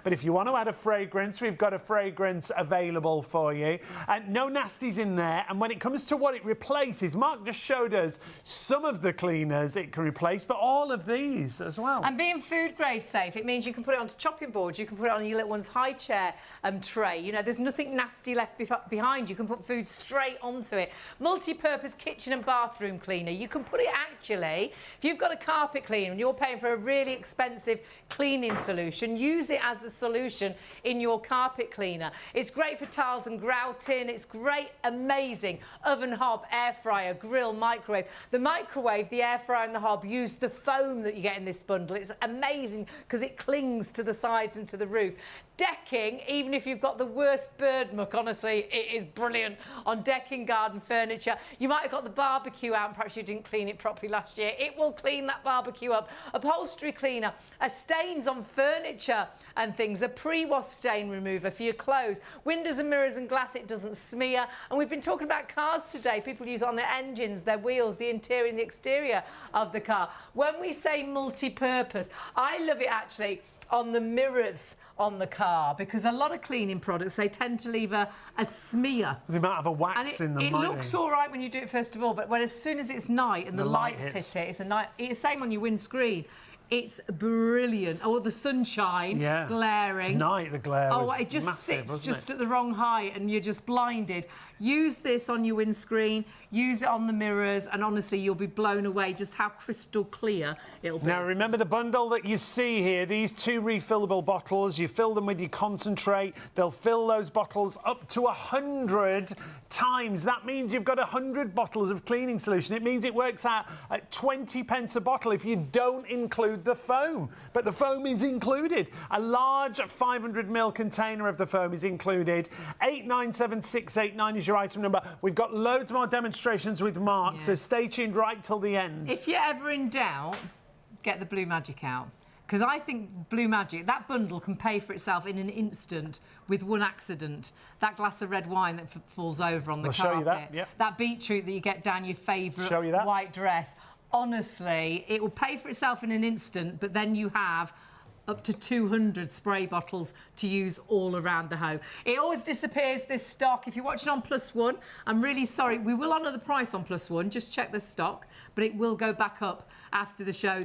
but if you want to add a fragrance, we've got a fragrance available for you. And no nasties in there. And when it comes to what it replaces, Mark just showed us some of the cleaners it can replace, but all of these as well. And being food grade safe, it means you can put it onto chopping boards, you can put it on your little one's high chair tray. You know, there's nothing nasty left behind. You can put food straight onto it. Multi-purpose kitchen and bathroom cleaner. You can put it actually, if you've got a carpet cleaner and you're paying for a really expensive cleaning solution, use it as the solution in your carpet cleaner. It's great for tiles and grouting. It's great, amazing. Oven hob, air fryer, grill, microwave. The microwave, the air fryer and the hob use the foam that you get in this bundle. It's amazing because it clings to the sides and to the roof. decking, even if you've got the worst bird muck, honestly, it is brilliant on decking, garden furniture. You might have got the barbecue out and perhaps you didn't clean it properly last year. It will clean that barbecue up. Upholstery cleaner, stains on furniture and things, a pre-wash stain remover for your clothes. Windows and mirrors and glass, it doesn't smear. And we've been talking about cars today. People use it on their engines, their wheels, the interior and the exterior of the car. When we say multi-purpose, I love it actually on the mirrors on the car, because a lot of cleaning products, they tend to leave a smear. They might have a wax in them, It looks all right when you do it first of all, but when as soon as it's night and the lights hit it, it's a night. It's the same on your windscreen. It's brilliant. Oh, the sunshine glaring. Tonight the glare was it just massive, sits just at the wrong height and you're just blinded. Use this on your windscreen, use it on the mirrors, and honestly, you'll be blown away just how crystal clear it'll be. Now, remember the bundle that you see here, these 2 refillable bottles, you fill them with your concentrate, they'll fill those bottles up to 100 times. That means you've got 100 bottles of cleaning solution. It means it works out at 20 pence a bottle if you don't include the foam. But the foam is included. A large 500ml container of the foam is included. 897689 is your item number. We've got loads more demonstrations with Mark, so stay tuned right till the end. If you're ever in doubt, get the Blue Magic out. Because I think Blue Magic, that bundle can pay for itself in an instant with one accident. That glass of red wine that falls over on the carpet. I'll show you that, yeah. That beetroot that you get down your favourite white dress. Honestly, it will pay for itself in an instant, but then you have up to 200 spray bottles to use all around the home. It always disappears, this stock. If you're watching on +1, I'm really sorry. We will honour the price on +1. Just check the stock, but it will go back up after the show.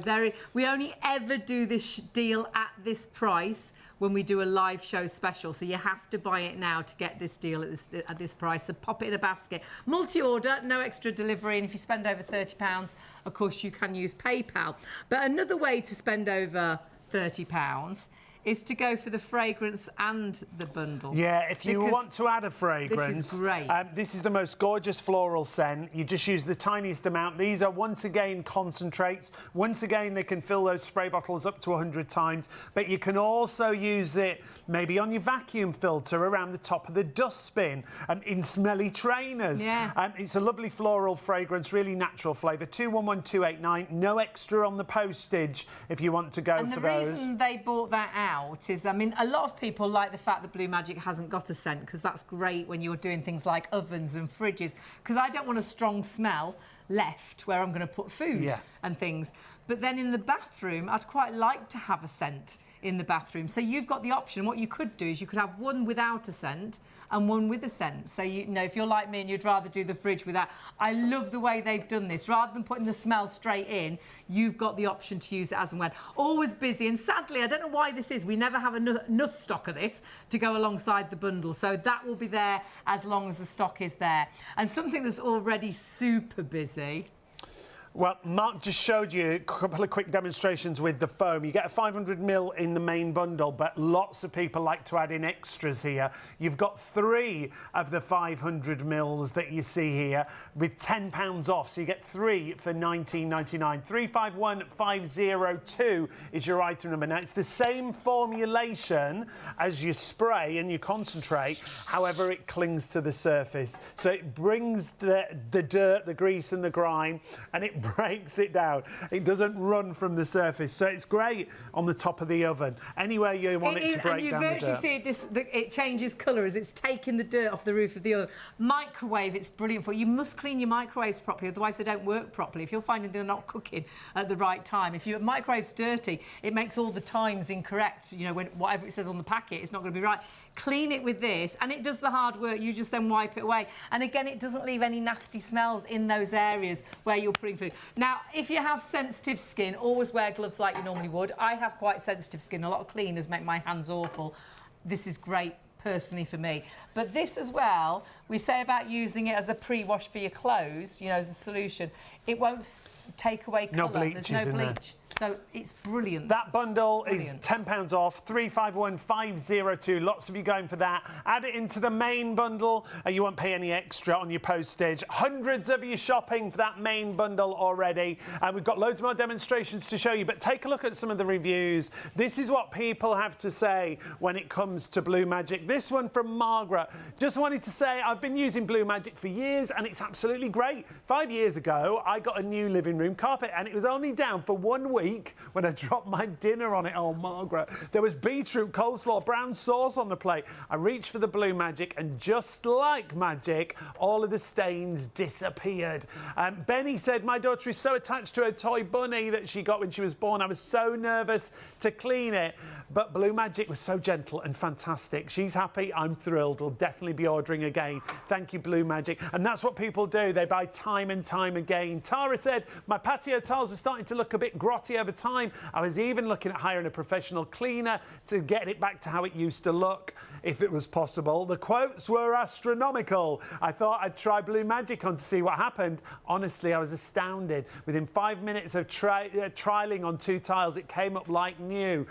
We only ever do this deal at this price when we do a live show special, so you have to buy it now to get this deal at this price. So pop it in a basket. Multi-order, no extra delivery, and if you spend over £30, of course, you can use PayPal. But another way to spend over £30 is to go for the fragrance and the bundle. Yeah, if you want to add a fragrance. This is great. This is the most gorgeous floral scent. You just use the tiniest amount. These are, once again, concentrates. Once again, they can fill those spray bottles up to 100 times. But you can also use it maybe on your vacuum filter, around the top of the dustbin, in smelly trainers. Yeah. It's a lovely floral fragrance, really natural flavour. 211289. No extra on the postage if you want to go for those. And the reason they bought that out is, I mean, a lot of people like the fact that Blue Magic hasn't got a scent, because that's great when you're doing things like ovens and fridges, because I don't want a strong smell left where I'm going to put food and things. But then in the bathroom, I'd quite like to have a scent in the bathroom. So you've got the option. What you could do is you could have one without a scent and one with a scent. So, you know, if you're like me and you'd rather do the fridge without... I love the way they've done this. Rather than putting the smell straight in, you've got the option to use it as and when. Always busy. And sadly, I don't know why this is. We never have enough stock of this to go alongside the bundle. So that will be there as long as the stock is there. And something that's already super busy... Well, Mark just showed you a couple of quick demonstrations with the foam. You get a 500ml in the main bundle, but lots of people like to add in extras here. You've got 3 of the 500mls that you see here with £10 off, so you get 3 for £19.99. 351502 is your item number. Now, it's the same formulation as your spray and your concentrate, however, it clings to the surface. So it brings the dirt, the grease and the grime, and it breaks it down. It doesn't run from the surface, so it's great on the top of the oven. Anywhere you want it to break down the dirt. And you virtually see it changes colour as it's taking the dirt off the roof of the oven. Microwave, it's brilliant for you. You must clean your microwaves properly, otherwise they don't work properly. If you're finding they're not cooking at the right time, if your microwave's dirty, it makes all the times incorrect. You know, when whatever it says on the packet, it's not going to be right. Clean it with this, and it does the hard work. You just then wipe it away. And again, it doesn't leave any nasty smells in those areas where you're putting food. Now, if you have sensitive skin, always wear gloves like you normally would. I have quite sensitive skin. A lot of cleaners make my hands awful. This is great personally for me. But this as well, we say about using it as a pre-wash for your clothes, you know, as a solution. It won't take away colour. No bleach. There's no bleach. So it's brilliant. That bundle is £10 off, 351502. Lots of you going for that. Add it into the main bundle and you won't pay any extra on your postage. Hundreds of you shopping for that main bundle already. And we've got loads more demonstrations to show you, but take a look at some of the reviews. This is what people have to say when it comes to Blue Magic. This one from Margaret. Just wanted to say I've been using Blue Magic for years and it's absolutely great. 5 years ago, I got a new living room carpet and it was only down for 1 week when I dropped my dinner on it. Oh, Margaret. There was beetroot, coleslaw, brown sauce on the plate. I reached for the Blue Magic and just like magic, all of the stains disappeared. Benny said, my daughter is so attached to her toy bunny that she got when she was born. I was so nervous to clean it. But Blue Magic was so gentle and fantastic. She's happy. I'm thrilled. We'll definitely be ordering again. Thank you, Blue Magic. And that's what people do. They buy time and time again. Tara said, my patio tiles are starting to look a bit grotty over time. I was even looking at hiring a professional cleaner to get it back to how it used to look, if it was possible. The quotes were astronomical. I thought I'd try Blue Magic on to see what happened. Honestly, I was astounded. Within 5 minutes of trialing on 2 tiles, it came up like new.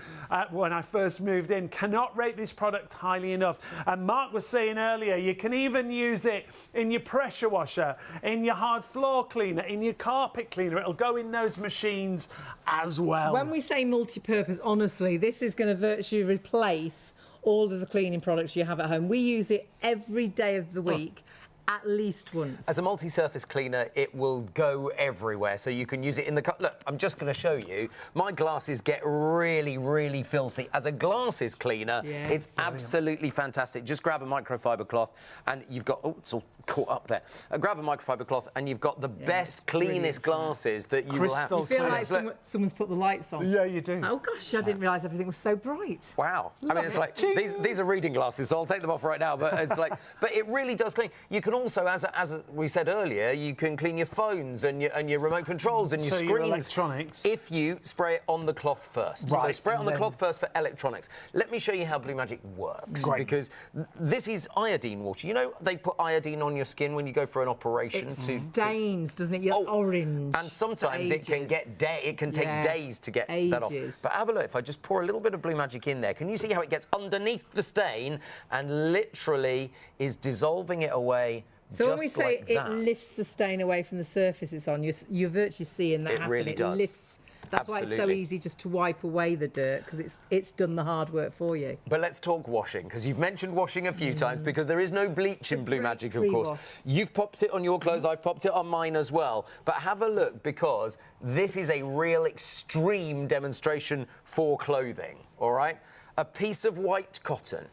When I first moved in. Cannot rate this product highly enough. And Mark was saying earlier, you can even use it in your pressure washer, in your hard floor cleaner, in your carpet cleaner. It'll go in those machines as well. When we say multi-purpose, honestly, this is going to virtually replace all of the cleaning products you have at home. We use it every day of the week. At least once. As a multi-surface cleaner, it will go everywhere, so you can use it in the cup. Look, I'm just going to show you. My glasses get really, really filthy. As a glasses cleaner, it's absolutely fantastic. Just grab a microfiber cloth, and you've got... Oh, it's all caught up there. Grab a microfiber cloth, and you've got the best, cleanest glasses that you will have. You feel like someone's put the lights on. Yeah, you do. Oh, gosh, I didn't realise everything was so bright. Wow. I mean, it's like, these are reading glasses, so I'll take them off right now, but it's like... But it really does clean. You can also, as we said earlier, you can clean your phones and your remote controls and your screens. Your electronics. If you spray it on the cloth first. Right. So spray it on the cloth first for electronics. Let me show you how Blue Magic works. Great. Because this is iodine water. You know, they put iodine on your skin when you go for an operation. It stains, doesn't it? You're orange. And sometimes it can get it can take days to get that off. But have a look. If I just pour a little bit of Blue Magic in there, can you see how it gets underneath the stain and literally is dissolving it away? So when we say it lifts the stain away from the surface it's on, you're virtually seeing that happen. It really does. Lifts. That's why it's so easy just to wipe away the dirt, because it's done the hard work for you. But let's talk washing, because you've mentioned washing a few times, because there is no bleach in Blue Magic, of course. You've popped it on your clothes, I've popped it on mine as well. But have a look, because this is a real extreme demonstration for clothing, all right? A piece of white cotton.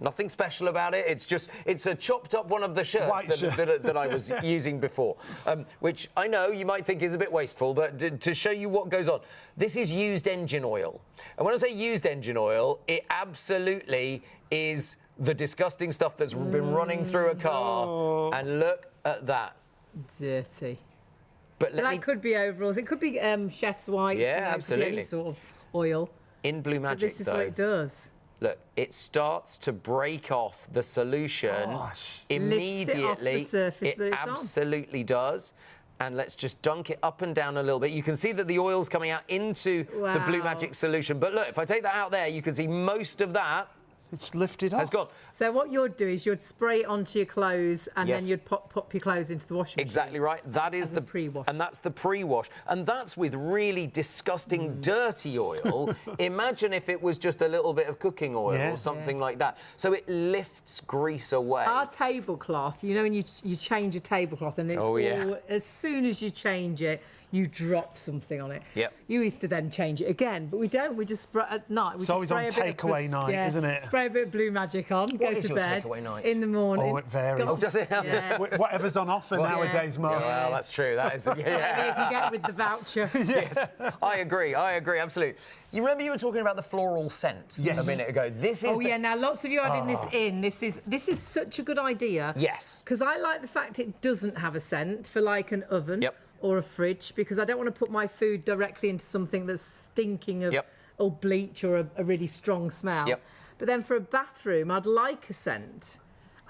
Nothing special about it. It's a chopped up one of the shirts that I was using before, which I know you might think is a bit wasteful, but to show you what goes on, this is used engine oil. And when I say used engine oil, it absolutely is the disgusting stuff that's been running through a car. And look at that. Dirty. But so that could be overalls. It could be chef's whites. Yeah, absolutely. Any sort of oil. In Blue Magic, this is what it does. Look, it starts to break off the solution immediately. Lifts it off the surface that it's absolutely does. And let's just dunk it up and down a little bit. You can see that the oil's coming out into the Blue Magic solution. But look, if I take that out there, you can see most of that. It's lifted off. Has gone. So what you'd do is you'd spray it onto your clothes and then you'd pop your clothes into the washing machine. Exactly right. That is the pre-wash. And that's the pre-wash. And that's with really disgusting, dirty oil. Imagine if it was just a little bit of cooking oil or something like that. So it lifts grease away. Our tablecloth, you know, when you change a tablecloth and it's as soon as you change it, you drop something on it. Yep. You used to then change it again, but we don't. We just spray at night. It's always on takeaway night, isn't it? Spray a bit of Blue Magic on, go to bed in the morning. Oh, it varies. Oh, does it? Yeah. Whatever's on offer nowadays, Mark. Well, that's true. That is. You can get with the voucher. Yes, I agree, absolutely. You remember you were talking about the floral scent a minute ago. This is. Now lots of you adding this in. This is such a good idea. Yes. Because I like the fact it doesn't have a scent for like an oven. Yep. Or a fridge, because I don't want to put my food directly into something that's stinking of or bleach or a really strong smell. Yep. But then for a bathroom, I'd like a scent.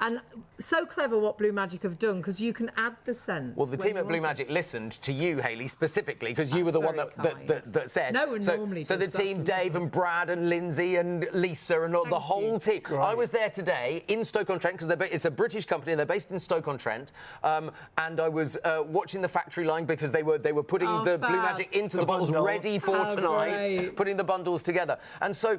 And so clever what Blue Magic have done, because you can add the scent. Well, the team at Blue Magic listened to you, Hayley, specifically, because you were the one that said. No one normally So the does, team, Dave and Brad and Lindsay and Lisa and the whole team. Great. I was there today in Stoke-on-Trent, because it's a British company and they're based in Stoke-on-Trent. And I was watching the factory line, because they were putting the Blue Magic into the bottles ready for tonight, putting the bundles together. And so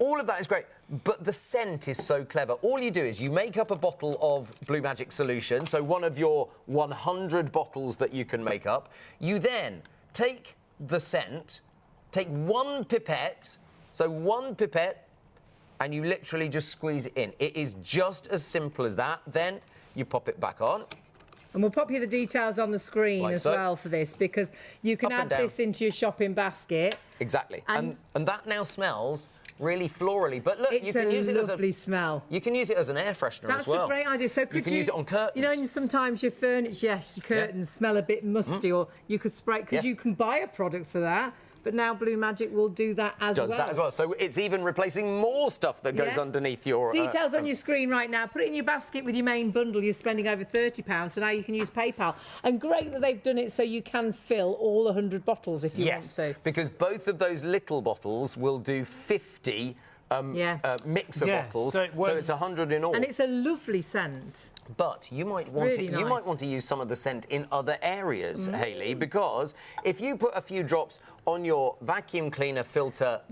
all of that is great, but the scent is so clever. All you do is you make up a bottle of Blue Magic solution, so one of your 100 bottles that you can make up. You then take the scent, take one pipette, and you literally just squeeze it in. It is just as simple as that. Then you pop it back on. And we'll pop you the details on the screen Like as so. well for this, because you can Up and add down. this into your shopping basket. Exactly. And- And that now smells really florally. But look, you can use it as a lovely smell. You can use it as an air freshener That's as well. a great idea. So could you can use it on curtains. You know, and sometimes your furniture, your curtains smell a bit musty, or you could spray, because you can buy a product for that. But now Blue Magic will do that as well. Does that as well. So it's even replacing more stuff that goes underneath your... Details on your screen right now. Put it in your basket with your main bundle. You're spending over £30, so now you can use PayPal. And great that they've done it so you can fill all 100 bottles if you want to. Because both of those little bottles will do 50 mixer bottles, so it's 100 in all. And it's a lovely scent. But you might want really you might want to use some of the scent in other areas, Hayley, because if you put a few drops on your vacuum cleaner filter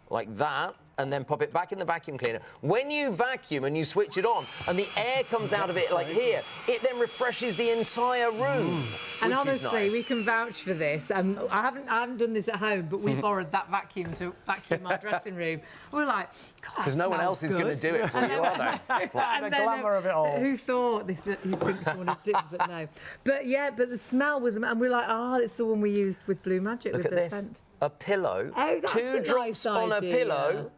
like that, and then pop it back in the vacuum cleaner. When you vacuum and you switch it on, and the air comes out of it like here, it then refreshes the entire room. And which honestly, is nice. we can vouch for this. I haven't done this at home, but we borrowed that vacuum to vacuum my dressing room. We're like, God, because no one else is going to do it for you, are they? The glamour of it all. Who thought this? That you'd think someone had did, but no. But yeah, but the smell was, and we're like, it's the one we used with Blue Magic. Look with at the this. scent. A pillow, Oh, that's 2 a drops nice on a idea. pillow,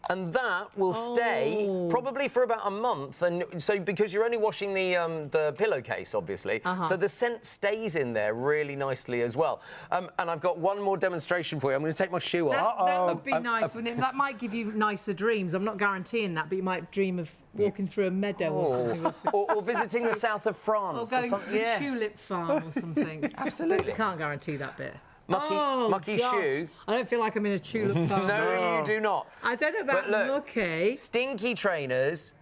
and that will stay probably for about a month. And so because you're only washing the pillowcase, obviously, so the scent stays in there really nicely as well. And I've got one more demonstration for you. I'm going to take my shoe off. That would be nice, wouldn't it? That might give you nicer dreams. I'm not guaranteeing that, but you might dream of walking through a meadow or something. or visiting the south of France. Or going to something. the tulip farm or something. Absolutely. You can't guarantee that bit. Mucky gosh. shoe. I don't feel like I'm in a tulip farm. No, you do not. I don't know about But look, Mucky. Stinky trainers.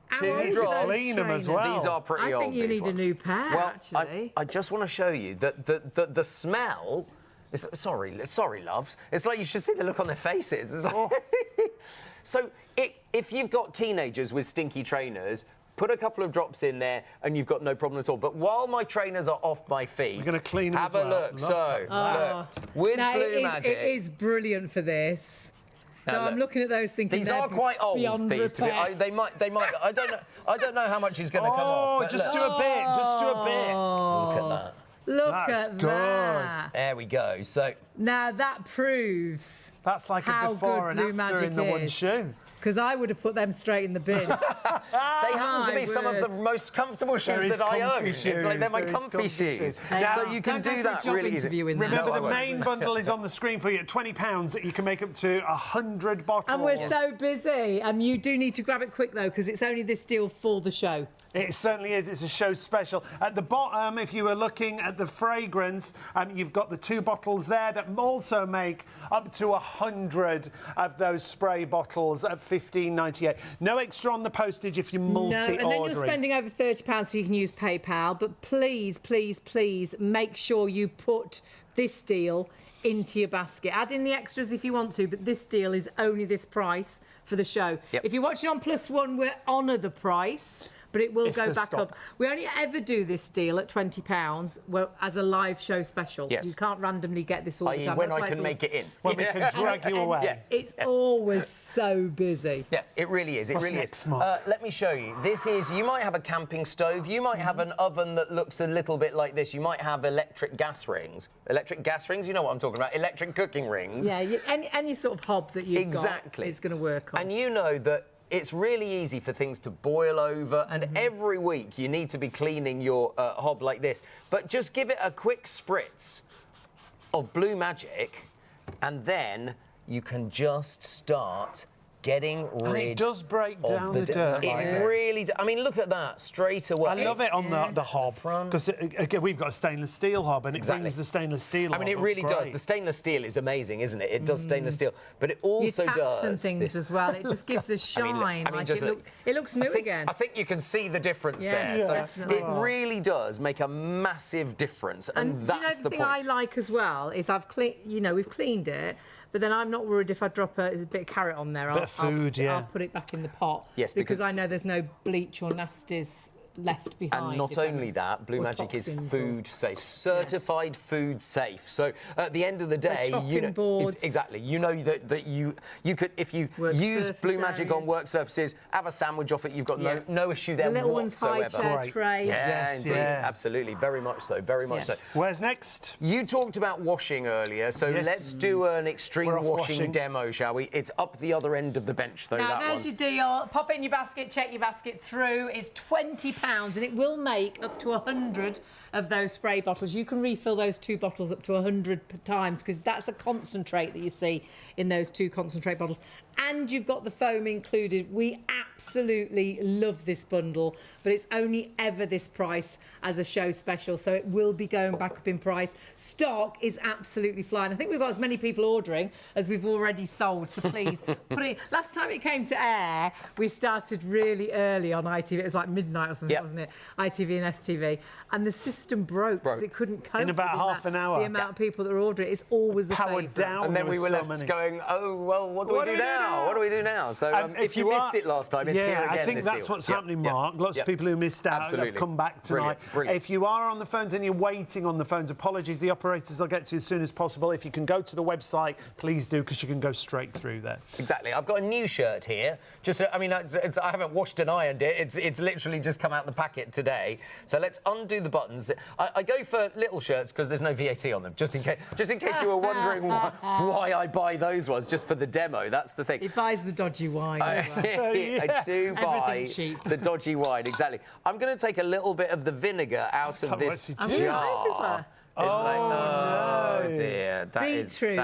How 2 old are drops. those Clean 'em as trainers? well. These are pretty I old. think you these need a ones. new pair, well, actually. I just want to show you that the smell. Sorry, loves. It's like you should see the look on their faces. So if you've got teenagers with stinky trainers, put a couple of drops in there and you've got no problem at all. But while my trainers are off my feet, We're gonna clean 'em have as a well. look. Look So, look, with No, Blue Magic. it is brilliant for this. Now, No, I'm look, looking at those thinking these they're are quite old. beyond These to be, repair. they might. I don't know how much is going to come off. But just look, do a bit. Just do a bit. look at that. Look That's at good. that. There we go. So. Now that proves That's like how a before good and Blue after Magic in the one is. shoe. Because I would have put them straight in the bin. They happen to My be some of the word. most comfortable shoes There is that I own. comfy It's like they're my shoes, there is comfy comfy shoes. shoes. So you can Don't go do for a that job really easy. interview in that. Remember, No, I the won't. main bundle is on the screen for you at £20. You can make up to 100 bottles. And we're so busy. You do need to grab it quick, though, because it's only this deal for the show. It certainly is. It's a show special. At the bottom, if you were looking at the fragrance, you've got the 2 bottles there that also make up to 100 of those spray bottles at $15.98. No extra on the postage if you're multi-ordering. No, and then you're spending over £30 so you can use PayPal. But please, please, please make sure you put this deal into your basket. Add in the extras if you want to, but this deal is only this price for the show. Yep. If you're watching on +1, we'll honour the price. But it will If go there's back stock. up. We only ever do this deal at £20 as a live show special. Yes. You can't randomly get this all the I.e. time. when That's I why can it's make it in. When we can drag you away. Yes. It's always so busy. Yes, it really is. It What's really next, is. Mark? Let me show you. This is, you might have a camping stove. You might have an oven that looks a little bit like this. You might have electric gas rings. Electric gas rings, you know what I'm talking about. Electric cooking rings. Yeah, any sort of hob that you've Exactly. got is going to work on. And you know that it's really easy for things to boil over, and every week you need to be cleaning your hob like this. But just give it a quick spritz of Blue Magic, and then you can just start getting rid. And it does break down the dirt. It really does. I mean, look at that straight away. I love it on the hob because again we've got a stainless steel hob and it brings the stainless steel. I mean, it really does. The stainless steel is amazing, isn't it? It does stainless steel, but it also does and things as well. It just gives a shine. I mean, just it looks new again. I think you can see the difference there. Yeah, So definitely. it really does make a massive difference, and that's the the thing point. I like as well is we've cleaned it. But then I'm not worried if I drop a bit of carrot on there. Bit of food, I'll put it back in the pot. Yes, because I know there's no bleach or nasties left behind. And not only that, Blue Magic is food safe, certified food safe. So at the end of the day, you know boards. exactly. You know that you could, if you use Blue Magic on work surfaces, have a sandwich off it. You've got no issue there the little whatsoever. one's high chair tray. Yeah, indeed, absolutely, very much so, very much so. Where's next? You talked about washing earlier, so let's do an extreme washing demo, shall we? It's up the other end of the bench, though. Now, there's your deal. Pop it in your basket, check your basket through. It's £20, and it will make up to 100 of those spray bottles. You can refill those 2 bottles up to 100 times because that's a concentrate that you see in those 2 concentrate bottles. And you've got the foam included. We absolutely love this bundle, but it's only ever this price as a show special, so it will be going back up in price. Stock is absolutely flying. I think we've got as many people ordering as we've already sold, so please put it. Last time it came to air, we started really early on ITV. It was like midnight or something, wasn't it? ITV and STV. And the system broke because it couldn't cope in about half an hour. The amount of people that were ordering. It's always the powered down. And then we were left going, oh, well, what do we do now? What do we do now? So if you missed it last time, it's here again. I think that's what's happening, Mark. Lots of people who missed out have come back tonight. Brilliant. If you are on the phones and you're waiting on the phones, apologies, the operators will get to you as soon as possible. If you can go to the website, please do, because you can go straight through there. Exactly. I've got a new shirt here. I mean, I haven't washed and ironed it. It's literally just come out the packet today. So let's undo the buttons. I go for little shirts because there's no VAT on them, just in case you were wondering why I buy those ones, just for the demo. That's the thing. He buys the dodgy wine. I do buy cheap. the dodgy wine, exactly. I'm going to take a little bit of the vinegar out of this jar. Oh dear, that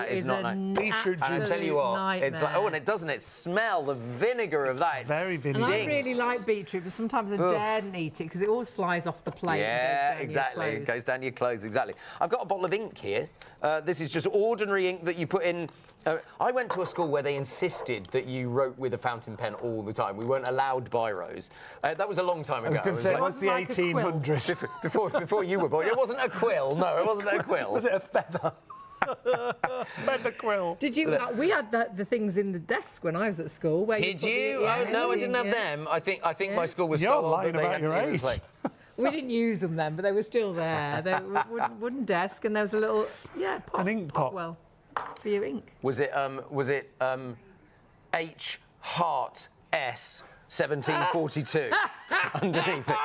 is not nice. Beetroot, and I tell you what, nightmare. it's like, and doesn't it smell the vinegar of that? It's very vinegary. And I really like beetroot, but sometimes I daren't eat it because it always flies off the plate. Yeah, and exactly. It goes down your clothes, exactly. I've got a bottle of ink here. This is just ordinary ink that you put in. I went to a school where they insisted that you wrote with a fountain pen all the time. We weren't allowed biros. That was a long time ago. I was going to say, it was the 1800s. Before you were born. It wasn't a quill. No, it wasn't a quill. Was it a feather? Feather quill. Did you? We had the things in the desk when I was at school. Where Did you? Oh no, I didn't have them. I think my school was You're so old lying that they about had your age. Like, we didn't use them then, but they were still there. They were wooden desk, and there was a little pot, an ink pot. Well, for your ink. Was it H Heart S 1742 underneath it?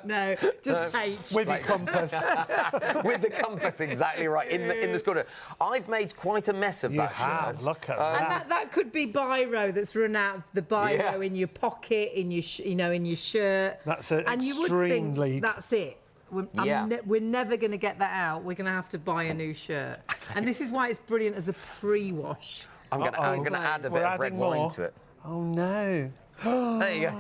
No, just H. With the compass. With the compass, exactly right, in the school. I've made quite a mess of that shirt. Look at that. And that could be biro that's run out of the biro in your pocket, in your in your shirt. That's and you would extremely. think that's it. We're never going to get that out. We're going to have to buy a new shirt. And this is why it's brilliant as a pre-wash. I'm going to add a bit of red wine to it. Oh no. There you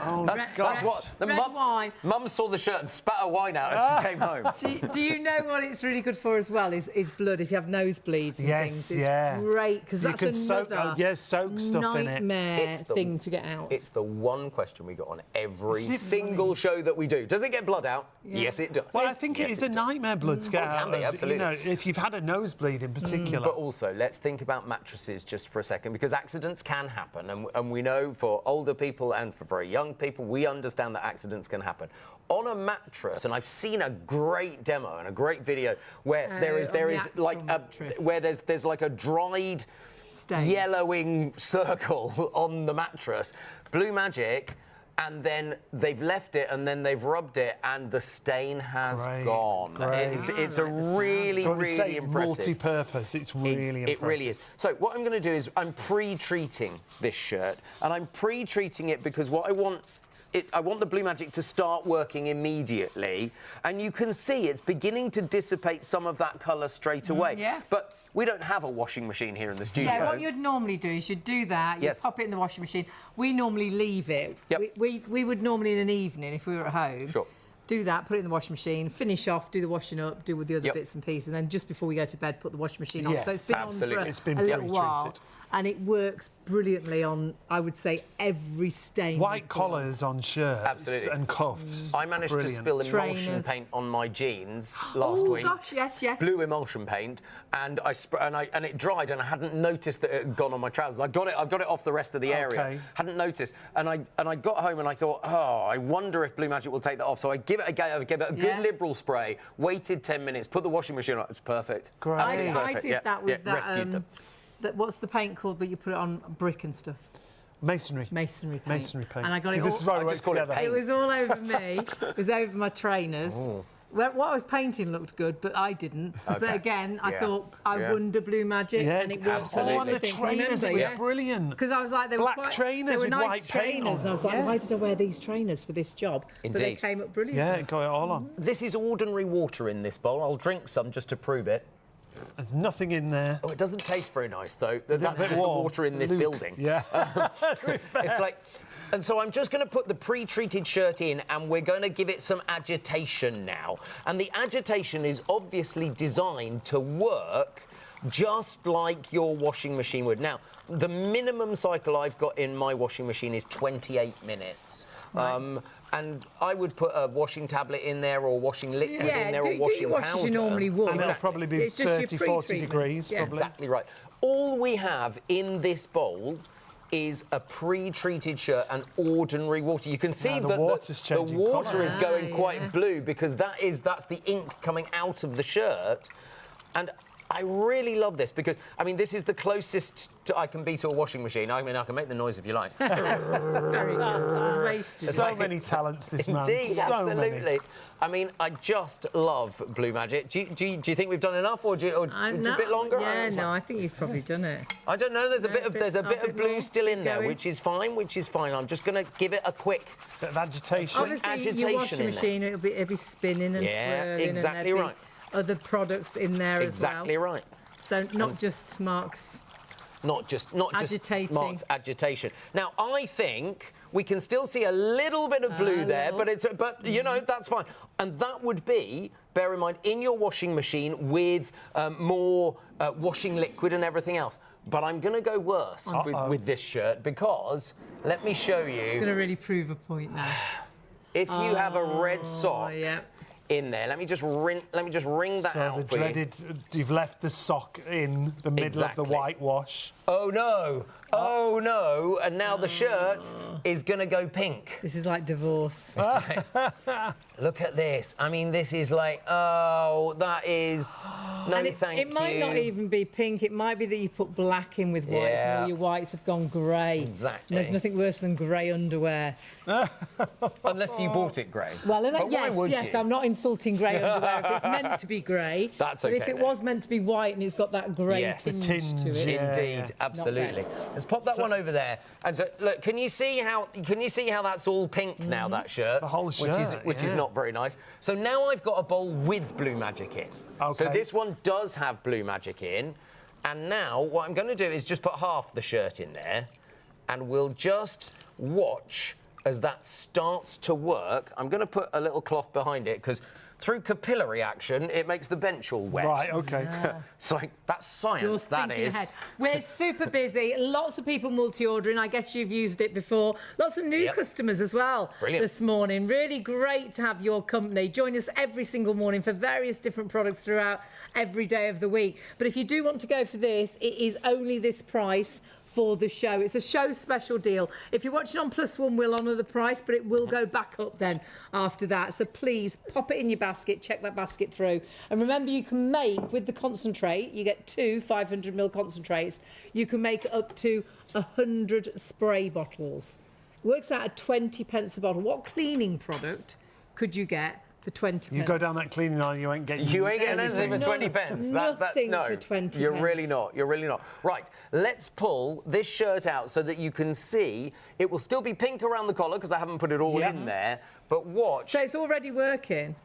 go. That's what the wine. Mum saw the shirt and spat her wine out as she came home. Do you know what it's really good for as well? Is blood. If you have nosebleeds and things, it's great because that's another soak stuff in it. Nightmare thing to get out. It's the one question we got on every single show that we do. Does it get blood out? Yeah. Yes, it does. Well, I think it is a nightmare blood to get out. It can be, absolutely. You know, if you've had a nosebleed in particular. But also, let's think about mattresses just for a second, because accidents can happen, and we know for older people and for very young people, we understand that accidents can happen. On a mattress, and I've seen a great demo and a great video where there is like there's like a dried yellowing circle on the mattress. Blue Magic. And then they've left it, and then they've rubbed it, and the stain has gone. It's a really impressive. Multi-purpose. It's really impressive. It really is. So what I'm going to do is I'm pre-treating this shirt, and I'm pre-treating it because what I want I want the Blue Magic to start working immediately, and you can see it's beginning to dissipate some of that colour straight away. Yeah. But we don't have a washing machine here in the studio. Yeah, what you'd normally do is you'd do that, you'd pop it in the washing machine. We normally leave it. Yep. We would normally in an evening, if we were at home, do that, put it in the washing machine, finish off, do the washing up, do with the other bits and pieces, and then just before we go to bed, put the washing machine on. So it's been on for a little while. And it works brilliantly on, I would say, every stain. White collars on shirts and cuffs. I managed to spill emulsion paint on my jeans last week. Oh gosh, yes. Blue emulsion paint, and and it dried, and I hadn't noticed that it had gone on my trousers. I've got it off the rest of the area. Hadn't noticed, and I got home and I thought, oh, I wonder if Blue Magic will take that off. So I give it a good liberal spray. Waited 10 minutes, put the washing machine on. It's perfect. Great. I did that with that. What's the paint called? But you put it on brick and stuff. Masonry. Masonry paint. Masonry paint. And I got it this is all. I just call it paint. It was all over me. It was over my trainers. Well, what I was painting looked good, but I didn't. But again, I thought, I wonder Blue Magic, and it worked. Oh, and the trainers, it was brilliant. Because I was like, they black were trainers they were with nice white trainers, paint on. and I was like, why did I wear these trainers for this job? Indeed. But they came up brilliant. Yeah, it got it all on. This is ordinary water in this bowl. I'll drink some just to prove it. There's nothing in there. Oh, it doesn't taste very nice, though. That's just the water in this building. Yeah. It's like... And so I'm just going to put the pre-treated shirt in, and we're going to give it some agitation now. And the agitation is obviously designed to work just like your washing machine would. Now, the minimum cycle I've got in my washing machine is 28 minutes. Right. And I would put a washing tablet in there, or washing liquid in there, or washing powder. You normally would. And it'll probably be 30, 40 degrees. Yeah. Probably. Exactly right. All we have in this bowl is a pre-treated shirt and ordinary water. You can see that the water is going quite blue, because that's the ink coming out of the shirt. And I really love this, because, I mean, this is the closest I can be to a washing machine. I mean, I can make the noise if you like. Very good. It's wasted. So many talents, this man. Indeed, so absolutely. Many. I mean, I just love Blue Magic. Do you think we've done enough, or a bit longer? Yeah, no, I think you've probably done it. I don't know. There's a bit of blue still in there, going. which is fine. I'm just going to give it a quick bit of agitation. Obviously, your washing machine, it'll be spinning and swirling. Exactly and right. Other products in there as well. Exactly right. So not just Mark's. Not just agitating. Mark's agitation. Now, I think we can still see a little bit of blue there, but you know, that's fine. And that would be, bear in mind, in your washing machine with more washing liquid and everything else. But I'm going to go worse with this shirt, because let me show you. It's going to really prove a point now. If you have a red sock. In there. Let me just wring that out for you. You've left the sock in the middle of the whitewash. Oh no! Oh no! And now the shirt is gonna go pink. This is like divorce. Look at this. I mean, this is like, oh, that is thank you. It might not even be pink. It might be that you put black in with whites, and all your whites have gone grey. Exactly. And there's nothing worse than grey underwear. Unless you bought it grey. Well, why would you? I'm not insulting grey underwear. If it's meant to be grey, that's okay. But if it was meant to be white and it's got that grey tinge to it, indeed, absolutely. Let's pop that one over there. And so, look, can you see how that's all pink now? That shirt, the whole shirt, which is not very nice. So now I've got a bowl with Blue Magic in. Okay. So this one does have Blue Magic in, and now what I'm going to do is just put half the shirt in there, and we'll just watch as that starts to work. I'm going to put a little cloth behind it, because through capillary action, it makes the bench all wet. Right, OK. It's like, that's science, that is. Ahead. We're super busy. Lots of people multi-ordering. I guess you've used it before. Lots of new customers as well this morning. Really great to have your company. Join us every single morning for various different products throughout every day of the week. But if you do want to go for this, it is only this price for the show. It's a show special deal. If you're watching on +1, we'll honour the price, but it will go back up then after that. So please pop it in your basket, check that basket through. And remember, you can make, with the concentrate, you get 2 500ml concentrates, you can make up to 100 spray bottles. Works out at 20 pence a bottle. What cleaning product could you get for 20 pence. You go down that cleaning aisle, you ain't getting anything for 20 pence. Nothing no, for 20 you're pence. really not. You're really not. Right, let's pull this shirt out so that you can see. It will still be pink around the collar because I haven't put it all in there. But watch. So it's already working.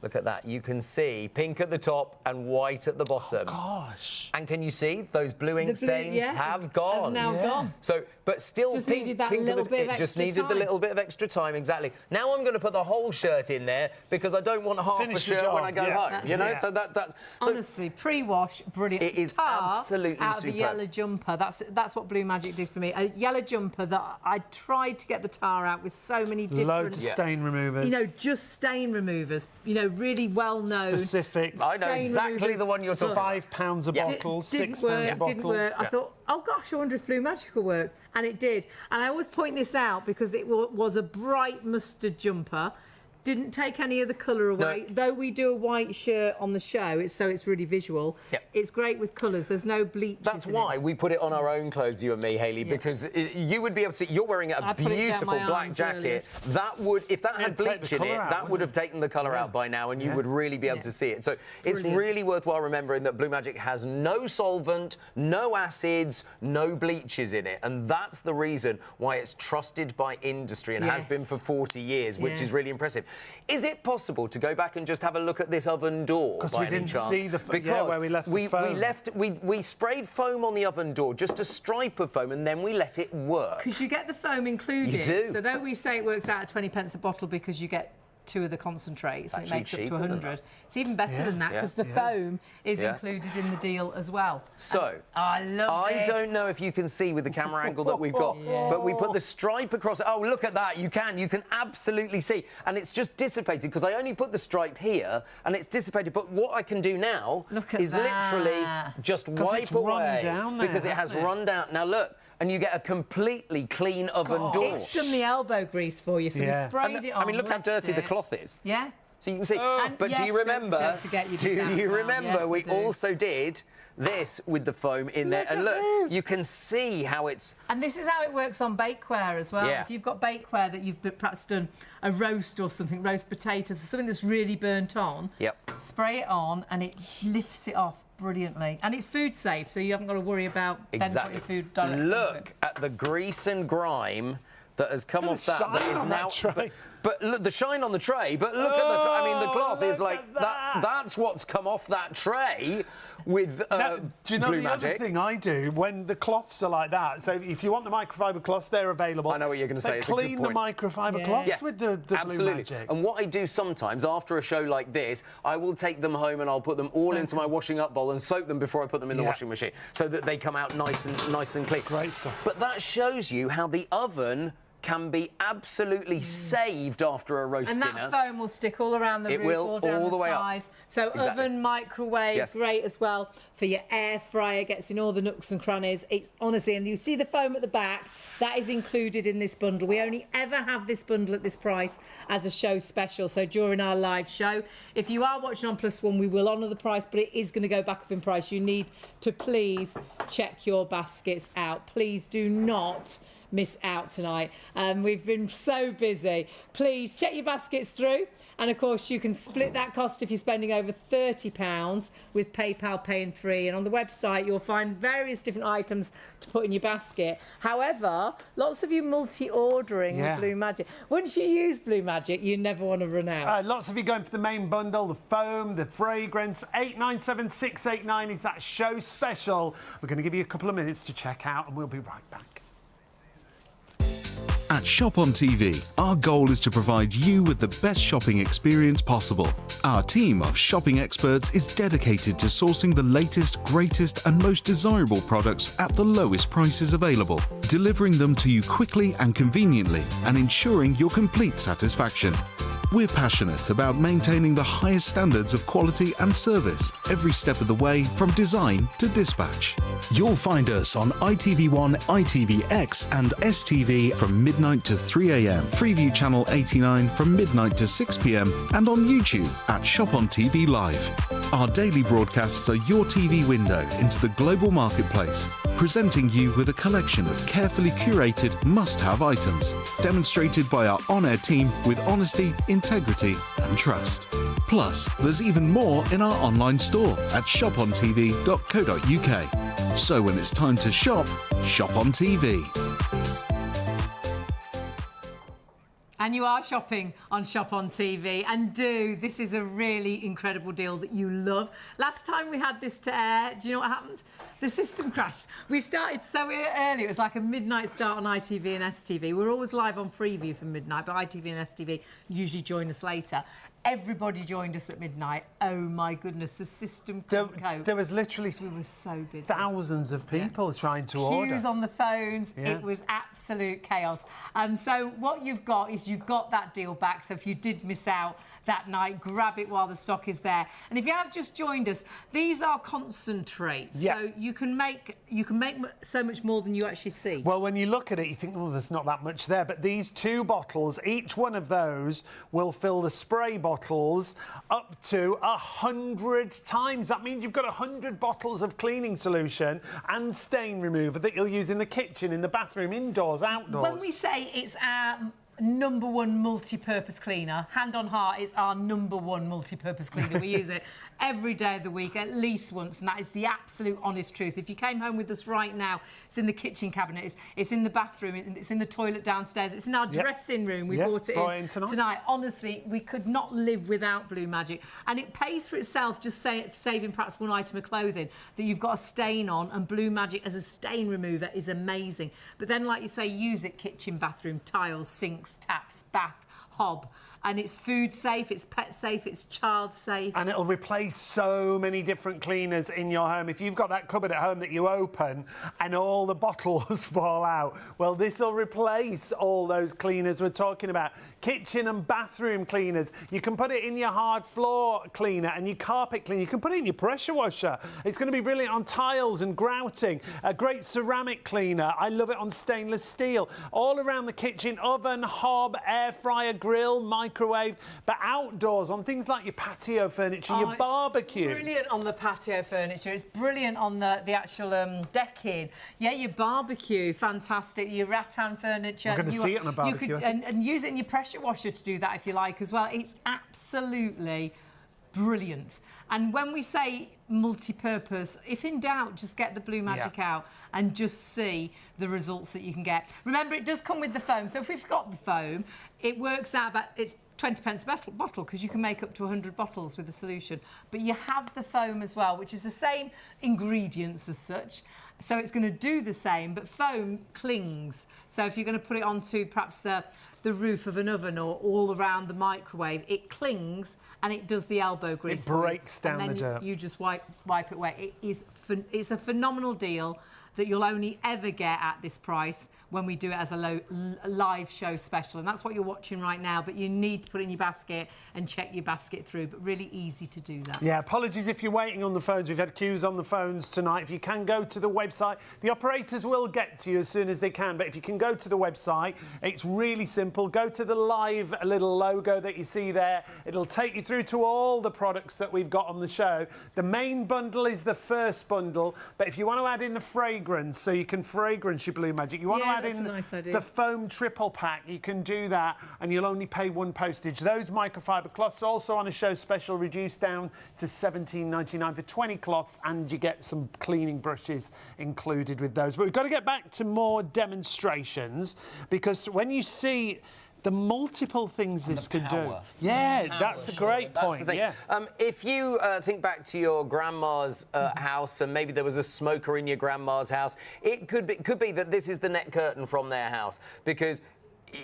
Look at that. You can see pink at the top and white at the bottom. Oh, gosh. And can you see those blue ink stains have gone? Have now gone. So, but still Just pink. needed that pink little bit of It just extra needed the time. little bit of extra time, exactly. Now I'm going to put the whole shirt in there because I don't want half Finish a the shirt when job, I go yeah. home. You know, That's so that's so honestly pre-wash, brilliant. It is Tar absolutely out of superb. a yellow jumper. That's what Blue Magic did for me. A yellow jumper that I tried to get the tar out with so many different. Loads of stain removers. You know, just stain removers. You know, really well known. Specific. I know stain exactly removers. the one you're talking about. £5 a bottle, Didn't £6 work, a bottle. Didn't work. I thought, oh gosh, I wonder if Blue Magic will work. And it did. And I always point this out because it was a bright mustard jumper. Didn't take any of the colour away. No. Though we do a white shirt on the show, so it's really visual. Yep. It's great with colours. There's no bleaches. That's in why it. we put it on our own clothes, you and me, Hayley, because you would be able to see. You're wearing a I put it down beautiful my black arms jacket. earlier. That would, if that had It'd take bleach the in it, colour out, that would have wouldn't it? taken the colour out by now, and you would really be able to see it. So it's Brilliant. really worthwhile remembering that Blue Magic has no solvent, no acids, no bleaches in it, and that's the reason why it's trusted by industry and has been for 40 years, which is really impressive. Is it possible to go back and just have a look at this oven door? Because by we any didn't chance? see the where we left the foam. We sprayed foam on the oven door, just a stripe of foam, and then we let it work. Because you get the foam included. You do. So though we say it works out at 20 pence a bottle because you get 2 of the concentrates and it Actually makes up to cheaper than 100. that. It's even better than that because the foam is included in the deal as well. So, I love I this. don't know if you can see with the camera angle that we've got, but we put the stripe across it. Oh, look at that. You can absolutely see. And it's just dissipated because I only put the stripe here and it's dissipated. But what I can do now is literally just wipe it's away run down there, because it has hasn't it? run down. Now, look. And you get a completely clean oven door. It's done the elbow grease for you, so we sprayed it on. I mean, look how left dirty the it. cloth is. Yeah. So you can see. And But yes, do you remember? Don't forget you did do that you as well. remember Yes, I we do. also did this with the foam in there? And look, you can see how it's. And this is how it works on bakeware as well. Yeah. If you've got bakeware that you've perhaps done a roast or something, roast potatoes, or something that's really burnt on, spray it on and it lifts it off brilliantly. And it's food safe, so you haven't got to worry about then putting your food directly into it. Look at the grease and grime that has come off that is now. But look, the shine on the tray. But look at the. I mean, the cloth is like that. That's what's come off that tray with do you know Blue the Magic. other thing I do when the cloths are like that? So if you want the microfiber cloths, they're available. I know what you're going to say. But It's a good clean the point. microfiber cloths with the absolutely. Blue Magic. And what I do sometimes after a show like this, I will take them home and I'll put them all into my washing up bowl and soak them before I put them in the washing machine, so that they come out nice and clean. Great stuff. But that shows you how the oven can be absolutely saved after a roast and dinner. that foam will stick all around the It roof, will, all down all the way up. sides. So Exactly. oven, microwave, Yes. great as well. For your air fryer, gets in all the nooks and crannies. It's honestly, and you see the foam at the back, that is included in this bundle. We only ever have this bundle at this price as a show special. So during our live show, if you are watching on +1, we will honour the price, but it is going to go back up in price. You need to please check your baskets out. Please do not miss out tonight. We've been so busy. Please check your baskets through. And of course, you can split that cost if you're spending over £30 with PayPal Pay in 3. And on the website, you'll find various different items to put in your basket. However, lots of you multi-ordering with Blue Magic. Once you use Blue Magic, you never want to run out. Lots of you going for the main bundle, the foam, the fragrance. 897-689 is that show special. We're going to give you a couple of minutes to check out, and we'll be right back. At Shop on TV, our goal is to provide you with the best shopping experience possible. Our team of shopping experts is dedicated to sourcing the latest, greatest and most desirable products at the lowest prices available, delivering them to you quickly and conveniently and ensuring your complete satisfaction. We're passionate about maintaining the highest standards of quality and service every step of the way, from design to dispatch. You'll find us on ITV1, ITVX and STV from midnight to 3 a.m, Freeview Channel 89 from midnight to 6 p.m, and on YouTube at Shop on TV Live. Our daily broadcasts are your TV window into the global marketplace, presenting you with a collection of carefully curated must-have items, demonstrated by our on-air team with honesty, integrity and trust. Plus, there's even more in our online store at shopontv.co.uk. So when it's time to shop, shop on TV. And you are shopping on Shop on TV. And this is a really incredible deal that you love. Last time we had this to air, do you know what happened? The system crashed. We started so early, it was like a midnight start on ITV and STV. We're always live on Freeview from midnight, but ITV and STV usually join us later. Everybody joined us at midnight. Oh my goodness, the system couldn't cope. There was literally we were so busy. thousands of people trying to order. Queues on the phones. Yeah. It was absolute chaos. So what you've got is you've got that deal back. So if you did miss out that night, grab it while the stock is there. And if you have just joined us, these are concentrates. Yeah. So you can make so much more than you actually see. Well, when you look at it, you think, oh, there's not that much there. But these 2 bottles, each one of those will fill the spray bottles up to 100 times. That means you've got 100 bottles of cleaning solution and stain remover that you'll use in the kitchen, in the bathroom, indoors, outdoors. When we say it's our #1 multi-purpose cleaner, hand on heart, it's our #1 multi-purpose cleaner. We use it every day of the week, at least once, and that is the absolute honest truth. If you came home with us right now, it's in the kitchen cabinet, it's in the bathroom, it's in the toilet downstairs, it's in our dressing room. We brought it in tonight. Honestly, we could not live without Blue Magic, and it pays for itself just saving perhaps one item of clothing that you've got a stain on, and Blue Magic as a stain remover is amazing. But then, like you say, use it kitchen, bathroom, tiles, sinks, taps, bath, hob. And it's food safe, it's pet safe, it's child safe. And it'll replace so many different cleaners in your home. If you've got that cupboard at home that you open and all the bottles fall out, well, this will replace all those cleaners we're talking about. Kitchen and bathroom cleaners. You can put it in your hard floor cleaner and your carpet cleaner. You can put it in your pressure washer. It's going to be brilliant on tiles and grouting. A great ceramic cleaner. I love it on stainless steel. All around the kitchen, oven, hob, air fryer, grill, microwave, but outdoors on things like your patio furniture, your barbecue. Brilliant on the patio furniture. It's brilliant on the actual decking. Yeah, your barbecue, fantastic. Your rattan furniture. I'm going to see it on a barbecue. You could, and use it in your pressure washer to do that if you like as well. It's absolutely brilliant. And when we say multi-purpose, if in doubt, just get the Blue Magic out and just see the results that you can get. Remember, it does come with the foam. So if we've got the foam, it works out about, it's 20 pence a bottle because you can make up to 100 bottles with the solution. But you have the foam as well, which is the same ingredients as such. So it's going to do the same, but foam clings. So if you're going to put it onto perhaps the roof of an oven or all around the microwave, it clings and it does the elbow grease. It breaks down and then the dirt. You just wipe it away. It's a phenomenal deal that you'll only ever get at this price when we do it as a live show special. And that's what you're watching right now, but you need to put it in your basket and check your basket through, but really easy to do that. Yeah, apologies if you're waiting on the phones. We've had queues on the phones tonight. If you can go to the website, the operators will get to you as soon as they can, but if you can go to the website, it's really simple. Go to the live little logo that you see there. It'll take you through to all the products that we've got on the show. The main bundle is the first bundle, but if you want to add in the fragrance, so you can fragrance your Blue Magic, you want to add in the foam triple pack, you can do that, and you'll only pay one postage. Those microfiber cloths also on a show special, reduced down to $17.99 for 20 cloths, and you get some cleaning brushes included with those. But we've got to get back to more demonstrations, because when you see the multiple things this could do. Yeah, that's a great point. Yeah. If you think back to your grandma's house, and maybe there was a smoker in your grandma's house, it could be that this is the net curtain from their house, because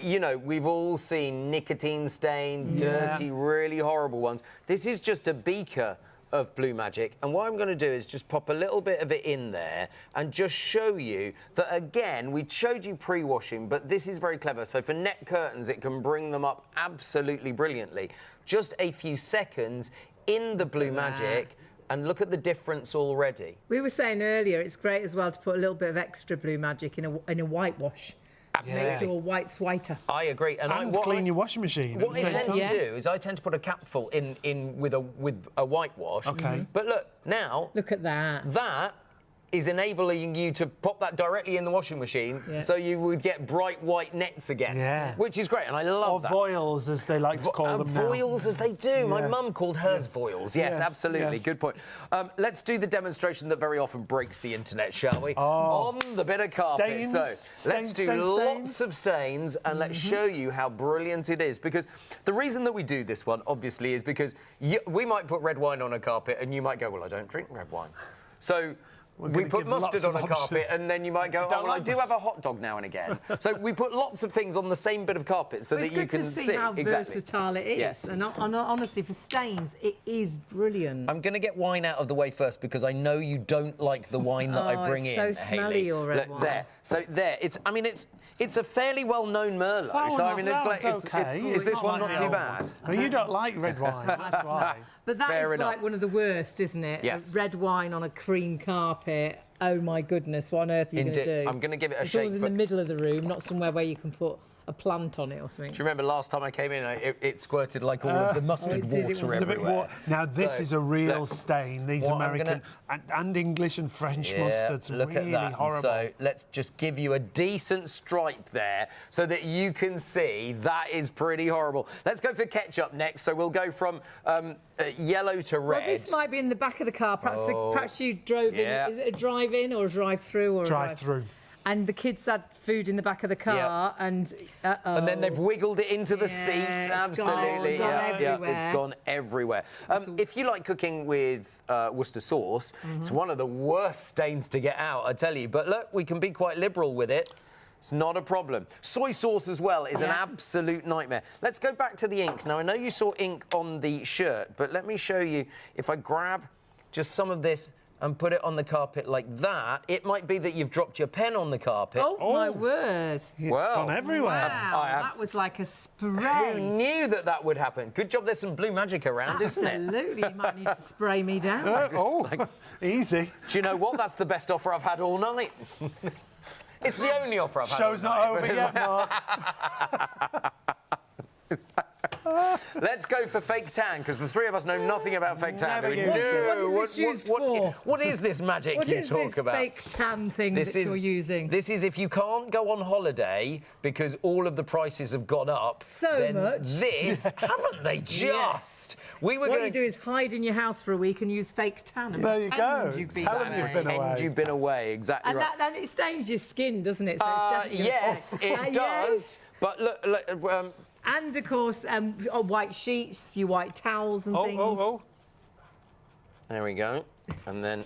you know, we've all seen nicotine stained, dirty, really horrible ones. This is just a beaker of Blue Magic, and what I'm going to do is just pop a little bit of it in there and just show you that, again, we showed you pre-washing, but this is very clever. So for net curtains, it can bring them up absolutely brilliantly. Just a few seconds in the Blue Magic, and look at the difference already. We were saying earlier, it's great as well to put a little bit of extra Blue Magic in a whitewash. Absolutely. Make your white switer. I agree. And clean your washing machine. What I tend to do is I tend to put a capful in with a whitewash. Okay. But look, now... Look at that. That is enabling you to pop that directly in the washing machine, so you would get bright white nets again, which is great, and I love that. Or voiles, as they like to call them now. Voiles, as they do. My mum called hers voiles. Yes, absolutely. Good point. Let's do the demonstration that very often breaks the internet, shall we? On the bit of carpet. Let's do lots of stains, and let's show you how brilliant it is. Because the reason that we do this one, obviously, is because we might put red wine on a carpet, and you might go, well, I don't drink red wine. So we put mustard on a carpet, and then you might go, oh, well, I do have a hot dog now and again. So we put lots of things on the same bit of carpet so that you can see. It's good to see how versatile it is. Yes. And honestly, for stains, it is brilliant. I'm going to get wine out of the way first because I know you don't like the wine that I bring in, it's so smelly, your red wine. There. So there. It's a fairly well-known Merlot. So I mean, it's like, is this one not too bad? Well, you don't like red wine, that's why. But that is like one of the worst, isn't it? Yes. Red wine on a cream carpet. Oh my goodness, what on earth are you going to do? I'm going to give it a it's shake. It's always in the middle of the room, not somewhere where you can put a plant on it or something. Do you remember last time I came in, it squirted like all of the mustard water everywhere? Now, this is a real stain. These American and English and French mustards are really horrible. So let's just give you a decent stripe there so that you can see that is pretty horrible. Let's go for ketchup next. So we'll go from yellow to red. Well, this might be in the back of the car. Perhaps you drove in. Is it a drive-in or a drive-through? Or drive-through. And the kids had food in the back of the car, and and then they've wiggled it into the seat. Absolutely, it's gone everywhere. If you like cooking with Worcester sauce, it's one of the worst stains to get out, I tell you. But look, we can be quite liberal with it. It's not a problem. Soy sauce as well is an absolute nightmare. Let's go back to the ink. Now, I know you saw ink on the shirt, but let me show you. If I grab just some of this and put it on the carpet like that, it might be that you've dropped your pen on the carpet. Oh, my word. It's gone everywhere. Wow, that was like a spray. Who knew that would happen? Good job there's some Blue Magic around, isn't it? Absolutely. You might need to spray me down. Easy. Do you know what? That's the best offer I've had all night. It's the only offer I've had all night. Show's not over yet, Mark. Let's go for fake tan, because the three of us know nothing about fake tan. What is this used for? What is this magic you talk about? What is this fake tan thing that you're using? This is if you can't go on holiday because all of the prices have gone up. This, haven't they just? What you do is hide in your house for a week and use fake tan and there you go. Pretend you've been away. Exactly and right. And it stains your skin, doesn't it? So it's definitely yes, it does. But look. And, of course, white sheets, your white towels and things. There we go. And then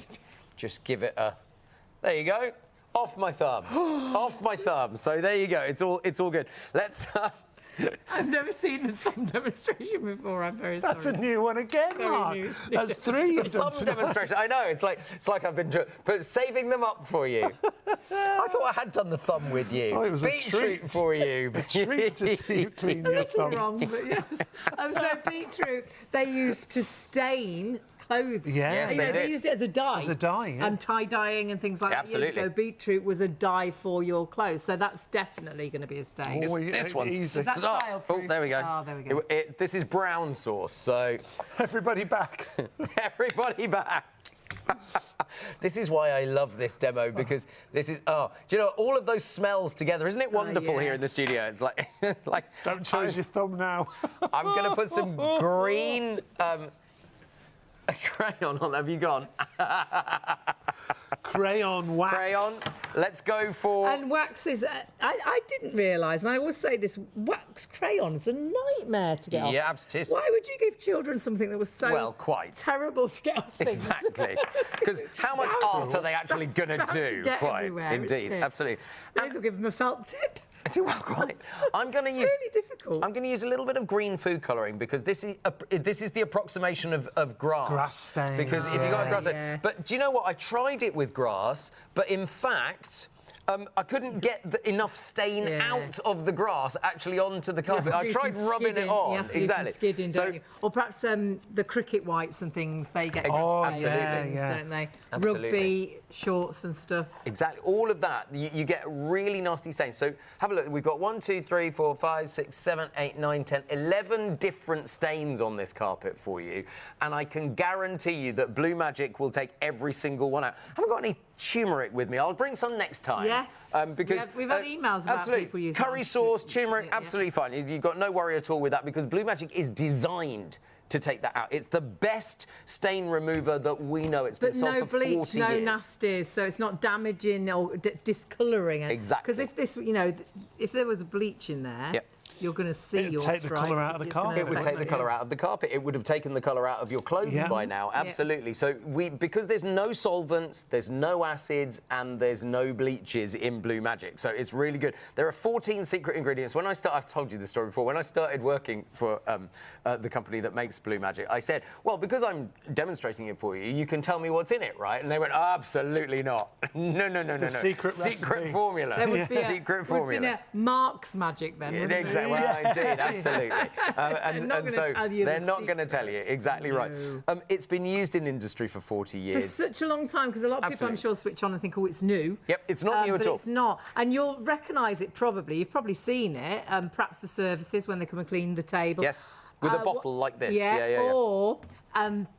just give it a... There you go. Off my thumb. Off my thumb. So there you go. It's all good. Let's... I've never seen the thumb demonstration before. I'm very sorry. That's a new one again, Mark. That's 3 you've done thumb demonstration. I know. It's like I've been saving them up for you. I thought I had done the thumb with you. Oh, it was beetroot for you. A treat to see you clean your thumb. Wrong, but yes. So beetroot they used to stain clothes. Yes, they used it as a dye. As a dye, And tie-dyeing and things like that. Years ago, beetroot was a dye for your clothes. So that's definitely going to be a stain. This one's... Is that childproof? Oh, there we go. Oh, there we go. This is brown sauce, so... Everybody back. Everybody back. This is why I love this demo, because this is... Oh, do you know, all of those smells together, isn't it wonderful here in the studio? It's like... Don't choose your thumb now. I'm going to put some green... crayon on. Have you gone? Crayon wax. Crayon. Let's go for... And wax is... I didn't realise, and I always say this, wax crayon is a nightmare to get off. Yeah, absolutely. Why would you give children something that was so terrible to get off things? Exactly. Because how much art are they actually going to do? Quite. Indeed, absolutely. This will give them a felt tip. Well, quite. I'm going to use. Really difficult. I'm going to use a little bit of green food colouring because this is the approximation of grass. Grass stain. Because if you got a grass stain, but do you know what? I tried it with grass, but in fact. I couldn't get enough stain out of the grass actually onto the carpet. I tried rubbing it on. You have to do some skidding, don't you? Or perhaps the cricket whites and things, they get things, don't they? Absolutely. Rugby, shorts and stuff. Exactly. All of that, you get really nasty stains. So have a look. We've got 1, 2, 3, 4, 5, 6, 7, 8, 9, 10, 11 different stains on this carpet for you. And I can guarantee you that Blue Magic will take every single one out. I haven't got any turmeric with me. I'll bring some next time. Yes. Because we've had emails about absolutely. people using curry sauce, turmeric, absolutely fine. You've got no worry at all with that because Blue Magic is designed to take that out. It's the best stain remover that we know. It's been sold no for bleach, 40 no years. nasties, so it's not damaging or discolouring. Exactly. Because if this, you know, if there was a bleach in there, Yep. you're going to see It'd your take the stripe. colour out of the It's carpet. gonna It would affect take the it, colour out of the carpet. It would have taken the colour out of your clothes by now. Absolutely. So because there's no solvents, there's no acids, and there's no bleaches in Blue Magic. So it's really good. There are 14 secret ingredients. When I I've told you this story before. When I started working for the company that makes Blue Magic, I said, well, because I'm demonstrating it for you, you can tell me what's in it, right? And they went, absolutely not. No. secret Secret recipe. formula. There would be a, secret would formula. be a Mark's Magic then. wouldn't Exactly. there? Well, indeed, absolutely. And not gonna so tell you they're the not going to tell you. Exactly right. It's been used in industry for 40 For years. such a long time, because a lot of people, Absolutely. I'm sure, switch on and think, oh, it's new. Yep, it's not new but at all. It's not. And you'll recognise it probably. You've probably seen it, perhaps the services when they come and clean the table. Yes, with a bottle like this. Yeah. Or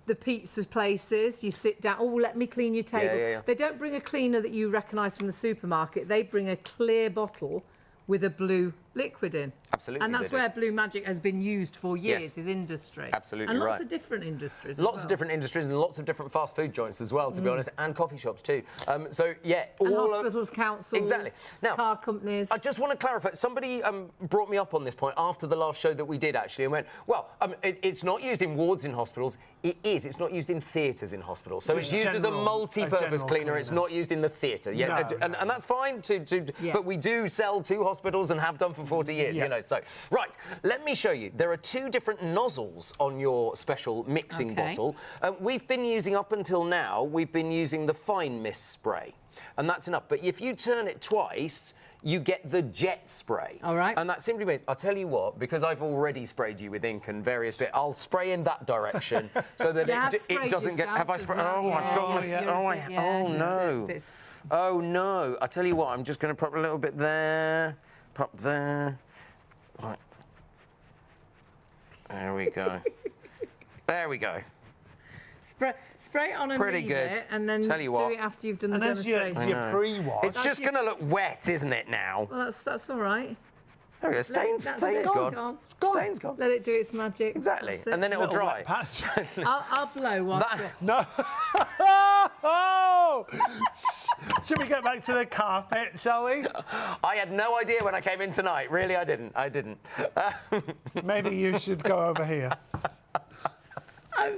the pizza places, you sit down, oh, let me clean your table. Yeah. They don't bring a cleaner that you recognise from the supermarket. They bring a clear bottle with a blue liquid in. Absolutely, And that's they do. where Blue Magic has been used for years, Yes. is industry. Absolutely And lots right. of different industries as Lots well. of different industries and lots of different fast food joints as well, to be honest, and coffee shops too. So, yeah, And all hospitals, councils, Exactly. Now, car companies. I just want to clarify. Somebody brought me up on this point after the last show that we did, actually, and went, well, it's not used in wards in hospitals. It is. It's not used in theatres in hospitals. So it's used as a general- multi-purpose general cleaner. It's cleaner. not used in the theatre. Yeah, No, and that's fine. Yeah. But we do sell to hospitals and have done for 40 years, Yeah. you know. So, right, let me show you. There are 2 different nozzles on your special mixing Okay. bottle. We've been using, up until now, we've been using the fine mist spray. And that's enough. But if you turn it twice, you get the jet spray. All right. And that simply means, I'll tell you what, because I've already sprayed you with ink and various bits, I'll spray in that direction so that You have it sprayed doesn't get... yourself Have I as sprayed? well, Oh, I've got my... yeah. Oh, Yeah, oh, no. it's- Oh, no. I tell you what, I'm just going to pop a little bit there, pop there. Right. There we go. There we go. Spray it on and Pretty leave good. it, and then Tell you do what. it after you've done And the as your demonstration. pre-wash, It's just going to look wet, isn't it, now? Well, that's all right. There we go. Stains That's gone. gone. Stains gone. Let it do its magic. Exactly. That's it. And then it'll little dry. wet patch. I'll blow whilst That- you're- No. Oh! Should we get back to the carpet, shall we? I had no idea when I came in tonight. Really, I didn't. Maybe you should go over here.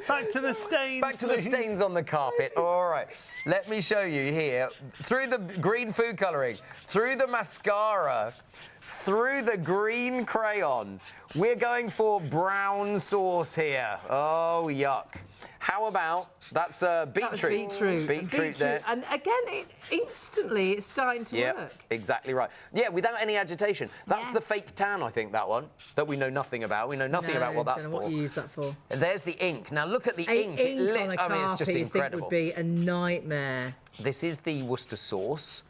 Back to the stains. Back to the please. stains on the carpet. All right. Let me show you here. Through the green food colouring, through the mascara, through the green crayon, we're going for brown sauce here. Oh, yuck. How about, that's beetroot. That was beetroot. Beetroot there. And again, instantly it's starting to Yeah, work. exactly right. Yeah, without any agitation. That's Yeah. the fake tan, I think, that one, that we know nothing about. We know nothing about what that's don't know for. what you use that for. And there's the ink. Now look at the ink. It Ink lit. on a I carpet, mean, it's just you think incredible. would be a nightmare. This is the Worcester sauce,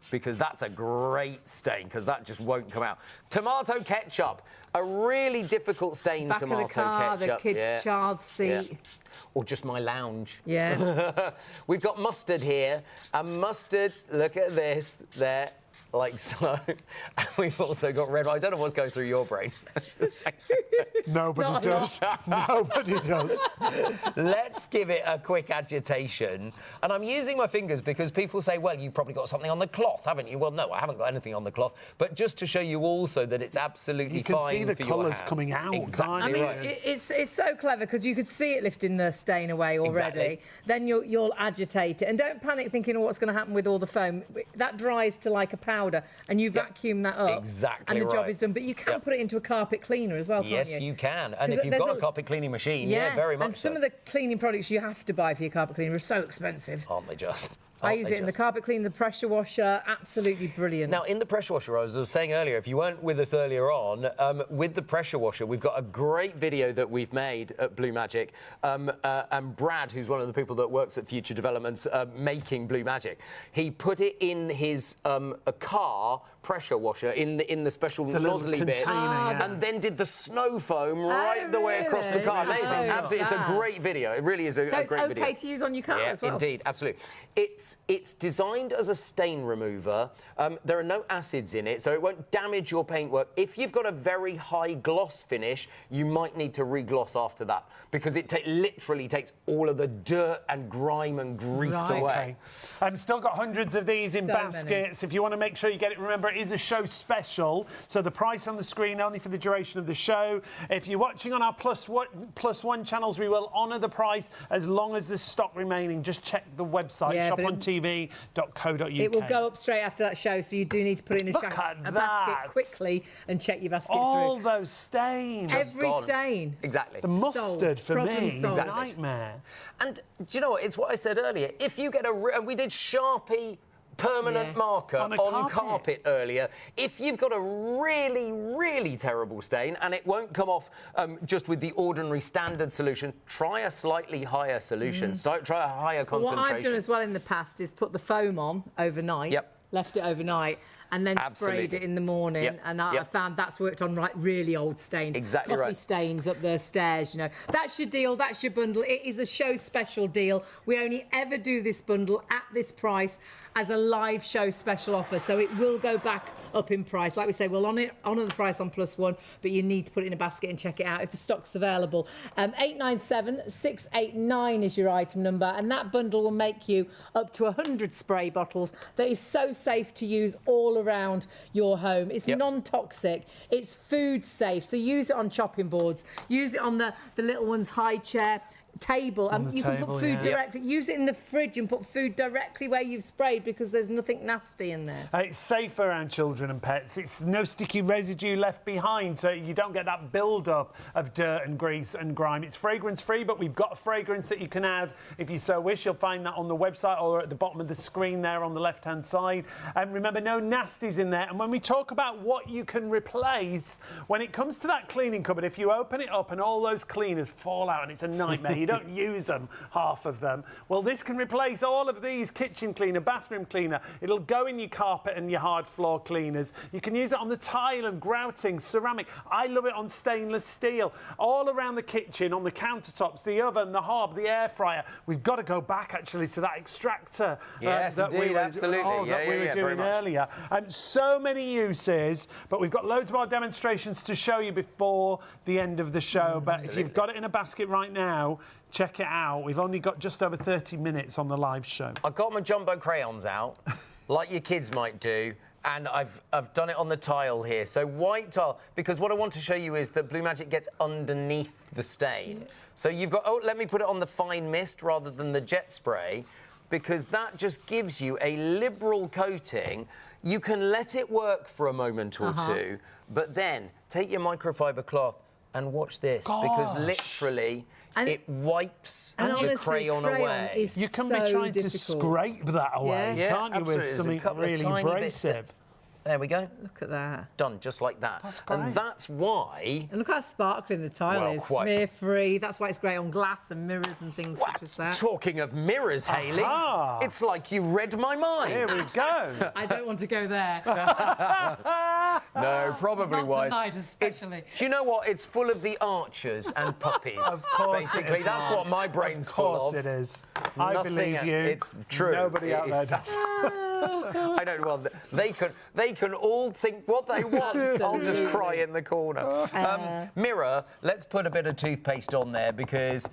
because that's a great stain, because that just won't come out. Tomato ketchup, a really difficult stain. Back tomato of the car, ketchup. the kids' child seat. Yeah. Or just my lounge. Yeah. We've got mustard here, and mustard, look at this, there, like so. And we've also got red wine. I don't know what's going through your brain. Nobody does. Nobody does. Let's give it a quick agitation. And I'm using my fingers because people say, well, you've probably got something on the cloth, haven't you? Well, no, I haven't got anything on the cloth. But just to show you also that it's absolutely You can fine see the for your colours hands. coming out, Exactly can't I you? mean, right. it's so clever because you could see it lifting the stain away already. Exactly. Then you'll agitate it. And don't panic thinking, oh, what's going to happen with all the foam. That dries to like a powder and you vacuum that up. Exactly And the job right. is done. But you can Yep. put it into a carpet cleaner as well, can't Yes, you? you can. And 'Cause if you've there's got a carpet cleaning machine, yeah, very much And some so. of the cleaning products you have to buy for your carpet cleaner are so expensive. Aren't they just? I Aren't use they it in the just? carpet cleaner, the pressure washer, absolutely brilliant. Now, in the pressure washer, I was saying earlier, if you weren't with us earlier on, with the pressure washer, we've got a great video that we've made at Blue Magic. And Brad, who's one of the people that works at Future Developments making Blue Magic, he put it in his a car pressure washer in the special little nozzly bit, container, yeah. and then did the snow foam right the way across the really? car. Amazing, Oh, absolutely. It's a wow. great video. It really is a so it's great okay video. to use on your car Yeah, as well. indeed, absolutely. It's It's designed as a stain remover. There are no acids in it, so it won't damage your paintwork. If you've got a very high gloss finish, you might need to re-gloss after that because it literally takes all of the dirt and grime and grease away. Okay. I've still got hundreds of these in So baskets. many. If you want to make sure you get it, remember it is a show special, so the price on the screen only for the duration of the show. If you're watching on our plus one channels, we will honour the price as long as there's stock remaining. Just check the website, shopontv.co.uk. It will go up straight after that show, so you do need to put it in Look a at basket that. quickly and check your basket all through. those stains. Every gone. stain. Exactly. The mustard for Problem me, solved. a nightmare. And do you know what? It's what I said earlier. If you get and we did Sharpie permanent marker On a on carpet. carpet earlier. If you've got a really, really terrible stain and it won't come off just with the ordinary standard solution, try a slightly higher solution. Try a higher concentration. What I've done as well in the past is put the foam on overnight, Yep. left it overnight, and then Absolutely. sprayed it in the morning. Yep. And I Yep. found that's worked on really old stains. Exactly Coffee right. stains up the stairs, you know. That's your deal, that's your bundle. It is a show special deal. We only ever do this bundle at this price as a live show special offer. So it will go back up in price. Like we say, we'll honour the price on plus one, but you need to put it in a basket and check it out if the stock's available. 897689 is your item number, and that bundle will make you up to 100 spray bottles that is so safe to use all around your home. It's Yep. non-toxic, it's food safe, so use it on chopping boards, use it on the little one's high chair table, and the you can table, put food yeah. directly, use it in the fridge and put food directly where you've sprayed because there's nothing nasty in there. It's safe around children and pets. It's no sticky residue left behind, so you don't get that build-up of dirt and grease and grime. It's fragrance-free, but we've got a fragrance that you can add if you so wish. You'll find that on the website or at the bottom of the screen there on the left-hand side. And remember, no nasties in there. And when we talk about what you can replace, when it comes to that cleaning cupboard, if you open it up and all those cleaners fall out and it's a nightmare, you don't use them, half of them. Well, this can replace all of these: kitchen cleaner, bathroom cleaner. It'll go in your carpet and your hard floor cleaners. You can use it on the tile and grouting, ceramic. I love it on stainless steel. All around the kitchen, on the countertops, the oven, the hob, the air fryer. We've got to go back actually to that extractor Yes, that we indeed, were, absolutely. that we were very doing much. earlier. So many uses, but we've got loads more demonstrations to show you before the end of the show. But if you've got it in a basket right now, check it out. We've only got just over 30 minutes on the live show. I got my jumbo crayons out, like your kids might do, and I've done it on the tile here. So white tile, because what I want to show you is that Blue Magic gets underneath the stain. So you've got, let me put it on the fine mist rather than the jet spray, because that just gives you a liberal coating. You can let it work for a moment or two, but then take your microfiber cloth and watch this, because literally it wipes And your honestly, crayon away. is You can so be trying difficult. to scrape that away, Yeah. can't you, absolutely. with There's a something couple of really tiny bits abrasive? There we go. Look at that. Done just like that. That's great. And that's why... And look how sparkling the tile Well, is. quite. Smear-free. That's why it's great on glass and mirrors and things such as that. Talking of mirrors, Hayley, Aha. it's like you read my mind. Here we go. I don't want to go there. No, probably Not wise. tonight, especially. Do you know what? It's full of the archers and puppies. Of course Basically, it is, that's Mark. what my brain's full Of course of. it is. I Nothing believe else. you. It's true. Nobody out It there is. does. I don't. Well, they can all think what they want. I'll just cry in the corner. Mirror. Let's put a bit of toothpaste on there because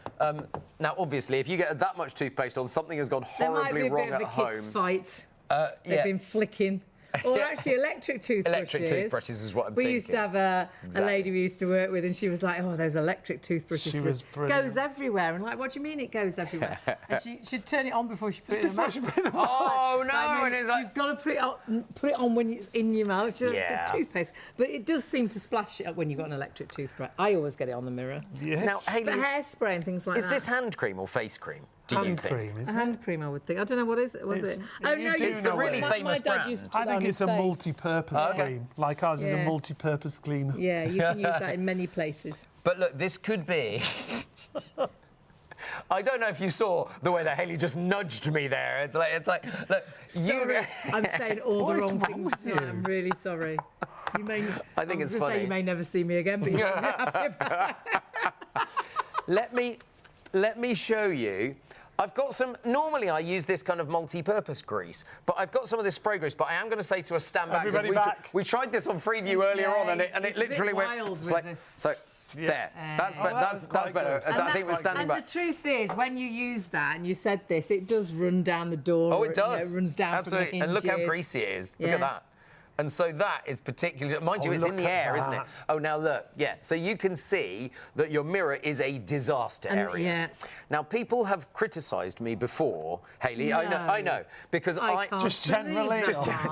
now, obviously, if you get that much toothpaste on, something has gone There might horribly be a wrong bit of at a home. kids' fight. Yeah. They've been flicking. Or actually electric toothbrushes. Electric toothbrushes is what I'm We thinking. used to have a lady we used to work with, and she was like, oh, those electric toothbrushes. She just was brilliant. goes everywhere. And like, what do you mean it goes everywhere? And she'd turn it on before she put it in her mouth. Oh no! I mean, and it's like, you've got to put it on when it's in your mouth. Yeah. The toothpaste. But it does seem to splash it up when you've got an electric toothbrush. I always get it on the mirror. Yes. now, Hayley, But hairspray and things like is that. this hand cream or face cream? Do you Hand think? cream, A isn't it? hand cream, I would think. I don't know what is it. Was It's- it? Oh you no, do it's know the what really it is. famous My dad brand. used to put I that on think his it's a face. multi-purpose Okay. cream, like ours is a Yeah. multi-purpose cleaner. Yeah, you can use that in many places. But look, this could be. I don't know if you saw the way that Hayley just nudged me there. It's like, look, Sorry, I'm saying all What the is wrong wrong things with tonight. you? I'm really sorry. You may. I think was it's gonna say funny. you may never see me again, but you're happy about let me show you. I've got some... Normally, I use this kind of multi-purpose grease, but I've got some of this spray grease, but I am going to say to us, stand back. Everybody back. We tried this on Freeview earlier on, and it literally went... It's like, so, there. That's better. I think we're standing back. And the truth is, when you use that, and you said this, it does run down the door. Oh, it does. It runs down absolutely. From the and look how hinges. greasy it is. Look at that. And so that is particularly... Mind you, it's in the air, isn't it? Oh, now look. Yeah, so you can see that your mirror is a disaster area. Yeah. Now, people have criticised me before, Hayley. No. I know. Because I can't just generally...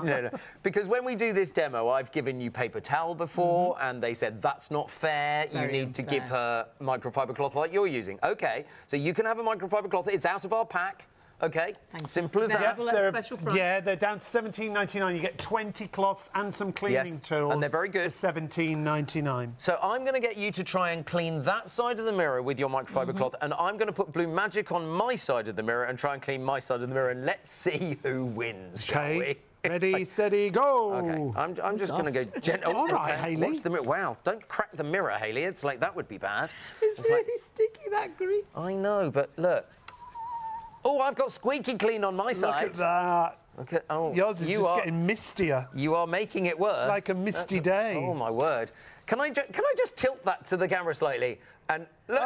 no. Because when we do this demo, I've given you paper towel before, and they said, that's not fair. Very you need to unfair. give her microfiber cloth like you're using. OK, so you can have a microfiber cloth. It's out of our pack. OK, simple as that. Available at special price. Yeah, they're down to $17.99. You get 20 cloths and some cleaning tools. And they're very good. For $17.99. So I'm going to get you to try and clean that side of the mirror with your microfiber cloth, and I'm going to put Blue Magic on my side of the mirror and try and clean my side of the mirror, and let's see who wins, shall we? Ready, steady, go. OK, I'm just going to go gentle. All right, Hayley. Watch the mirror. Wow, don't crack the mirror, Hayley. It's like, that would be bad. It's really sticky, that grease. I know, but look. Oh, I've got squeaky clean on my side. Look at that. Look at, oh, yours is just getting mistier. You are making it worse. It's like a misty day. Oh, my word. Can I just tilt that to the camera slightly? And look,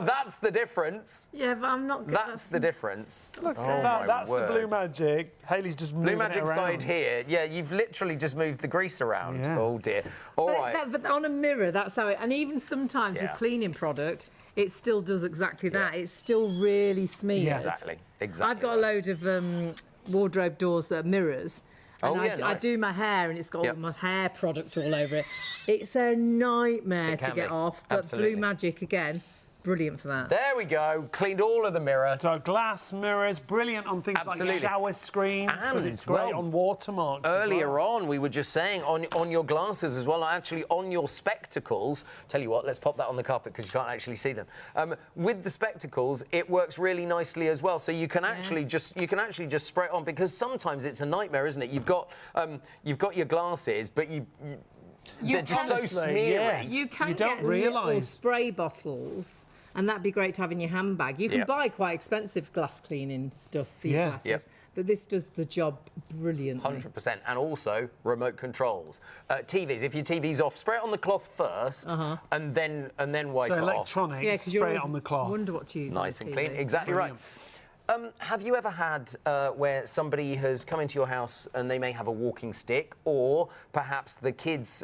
that's the difference. Yeah, but I'm not... That's the difference. Look at that. That's word. the Blue Magic. Hayley's just moving Blue Magic it around. side here. Yeah, you've literally just moved the grease around. Yeah. Oh, dear. All right. But on a mirror, that's how it... And even sometimes with cleaning product, it still does exactly that. It's still really smeared. Yeah. Exactly. I've got a load of wardrobe doors that are mirrors. And nice. I do my hair, and it's got all my hair product all over it. It's a nightmare to get off. But Absolutely. Blue Magic, again, brilliant for that. There we go. Cleaned all of the mirror. So glass mirrors, brilliant on things like shower screens, because it's great on watermarks. Earlier on, we were just saying on your glasses as well, actually on your spectacles. Tell you what, let's pop that on the carpet because you can't actually see them. With the spectacles, it works really nicely as well. So you can actually just spray it on, because sometimes it's a nightmare, isn't it? You've got your glasses, but they're just so smeary. Yeah. You don't get realise. little spray bottles, and that'd be great to have in your handbag. You can buy quite expensive glass cleaning stuff for your glasses, but this does the job brilliantly. 100%. And also remote controls. TVs, if your TV's off, spray it on the cloth first, and then wipe it off. So electronic, spray it on the cloth. Wonder what to use. Nice on and TV. clean. Exactly right. Have you ever had where somebody has come into your house and they may have a walking stick, or perhaps the kids'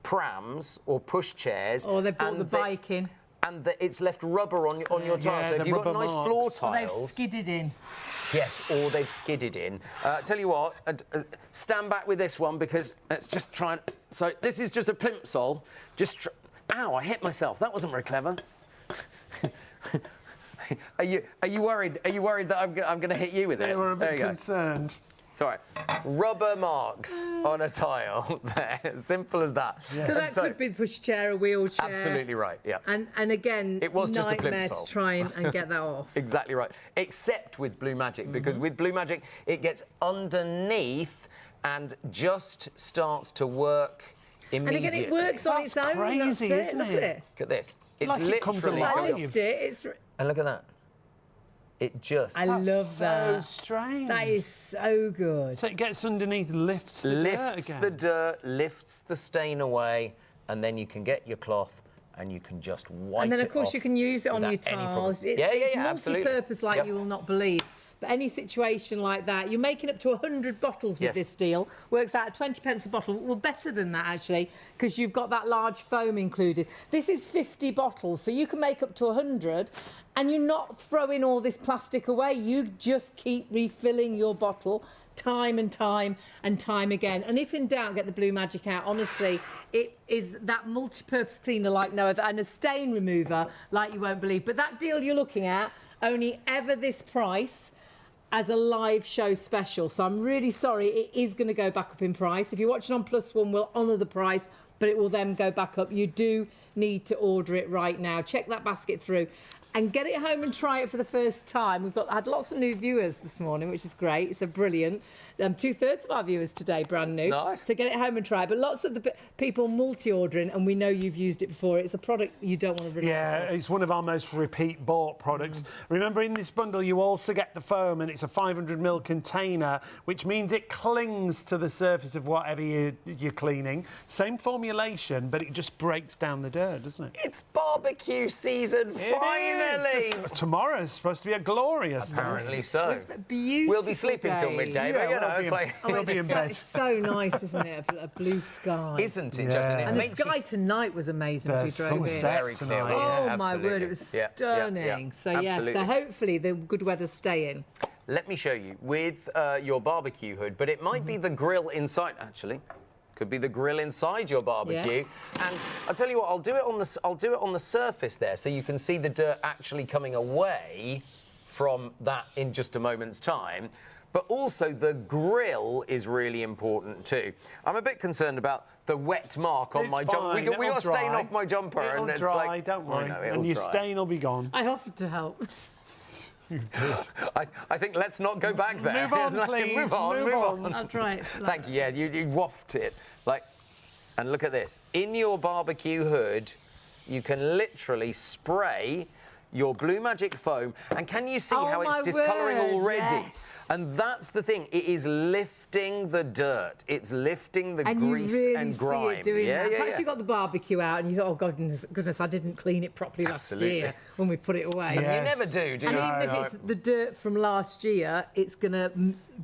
prams or push chairs? Or they brought the bike in. And it's left rubber on your tiles. So if you've got nice floor tiles... Or they've skidded in. Yes, or they've skidded in. Tell you what, stand back with this one, because let's just try and... So this is just a plimsoll. Ow, I hit myself. That wasn't very clever. Are you worried? Are you worried that I'm going to hit you with it? They were a bit concerned. It's all right. Rubber marks on a tile there. Simple as that. Yeah. So that could be the push chair, a wheelchair. Absolutely right, yeah. And again, it was just a nightmare to try and get that off. Exactly right. Except with Blue Magic, because with Blue Magic, it gets underneath and just starts to work immediately. And again, it works on its own. Crazy, isn't Look it? at it. Look at this. It's like literally... it comes alive. I lift it. And look at that. It just... I love that. So strange. That is so good. So it gets underneath, lifts the dirt again. Lifts the dirt, lifts the stain away, and then you can get your cloth and you can just wipe it off. And then, of course, you can use it on your tiles. It's multi-purpose like you will not believe. But any situation like that, you're making up to 100 bottles with this deal. Works out at 20 pence a bottle. Well, better than that, actually, because you've got that large foam included. This is 50 bottles, so you can make up to 100, and you're not throwing all this plastic away. You just keep refilling your bottle time and time and time again. And if in doubt, get the Blue Magic out. Honestly, it is that multi-purpose cleaner like no other, and a stain remover like you won't believe. But that deal you're looking at, only ever this price, as a live show special. So I'm really sorry, it is going to go back up in price. If you're watching on +1, we'll honour the price, but it will then go back up. You do need to order it right now. Check that basket through and get it home and try it for the first time. We've had lots of new viewers this morning, which is great. So brilliant. 2/3 of our viewers today, brand new. Nice. So get it home and try it. But lots of the people multi-ordering, and we know you've used it before. It's a product you don't want to rely on. It's one of our most repeat bought products. Remember, in this bundle, you also get the foam, and it's a 500ml container, which means it clings to the surface of whatever you're cleaning. Same formulation, but it just breaks down the dirt, doesn't it? It's barbecue season, finally! Tomorrow's supposed to be a glorious day. Apparently so. Beautiful. We'll be sleeping till day. midday, but you know, it's like... we'll be in bed. It's so nice, isn't it? A blue sky. Isn't it, just? And the sky tonight was amazing as we drove in. sunset Very clear, tonight. wasn't it? Oh, my Absolutely. word, it was Yeah, stunning. So, absolutely. so hopefully the good weather's staying. Let me show you with your barbecue hood, but it might be the grill inside, actually. Could be the grill inside your barbecue. Yes. And I'll tell you what, I'll do it on the surface there so you can see the dirt actually coming away from that in just a moment's time. But also the grill is really important too. I'm a bit concerned about the wet mark on my jumper. We got stain off my jumper. It'll and it's dry, like, don't worry. I know, and your dry. stain will be gone. I offered to help. I think let's not go back there. Move on, It's like, please. Move on. I'll try it. Thank you. Yeah, you waft it. And look at this. In your barbecue hood, you can literally spray your Blue Magic foam. And can you see how it's discolouring already? Yes. And that's the thing. It is lifting the dirt. It's lifting the grease you really and grime. See it doing that. Yeah. Perhaps you got the barbecue out and you thought, oh, goodness, I didn't clean it properly Absolutely. last year when we put it away. You Yes. never do you? And even if it's the dirt from last year, it's going to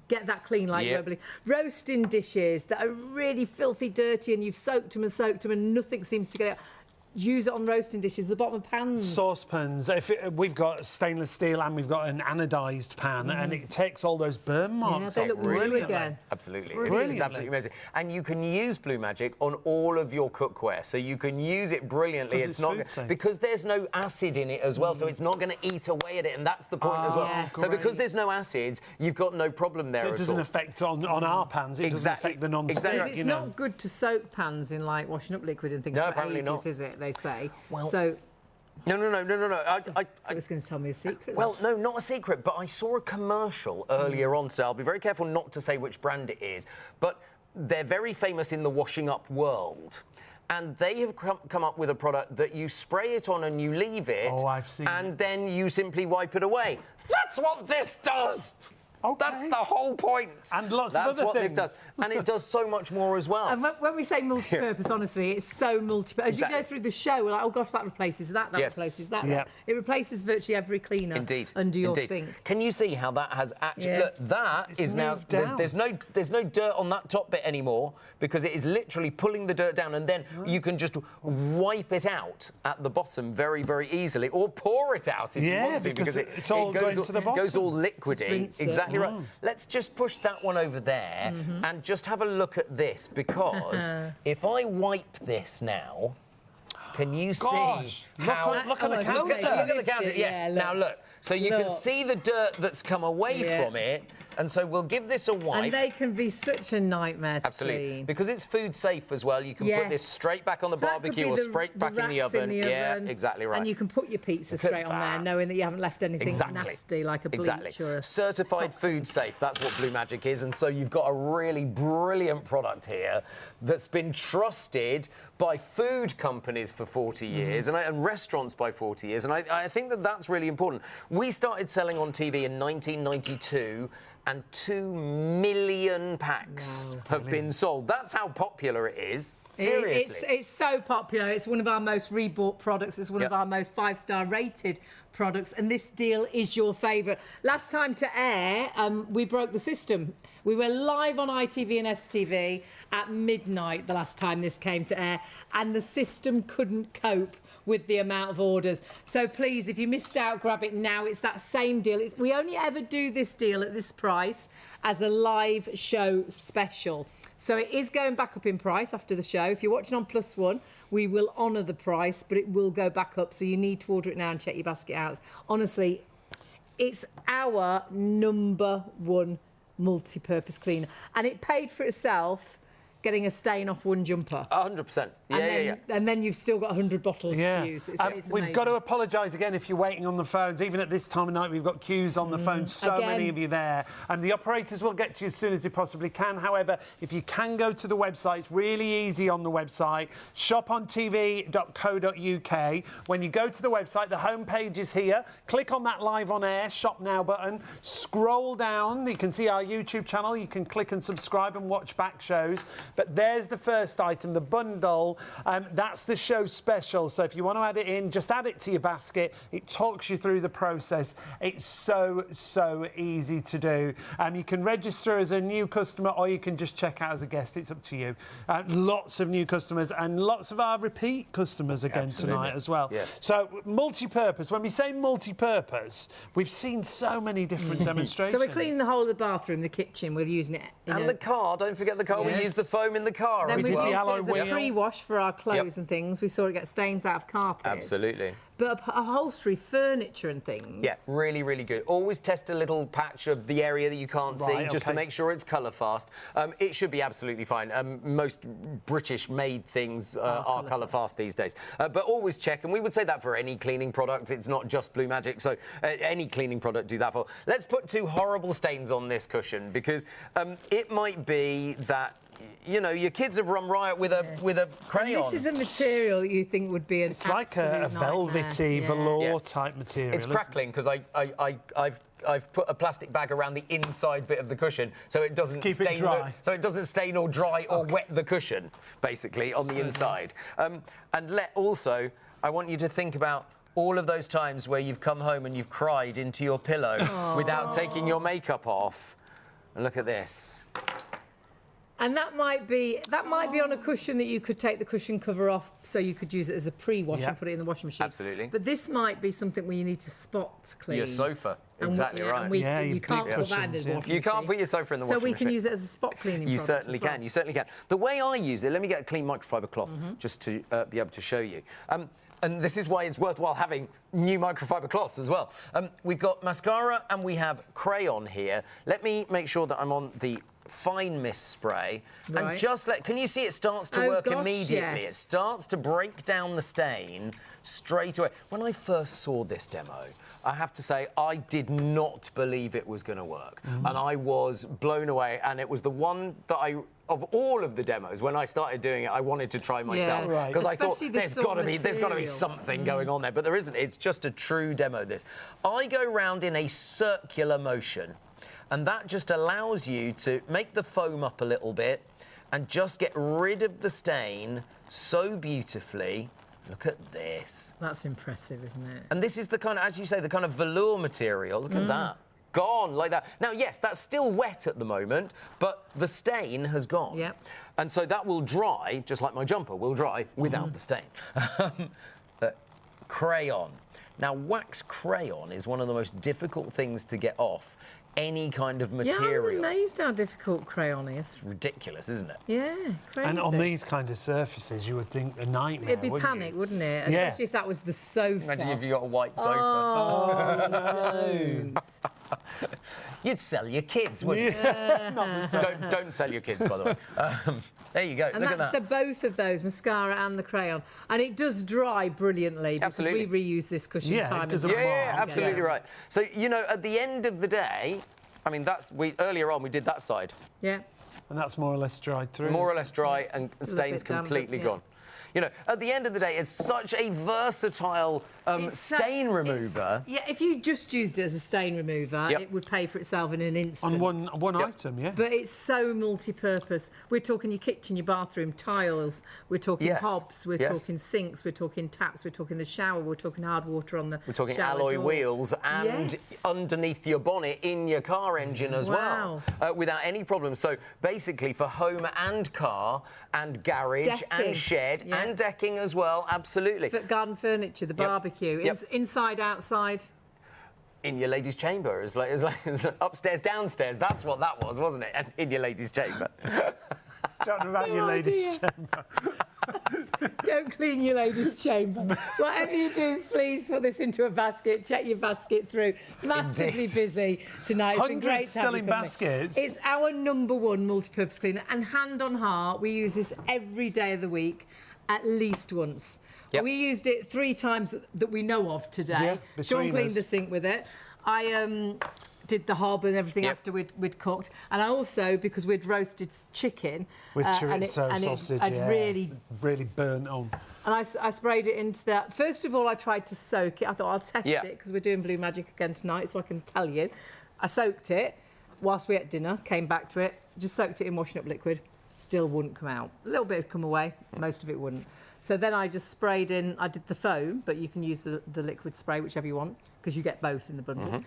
get that clean like Yep. nobody. Roasting dishes that are really filthy dirty and you've soaked them and nothing seems to get out. Use it on roasting dishes, the bottom of pans. Saucepans. We've got stainless steel and we've got an anodised pan, and it takes all those burn marks they off. look blue again. Absolutely. Brilliantly. It's absolutely amazing. And you can use Blue Magic on all of your cookware, so you can use it brilliantly. Because it's not food safe. because there's no acid in it as well, so it's not going to eat away at it, and that's the point as well. Yeah. So because Great. there's no acids, you've got no problem there So it at doesn't all. affect on our pans. It doesn't Exactly. affect the non-stick. Exactly. It's not good to soak pans in like washing up liquid and things No, for apparently ages, not. is it? They say. Well, so No. I was going to tell me a secret. Well, no, not a secret, but I saw a commercial earlier on, so I'll be very careful not to say which brand it is, but they're very famous in the washing up world. And they have come up with a product that you spray it on and you leave it. Oh, I've seen and then you simply wipe it away. That's what this does! Okay. That's the whole point. And lots That's of other what things. this does. And it does so much more as well. And when we say multi-purpose, honestly, it's so multi-purpose. As you go Exactly. through the show, we're like, oh gosh, that replaces that, Yes. replaces that. Yeah. It replaces virtually every cleaner under your sink. Can you see how that has actually... Yeah. Look, that It's is now... moved down. There's no dirt on that top bit anymore because it is literally pulling the dirt down, and then you can just wipe it out at the bottom very, very easily, or pour it out if you Yeah, want to, because because it's all going to the goes all bottom. liquidy. rinse it. Exactly right. Let's just push that one over there and just have a look at this, because if I wipe this now, can you Gosh, see how... look at the Oh, counter. Look at the counter, yes. Yeah, look. Now look, so you can Look. see the dirt that's come away Yeah. from it, and so we'll give this a wipe. And they can be such a nightmare to Absolutely. clean. Because it's food safe as well. You can put this Yes. straight back on the So that could barbecue be or the- straight back in the racks oven. Yeah, oven. exactly right. And you can put your pizza Look at straight on there, that. knowing that you haven't left anything Exactly. nasty like a bleach Exactly. or a Certified toxic. food safe. That's what Blue Magic is. And so you've got a really brilliant product here that's been trusted by food companies for 40 years and restaurants by 40 years. And I think that that's really important. We started selling on TV in 1992, and 2 million packs have been sold. That's how popular it is. Seriously. It's so popular. It's one of our most rebought products. It's one of Yep. our most 5-star rated products. And this deal is your favourite. Last time to air, we broke the system. We were live on ITV and STV at midnight the last time this came to air. And the system couldn't cope with the amount of orders. So please, if you missed out, grab it now. It's that same deal. We only ever do this deal at this price as a live show special. So it is going back up in price after the show. If you're watching on +1, we will honour the price, but it will go back up. So you need to order it now and check your basket out. Honestly, it's our #1 multi-purpose cleaner. And it paid for itself getting a stain off one jumper. 100%. Yeah. And then you've still got 100 bottles to use. It's we've got to apologise again if you're waiting on the phones. Even at this time of night, we've got queues on the phone. So many of you there. And the operators will get to you as soon as they possibly can. However, if you can go to the website, it's really easy on the website, shopontv.co.uk. When you go to the website, the homepage is here. Click on that live on air, shop now button. Scroll down. You can see our YouTube channel. You can click and subscribe and watch back shows. But there's the first item, the bundle. That's the show special. So if you want to add it in, just add it to your basket. It talks you through the process. It's so easy to do. You can register as a new customer or you can just check out as a guest. It's up to you. Lots of new customers and lots of our repeat customers again tonight as well. Yeah. So multi-purpose. When we say multi-purpose, we've seen so many different demonstrations. So we're cleaning the whole of the bathroom, the kitchen. We're using it. And the car. Don't forget the car. Yes. We use the foam in the car then as well. We used it as a pre-wash for our clothes and things. We saw it get stains out of carpets. Absolutely. But upholstery, furniture and things. Yeah, really good. Always test a little patch of the area that you can't see, just to make sure it's colour fast. It should be absolutely fine. Most British-made things are colour fast these days. But always check, and we would say that for any cleaning product. It's not just Blue Magic, so any cleaning product do that for. Let's put 2 horrible stains on this cushion, because it might be that your kids have run riot with a crayon. And this is a material that you think would be an It's like a velvety velour type material. It's crackling because I've put a plastic bag around the inside bit of the cushion so it doesn't stain. So it doesn't stain or dry or wet the cushion, basically, on the inside. And also, I want you to think about all of those times where you've come home and you've cried into your pillow without taking your makeup off. And look at this. And that might be on a cushion that you could take the cushion cover off so you could use it as a pre-wash and put it in the washing machine. Absolutely. But this might be something where you need to spot clean. Your sofa. Exactly right. And you can't put that in the washing machine. You can't put your sofa in the washing machine. So we can use it as a spot cleaning product. You certainly can. You certainly can. The way I use it, let me get a clean microfiber cloth just to be able to show you. And this is why it's worthwhile having new microfiber cloths as well. We've got mascara and we have crayon here. Let me make sure that I'm on the fine mist spray and just can you see it starts to work immediately? Yes. It starts to break down the stain straight away. When I first saw this demo, I have to say I did not believe it was going to work, and I was blown away. And it was the one that of all of the demos, when I started doing it, I wanted to try myself because I thought there's got to be something going on there, but there isn't. It's just a true demo. I go round in a circular motion. And that just allows you to make the foam up a little bit and just get rid of the stain so beautifully. Look at this. That's impressive, isn't it? And this is the kind of, as you say, the kind of velour material. Look at that. Gone like that. Now, yes, that's still wet at the moment, but the stain has gone. Yep. And so that will dry, just like my jumper will dry, without the stain. Crayon. Now, wax crayon is one of the most difficult things to get off any kind of material. Yeah, I was amazed how difficult crayon is. It's ridiculous, isn't it? Yeah, crazy. And on these kind of surfaces, you would think a nightmare. It'd be panic, wouldn't it? Especially if that was the sofa. Imagine if you got a white sofa. Oh, no. You'd sell your kids, wouldn't you? Don't sell your kids, by the way. There you go. And look at that. So both of those, mascara and the crayon, and it does dry brilliantly because we reuse this cushion time and time. Yeah, absolutely right. So at the end of the day, I mean earlier on we did that side. Yeah. And that's more or less dried through. More or less dry and stains completely gone. At the end of the day, it's such a versatile stain remover. If you just used it as a stain remover, it would pay for itself in an instant. On one item, But it's so multi-purpose. We're talking your kitchen, your bathroom, tiles. We're talking hobs. We're talking sinks. We're talking taps. We're talking the shower. We're talking hard water on the We're talking shower alloy door. wheels and underneath your bonnet in your car engine as well, without any problem. So basically, for home and car and garage and shed and decking as well, absolutely. For garden furniture, the barbecue, inside, outside. In your ladies' chamber, as upstairs, downstairs. That's what that was, wasn't it? In your ladies' chamber. Don't know about your ladies' chamber. Don't clean your ladies' chamber. Whatever you do, please put this into a basket. Check your basket through. Massively busy tonight. It's been great Hundreds to have still you in company. baskets. It's our #1 multi-purpose cleaner, and hand on heart, we use this every day of the week, at least once. Yep. We used it 3 times that we know of today. Yeah, Sean between cleaned us. the sink with it. I did the hob and everything Yep. after we'd cooked, and I also, because we'd roasted chicken With and chorizo and sausage, I'd yeah. really burnt on. and I sprayed it into that. First of all, I tried to soak it. I thought I'll test Yeah. it because we're doing Blue Magic again tonight, so I can tell you. I soaked it whilst we ate dinner, came back to it, just soaked it in washing up liquid, still wouldn't come out. A little bit would come away, most of it wouldn't. So then I just sprayed in, I did the foam, but you can use the liquid spray, whichever you want, because you get both in the bundle.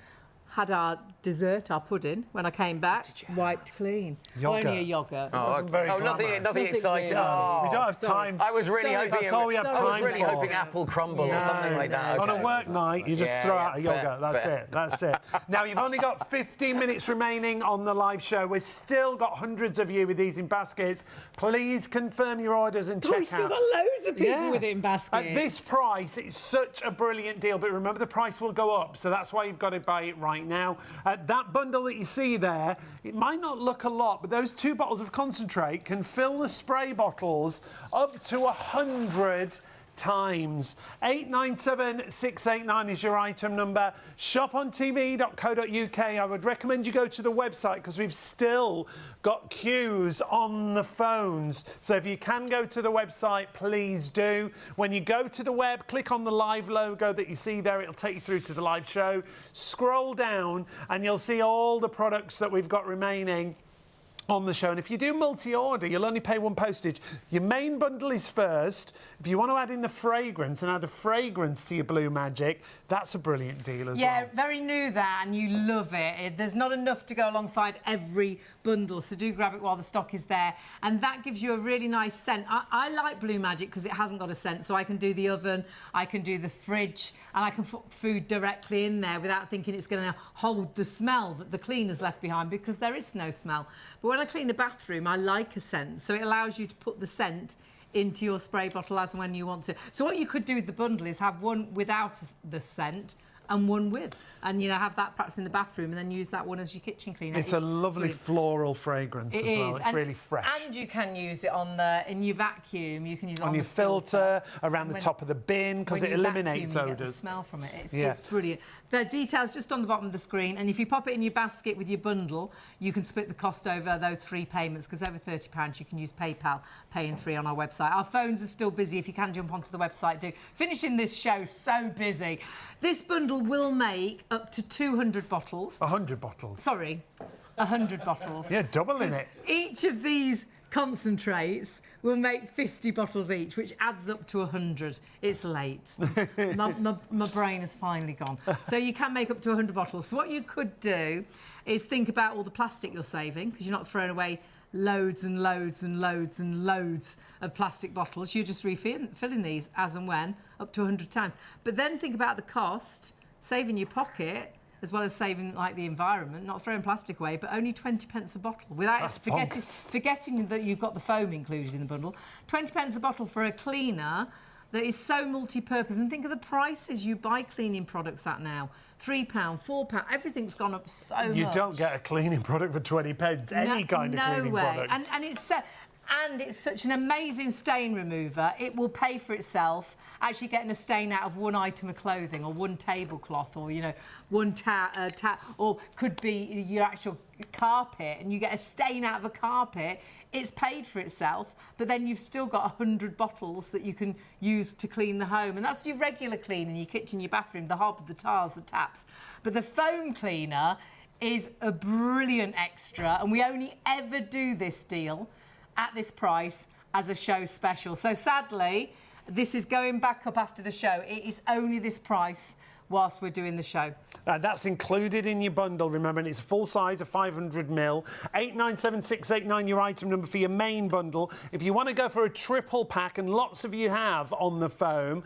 Had our dessert, our pudding, when I came back, wiped clean. Yoghurt. Only a yoghurt. Wasn't very nothing glamorous. exciting. really. Oh, We don't have sorry. time. I was really Sorry. hoping. That's all we have I was time really for. hoping apple crumble or something like that. On a Okay. work night, you just Yeah, throw yeah, out a fair, yogurt. That's fair. it. That's it. Now, you've only got 15 minutes remaining on the live show. We've still got hundreds of you with these in baskets. Please confirm your orders and check We've still out. got loads of people with it in baskets. At this price, it's such a brilliant deal. But remember, the price will go up, so that's why you've got to buy it right now. That bundle that you see there, it might not look a lot, but those 2 bottles of concentrate can fill the spray bottles up to 100 times. 897689 is your item number. shopontv.co.uk. I would recommend you go to the website because we've still got queues on the phones. So if you can go to the website, please do. When you go to the web, click on the live logo that you see there. It'll take you through to the live show. Scroll down and you'll see all the products that we've got remaining on the show. And if you do multi-order, you'll only pay 1 postage. Your main bundle is first. If you want to add in the fragrance and add a fragrance to your Blue Magic, that's a brilliant deal as well. Yeah, very new that, and you love it. There's not enough to go alongside every bundle, so do grab it while the stock is there. And that gives you a really nice scent. I like Blue Magic because it hasn't got a scent, so I can do the oven, I can do the fridge, and I can put food directly in there without thinking it's going to hold the smell that the cleaner's left behind, because there is no smell. But when I clean the bathroom, I like a scent, so it allows you to put the scent into your spray bottle as and when you want to. So what you could do with the bundle is have one without the scent and one with, and have that perhaps in the bathroom, and then use that one as your kitchen cleaner. It's a lovely brilliant. floral fragrance as well. It's really fresh. And you can use it in your vacuum. You can use it on your the filter, around the When- top of the bin, because when it you eliminates vacuum, you get the odours. smell from it. Yeah. It's brilliant. The details just on the bottom of the screen, and if you pop it in your basket with your bundle, you can split the cost over those 3 payments, because over £30 you can use PayPal, pay in 3 on our website. Our phones are still busy. If you can jump onto the website, do. Finishing this show so busy. This bundle will make up to 200 bottles. 100 bottles. Sorry, 100 bottles. Yeah, doubling it. Each of these concentrates will make 50 bottles each, which adds up to 100. It's late. my brain has finally gone. So you can make up to 100 bottles. So what you could do is think about all the plastic you're saving, because you're not throwing away loads and loads and loads and loads of plastic bottles. You're just refilling these as and when, up to 100 times. But then think about the cost, saving your pocket, as well as saving the environment, not throwing plastic away, but only 20 pence a bottle, without That's forgetting that you've got the foam included in the bundle. 20 pence a bottle for a cleaner that is so multi-purpose. And think of the prices you buy cleaning products at now. £3, £4, everything's gone up so much. You don't get a cleaning product for 20 pence, any kind of cleaning product. And it's such an amazing stain remover. It will pay for itself, actually getting a stain out of one item of clothing or one tablecloth or, one or could be your actual carpet, and you get a stain out of a carpet. It's paid for itself, but then you've still got 100 bottles that you can use to clean the home. And that's your regular cleaning, your kitchen, your bathroom, the hob, the tiles, the taps. But the foam cleaner is a brilliant extra, and we only ever do this deal at this price as a show special. So sadly, this is going back up after the show. It is only this price whilst we're doing the show. That's included in your bundle, remember, and it's full size of 500ml. 897689, your item number for your main bundle. If you want to go for a triple pack, and lots of you have on the foam,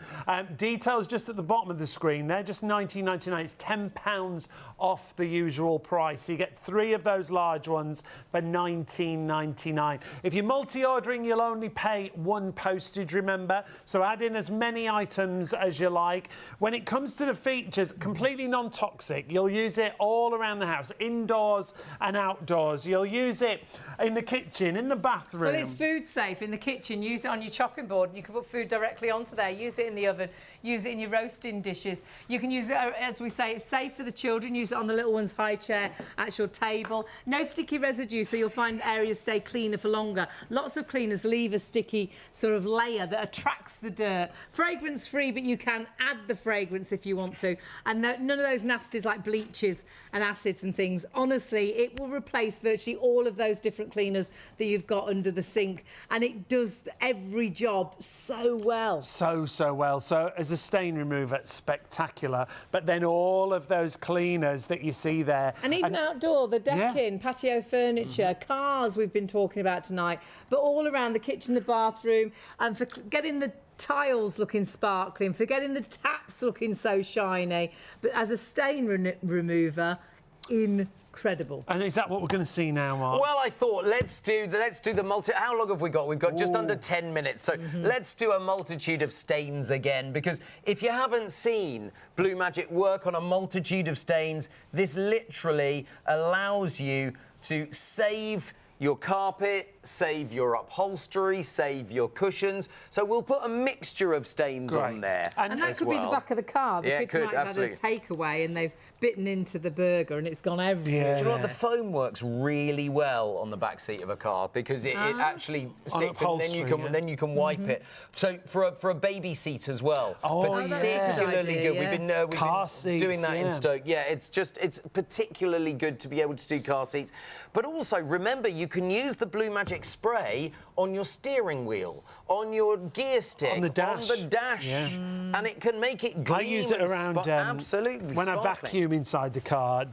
details just at the bottom of the screen. They're just £19.99. It's £10 off the usual price. So you get 3 of those large ones for £19.99. If you're multi-ordering, you'll only pay 1 postage, remember. So add in as many items as you like. When it comes to the features, completely non-toxic. You'll use it all around the house, indoors and outdoors. You'll use it in the kitchen, in the bathroom. Well, it's food safe in the kitchen. Use it on your chopping board. You can put food directly onto there. Use it in the oven. Use it in your roasting dishes. You can use it, as we say, it's safe for the children. Use it on the little one's high chair at your table. No sticky residue, so you'll find areas stay cleaner for longer. Lots of cleaners leave a sticky sort of layer that attracts the dirt. Fragrance-free, but you can add the fragrance if you want to. And none of those nasties like bleaches and acids and things. Honestly, it will replace virtually all of those different cleaners that you've got under the sink. And it does every job so well. So well. So as a stain remover, it's spectacular. But then all of those cleaners that you see there. And even outdoor, the decking, patio furniture, cars we've been talking about tonight, but all around the kitchen, the bathroom, and for getting the tiles looking sparkling, for getting the taps looking so shiny. But as a stain remover, incredible. And is that what we're going to see now, Mark? Well, I thought let's do the multi. How long have we got? We've got just under 10 minutes. So let's do a multitude of stains again, because if you haven't seen Blue Magic work on a multitude of stains, this literally allows you to save your carpet, save your upholstery, save your cushions. So we'll put a mixture of stains on there. And that could be the back of the car. The kids might have had a takeaway and they've bitten into the burger and it's gone everywhere. Do you know what? The foam works really well on the back seat of a car because it actually sticks and then you can wipe it. So for a baby seat as well. Particularly good. We've been doing that in Stoke. Yeah, it's particularly good to be able to do car seats. But also remember, you can use the Blue Magic spray on your steering wheel, on your gear stick, on the dash, and it can make it gleam. I use it around absolutely when I vacuum inside the car.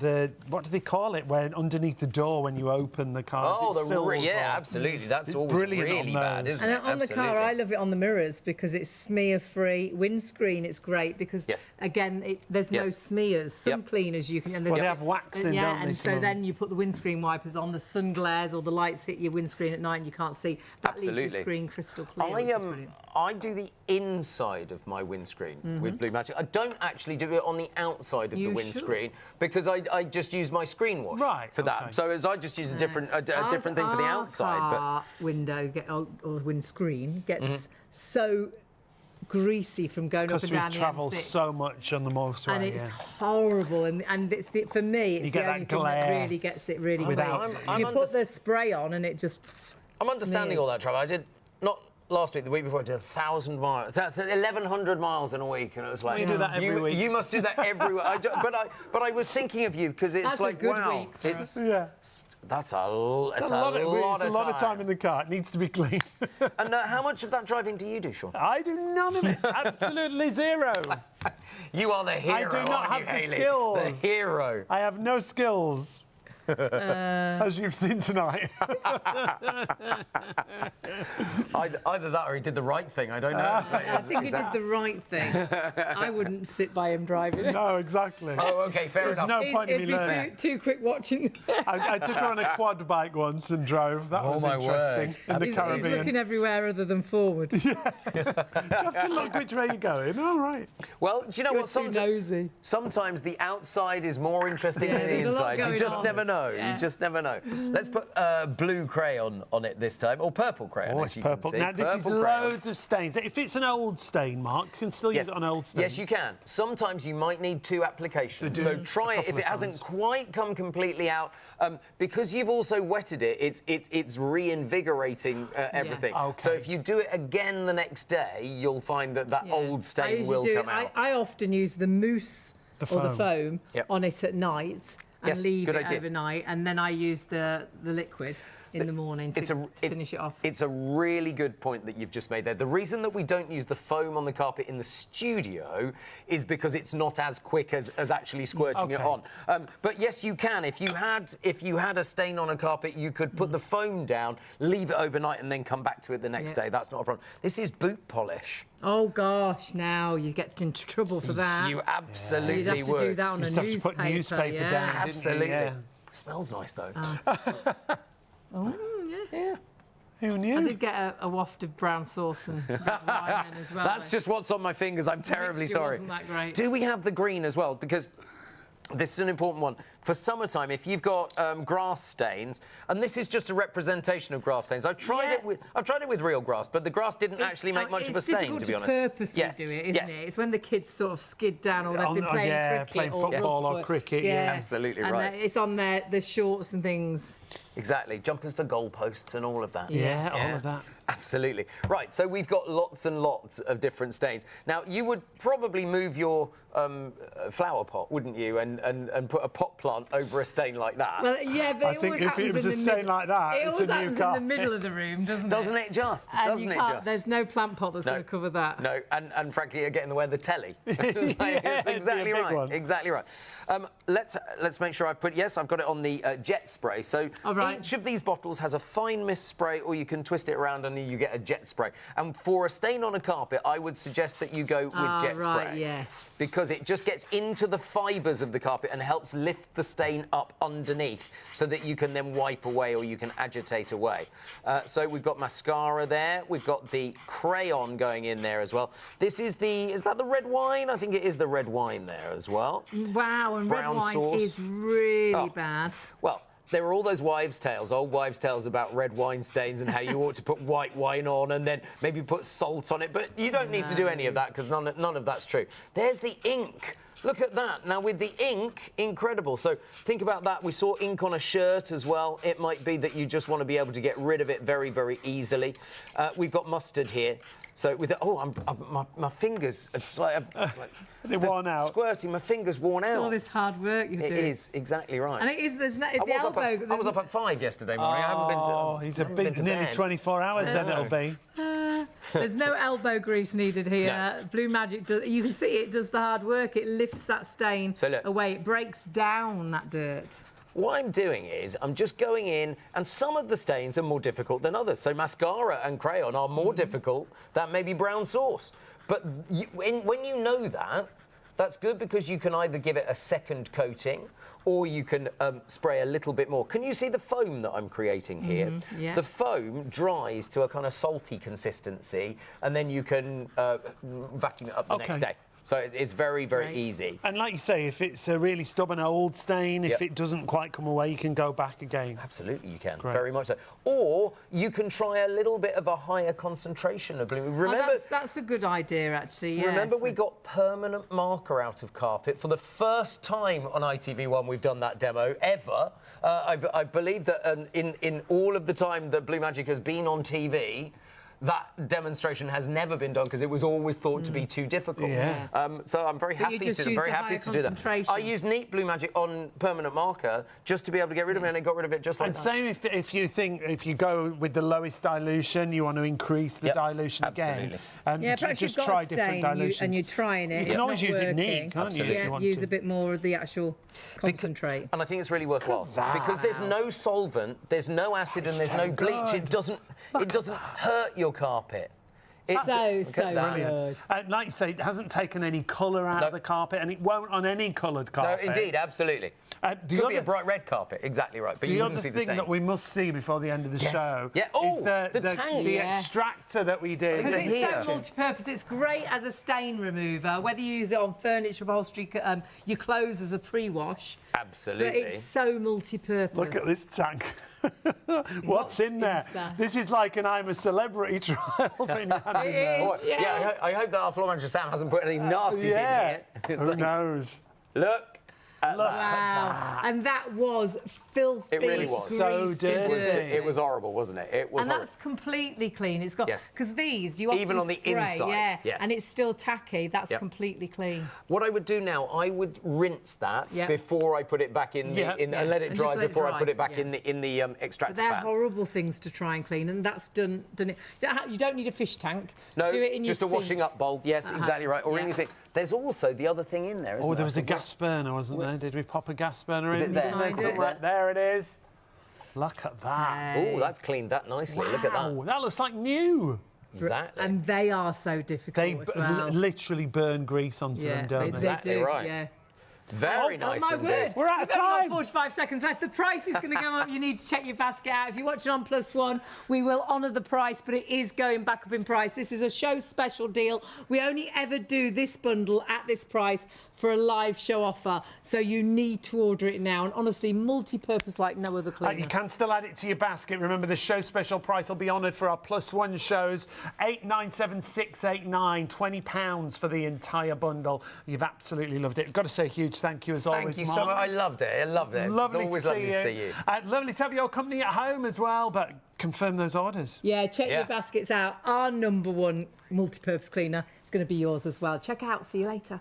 What do they call it? When underneath the door when you open the car. Absolutely. That's always brilliant really bad, isn't it? And on the car, I love it on the mirrors because it's smear-free. Windscreen, it's great because again, there's no smears. Some cleaners you can. And they have wax in, don't they? And so then you put the windscreen wipers on. The sun glares or the lights hit your windscreen at night and you can't see. That leaves your screen crystal clear. I do the inside of my windscreen with Blue Magic. I don't actually do it on the outside of the windscreen because I just use my screen wash for that. So I just use a different thing for the outside. But window or windscreen gets so greasy from going up and down the M6. Because we travel so much on the motorway. And it's horrible. And it's for me, it's the only thing that really gets it really clean. You put the spray on and it just I'm understanding all that, Trevor. I did, not last week, the week before, I did 1,000 miles, 1,100 miles in a week, and it was like... You do that every week. You must do that every week. But I was thinking of you, because it's like, wow. That's a lot of time in the car. It needs to be clean. And how much of that driving do you do, Sean? I do none of it. Absolutely zero. You are the hero. I do not have the skills. The hero. I have no skills. As you've seen tonight. Either that or he did the right thing. I don't know. I think he did the right thing. I wouldn't sit by him driving. No, exactly. Oh, OK, fair enough. There's no point in me learning. Too quick watching. I took her on a quad bike once and drove. That was interesting. In the Caribbean. He's looking everywhere other than forward. You have to look which way you're going. All right. Well, do you know what? Sometimes the outside is more interesting than the inside. You just never know. You just never know. Let's put blue crayon on it this time, or purple crayon. Oh, it's purple. Now, this is loads of stains. If it's an old stain, Mark, you can still use it on old stains. Yes, you can. Sometimes you might need 2 applications. So try it. If it hasn't quite come completely out, because you've also wetted it, it's reinvigorating everything. Okay. So if you do it again the next day, you'll find that old stain will come out. I often use the mousse or the foam on it at night. And leave it overnight, and then I use the liquid. in the morning to finish it off. It's a really good point that you've just made there. The reason that we don't use the foam on the carpet in the studio is because it's not as quick as actually squirting it on. But yes, you can. If you had a stain on a carpet, you could put the foam down, leave it overnight, and then come back to it the next day. That's not a problem. This is boot polish. Oh gosh, now you get into trouble for that. You absolutely You'd have to would. do that on a newspaper. Put newspaper down. Absolutely. Yeah. Smells nice though. Oh yeah. Who knew? I did get a waft of brown sauce and red wine then as well. That's just what's on my fingers. I'm terribly sorry. Wasn't that great? Do we have the green as well? Because this is an important one. For summertime, if you've got grass stains, and this is just a representation of grass stains. I've tried it with real grass, but the grass didn't actually make much of a stain, to be honest. It's difficult to purposely do it, isn't it? It's when the kids sort of skid down or they've been playing cricket playing football or cricket. Yeah, absolutely and right. It's on the shorts and things. Exactly, jumpers for goalposts and all of that. Yeah, all of that. Absolutely. Right, so we've got lots and lots of different stains. Now, you would probably move your flower pot, wouldn't you, and put a pot plant over a stain like that? Well, yeah, but I think if it was a stain like that, it's a new happens carpet. in the middle of the room, doesn't it? Doesn't it just? Doesn't it just? There's no plant pot that's going to cover that. No, and frankly, you're getting in the way of the telly. It's exactly a big right. one. Exactly right. Let's make sure I've got it on the jet spray. So each of these bottles has a fine mist spray, or you can twist it around and you get a jet spray. And for a stain on a carpet, I would suggest that you go with jet spray. Yes. Because it just gets into the fibres of the carpet and helps lift the stain up underneath so that you can then wipe away or you can agitate away. So we've got mascara there. We've got the crayon going in there as well. This is that the red wine? I think it is the red wine there as well. Wow, and Brown red wine sauce. is really bad. Well, there are all those wives' tales, old wives' tales about red wine stains and how you ought to put white wine on and then maybe put salt on it. But you don't need to do any of that because none of that's true. There's the ink. Look at that. Now, with the ink, incredible. So think about that. We saw ink on a shirt as well. It might be that you just want to be able to get rid of it very, very easily. We've got mustard here. So with it, my fingers, it's like they're worn out. Squirty, my fingers worn out. It's all this hard work you do. It is exactly right. And it is. There's no. I was up at 5 yesterday morning. I haven't been to. Oh, he's a big, nearly 24 hours. Then it'll be. There's no elbow grease needed here. No. Blue Magic does. You can see it does the hard work. It lifts that stain away. It breaks down that dirt. What I'm doing is I'm just going in, and some of the stains are more difficult than others. So mascara and crayon are more difficult than maybe brown sauce. But when you know that, that's good because you can either give it a second coating or you can spray a little bit more. Can you see the foam that I'm creating here? Yeah. The foam dries to a kind of salty consistency, and then you can vacuum it up the next day. So it's very, very easy. And like you say, if it's a really stubborn old stain, if it doesn't quite come away, you can go back again. Absolutely, you can. Very much so. Or you can try a little bit of a higher concentration of blue. Remember, that's a good idea, actually. Yeah. Remember, we got permanent marker out of carpet for the first time on ITV1. We've done that demo ever. I believe that in all of the time that Blue Magic has been on TV, that demonstration has never been done because it was always thought to be too difficult. Yeah. So I'm very happy to do that. I use neat Blue Magic on permanent marker just to be able to get rid of it, and I got rid of it just like that. And same if you go with the lowest dilution, you want to increase the dilution again. Perhaps just you've try got a stain different dilutions. and you're trying it. You can always use it neat, can't you? If you want use to. a bit more of the actual concentrate. And I think it's really worthwhile because there's no solvent, there's no acid, and there's no bleach. It doesn't hurt your carpet. So good. Like you say, it hasn't taken any colour out of the carpet, and it won't on any coloured carpet. No, indeed, absolutely. Could be a bright red carpet, exactly right, but you wouldn't see the stains. The other thing that we must see before the end of the show is the tank. The extractor that we did. Because it's so multi-purpose, it's great as a stain remover, whether you use it on furniture, upholstery, your clothes as a pre-wash. Absolutely. But it's so multi-purpose. Look at this tank. What's in there? Inside? This is like an I'm a Celebrity trial thing. I hope that our floor manager Sam hasn't put any nasties in here. Who knows? Look. Wow. And that was filthy. It really was. So greasy, dirty. It was horrible, wasn't it? It was And horrible. that's completely clean. It's got Yes. because these you often Even on the spray, inside, yeah, yes. and it's still tacky. That's Yep. completely clean. What I would do now, I would rinse that Yep. before I put it back in, and let it And dry just let it before I dry, put it back yeah. in the But extractor they're fan. horrible things to try and clean, and that's done it. You don't need a fish tank. No, do it in just your a washing sink. up bowl. Yes, exactly right. Or in Yeah. your sink. There's also the other thing in there, isn't Oh, there? there was a gas burner, wasn't there? Did we pop a gas burner in? it there? Isn't Is it somewhere? There it is. Look at that. Oh, that's cleaned that nicely. Look at that. Wow, that looks like new. Exactly. And they are so difficult They as well. literally burn grease onto them, don't they? Exactly do, right. Yeah. Very Oh, nice my indeed. word. We're out of We've only time. got 45 seconds left. The price is going to come up. You need to check your basket out. If you're watching on +1, we will honour the price, but it is going back up in price. This is a show special deal. We only ever do this bundle at this price for a live show offer. So you need to order it now. And honestly, multi-purpose like no other cleaner. You can still add it to your basket. Remember, the show special price will be honoured for our +1 shows. 897-689, £20 for the entire bundle. You've absolutely loved it. Got to say a huge thank you as always. Thank you so much. I loved it. I loved it. Lovely it's always to lovely see to see you. Lovely to have your company at home as well, but confirm those orders. Yeah, check Yeah. your baskets out. Our #1 multi-purpose cleaner is going to be yours as well. Check out. See you later.